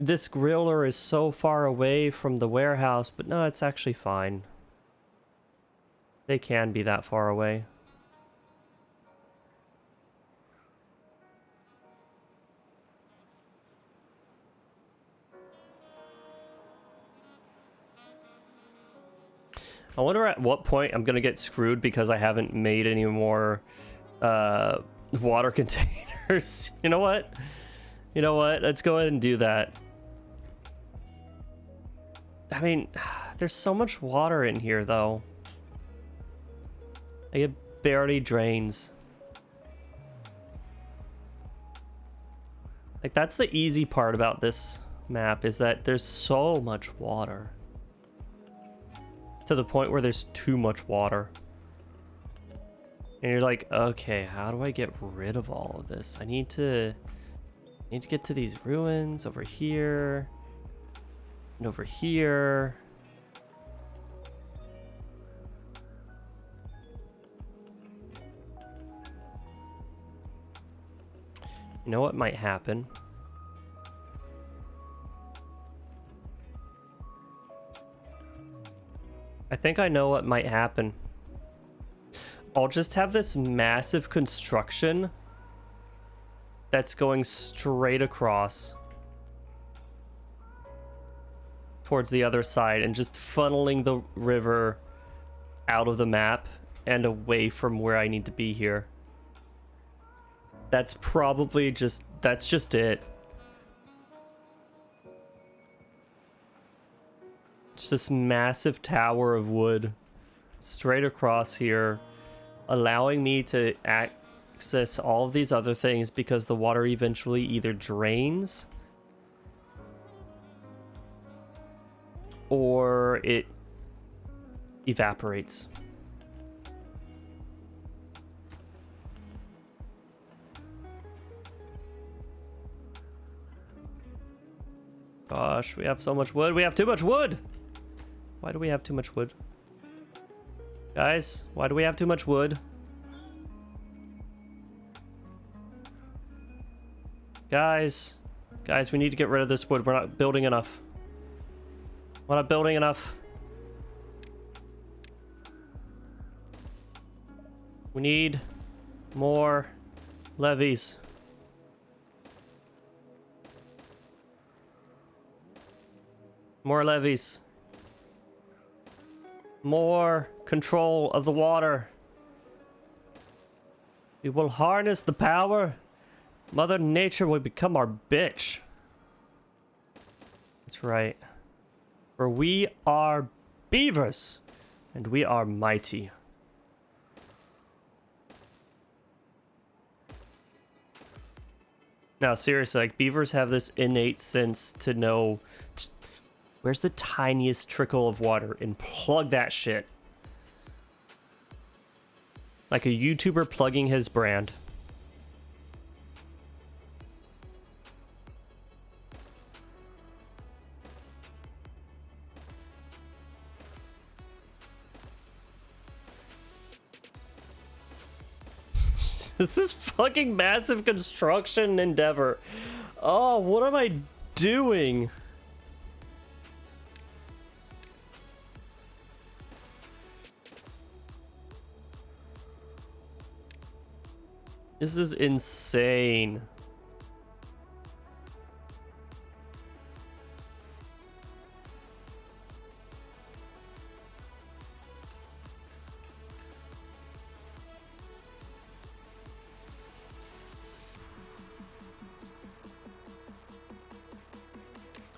griller is so far away from the warehouse, but no, it's actually fine. They can be that far away. I wonder at what point I'm gonna get screwed because I haven't made any more water containers. You know what? You know what? Let's go ahead and do that. I mean, there's so much water in here, though. Like, it barely drains. Like, that's the easy part about this map, is that there's so much water. To the point where there's too much water. And you're like, okay, how do I get rid of all of this? I need to get to these ruins over here. And over here. You know what might happen? I think I know what might happen. I'll just have this massive construction that's going straight across towards the other side and just funneling the river out of the map and away from where I need to be here. That's probably that's just it. It's this massive tower of wood straight across here, allowing me to access all of these other things because the water eventually either drains or it evaporates. Gosh, we have so much wood. We have too much wood. Why do we have too much wood? Guys, why do we have too much wood? Guys, we need to get rid of this wood. We're not building enough. We're not building enough. We need more levees. More levees. More control of the water. We will harness the power. Mother Nature will become our bitch. That's right. For we are beavers, and we are mighty. Now, seriously, like, beavers have this innate sense to know just where's the tiniest trickle of water and plug that shit. Like a YouTuber plugging his brand. This is fucking massive construction endeavor. Oh, what am I doing? This is insane.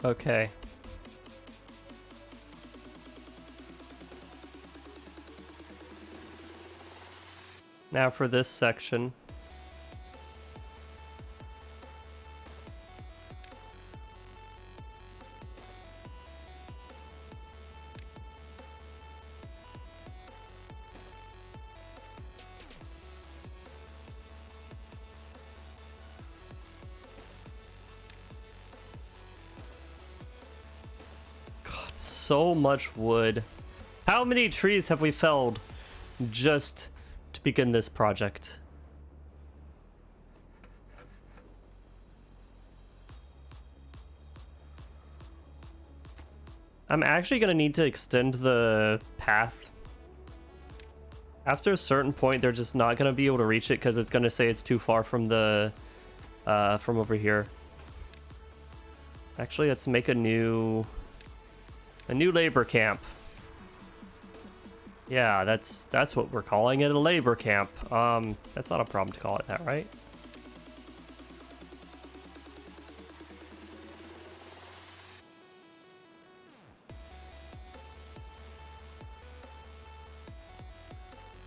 Okay. Now for this section. So much wood. How many trees have we felled just to begin this project? I'm actually gonna need to extend the path. After a certain point, they're just not gonna be able to reach it because it's gonna say it's too far from the from over here. Actually, let's make a new labor camp. Yeah, that's what we're calling it, a labor camp. That's not a problem to call it that, right?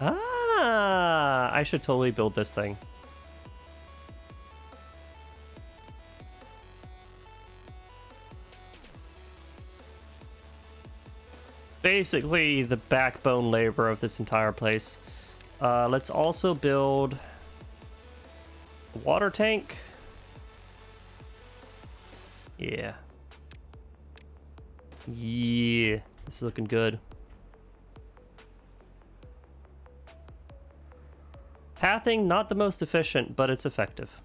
Ah, I should totally build this thing. Basically the backbone labor of this entire place. Let's also build a water tank. Yeah. Yeah, this is looking good. Pathing, not the most efficient, but it's effective.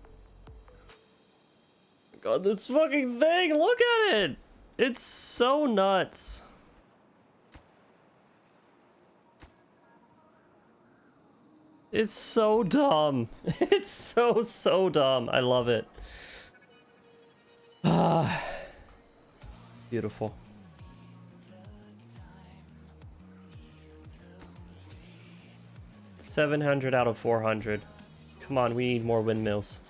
God, this fucking thing! Look at it! It's so nuts. It's so dumb. It's so dumb. I love it. Ah, beautiful. $700 out of 400. Come on, we need more windmills.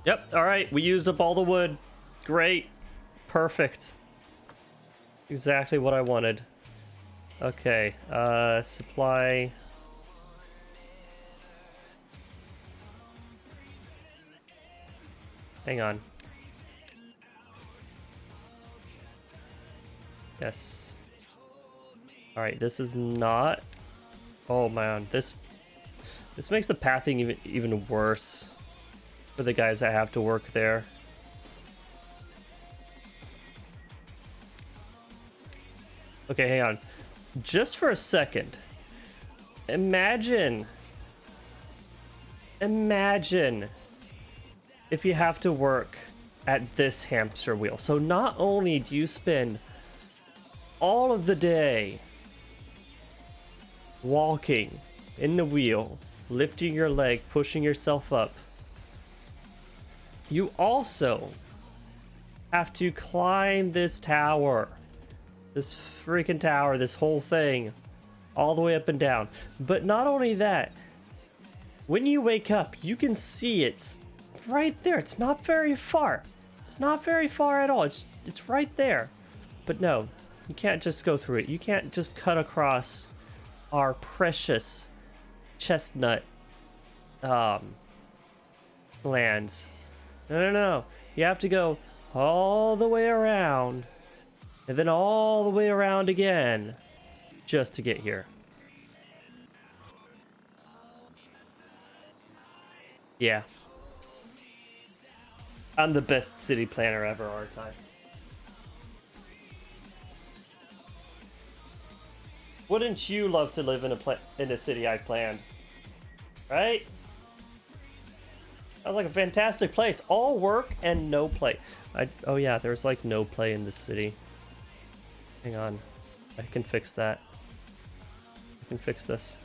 Yep, alright, we used up all the wood. Great. Perfect. Exactly what I wanted. Okay, supply. Hang on. Yes. Alright, this is not... Oh man, this makes the pathing even worse for the guys that have to work there. Okay, hang on. Just for a second. Imagine if you have to work at this hamster wheel. So not only do you spend all of the day walking in the wheel, lifting your leg, pushing yourself up, you also have to climb this tower. This freaking tower, this whole thing, all the way up and down. But not only that, when you wake up, you can see it right there. It's not very far. It's not very far at all. It's right there. But no, you can't just go through it. You can't just cut across our precious chestnut lands. No. You have to go all the way around and then all the way around again just to get here. Yeah. I'm the best city planner ever, aren't I? Wouldn't you love to live in a city I planned? Right? Sounds like a fantastic place. All work and no play. Oh yeah, there's like no play in this city. Hang on. I can fix that. I can fix this.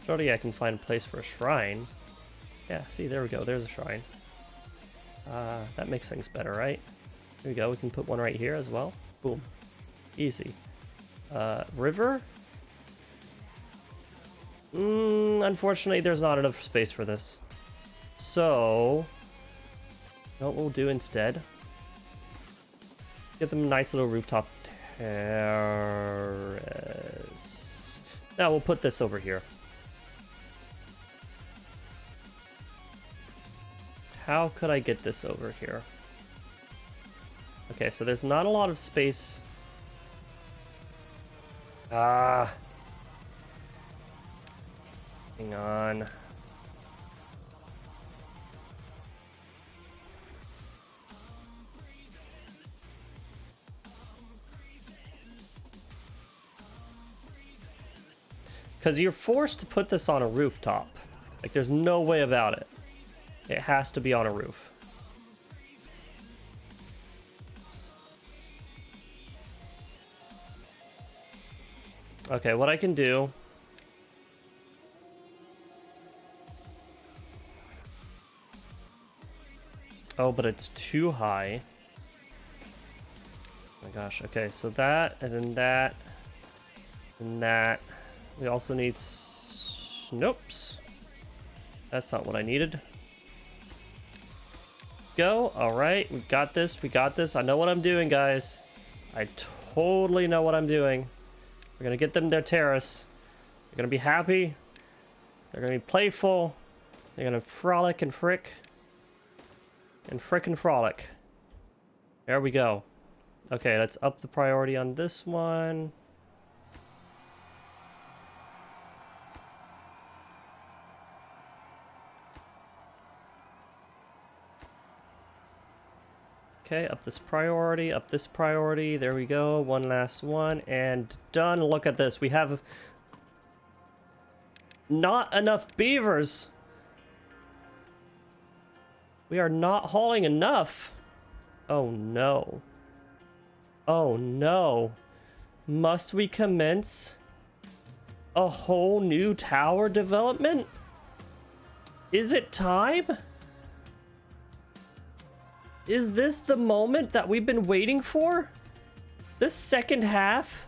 Surely I can find a place for a shrine. Yeah, see, there we go. There's a shrine. That makes things better, right? Here we go. We can put one right here as well. Boom. Easy. River? Unfortunately, there's not enough space for this. So, you know what we'll do instead? Get them a nice little rooftop terrace. Now we'll put this over here. How could I get this over here? Okay, so there's not a lot of space. Hang on. Because you're forced to put this on a rooftop. Like, there's no way about it. It has to be on a roof. Okay, what I can do... Oh, but it's too high. Oh my gosh, okay, so that, and then that, and that. We also need... Snopes. That's not what I needed. Go. Alright, we got this, we got this. I know what I'm doing, guys. I totally know what I'm doing. We're gonna get them their terrace. They're gonna be happy. They're gonna be playful. They're gonna frolic and frick. And frickin' frolic. There we go. Okay, let's up the priority on this one. Okay, up this priority, up this priority. There we go. One last one, and done. Look at this. We have not enough beavers. We are not hauling enough. Oh no. Oh no. Must we commence a whole new tower development? Is it time? Is this the moment that we've been waiting for? This second half?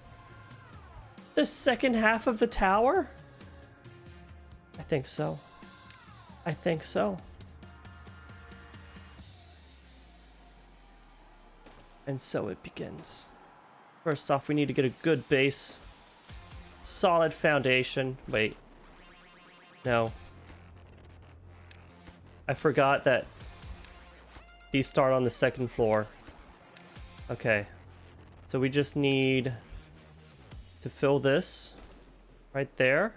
The second half of the tower? I think so. I think so. And so it begins. First off, we need to get a good base. Solid foundation. Wait. No. I forgot that these start on the second floor. Okay. So we just need to fill this right there.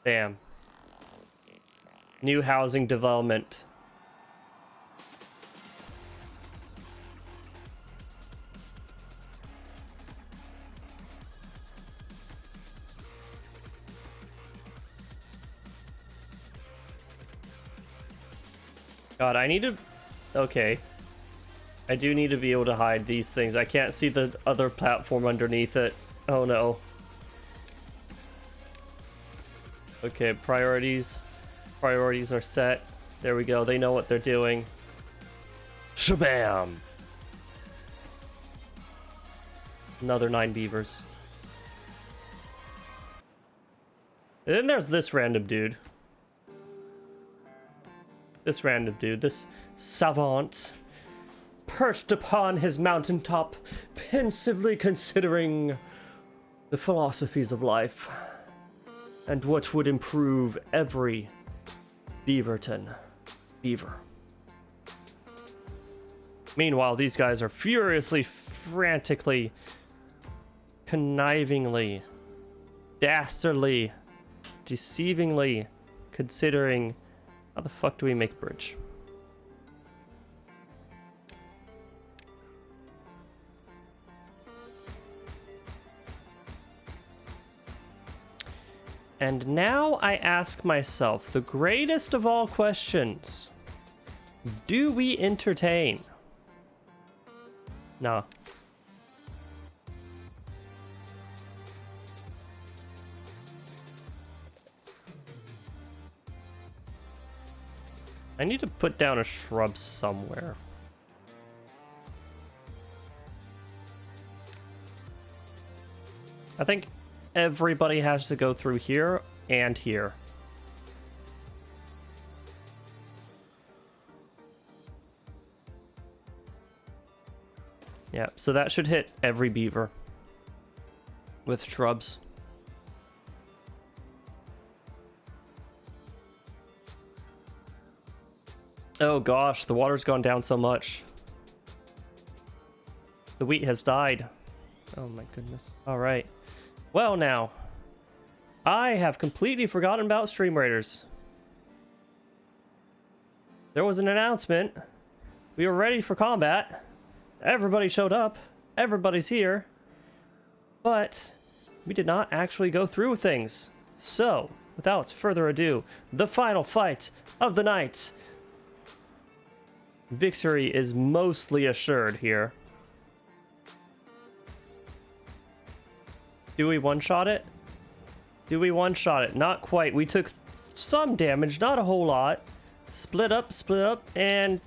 Bam. New housing development. God, I need to... Okay. I do need to be able to hide these things. I can't see the other platform underneath it. Oh no. Okay, priorities. Priorities are set. There we go. They know what they're doing. Shabam! Another 9 beavers. And then there's this random dude. This random dude, this savant, perched upon his mountaintop, pensively considering the philosophies of life and what would improve every beaver. Meanwhile, these guys are furiously, frantically, connivingly, dastardly, deceivingly considering how the fuck do we make a bridge? And now I ask myself the greatest of all questions. Do we entertain? No. I need to put down a shrub somewhere. I think everybody has to go through here and here. Yeah, so that should hit every beaver with shrubs. Oh gosh, the water's gone down so much. The wheat has died. Oh my goodness. All right. Well now, I have completely forgotten about Stream Raiders. There was an announcement. We were ready for combat. Everybody showed up. Everybody's here. But we did not actually go through with things. So, without further ado, the final fight of the night. Victory is mostly assured here. Do we one-shot it? Do we one-shot it? Not quite. We took some damage, not a whole lot. Split up, and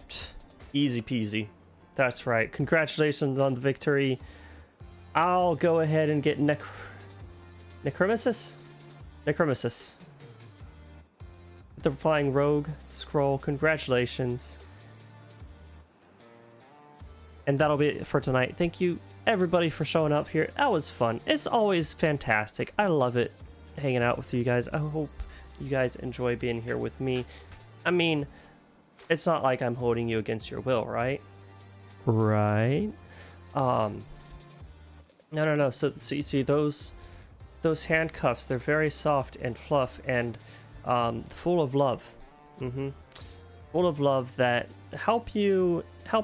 easy peasy. That's right. Congratulations on the victory. I'll go ahead and get Necromesis? Necromesis. The Flying Rogue scroll. Congratulations. And that'll be it for tonight. Thank you, everybody, for showing up here. That was fun. It's always fantastic. I love it hanging out with you guys. I hope you guys enjoy being here with me. I mean, it's not like I'm holding you against your will, right? Right? No. So you see those handcuffs, they're very soft and fluff and full of love. full of love that help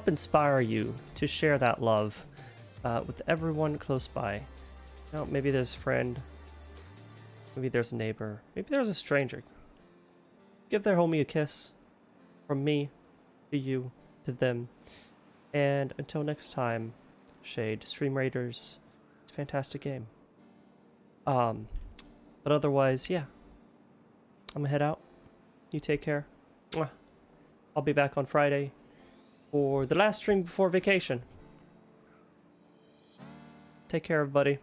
inspire you to share that love with everyone close by. Now, maybe there's a friend, maybe there's a neighbor, maybe there's a stranger. Give their homie a kiss from me to you, to them. And until next time, Shade, Stream Raiders, it's a fantastic game. But otherwise, yeah. I'm gonna head out. You take care. Mwah. I'll be back on Friday for the last stream before vacation. Take care, everybody.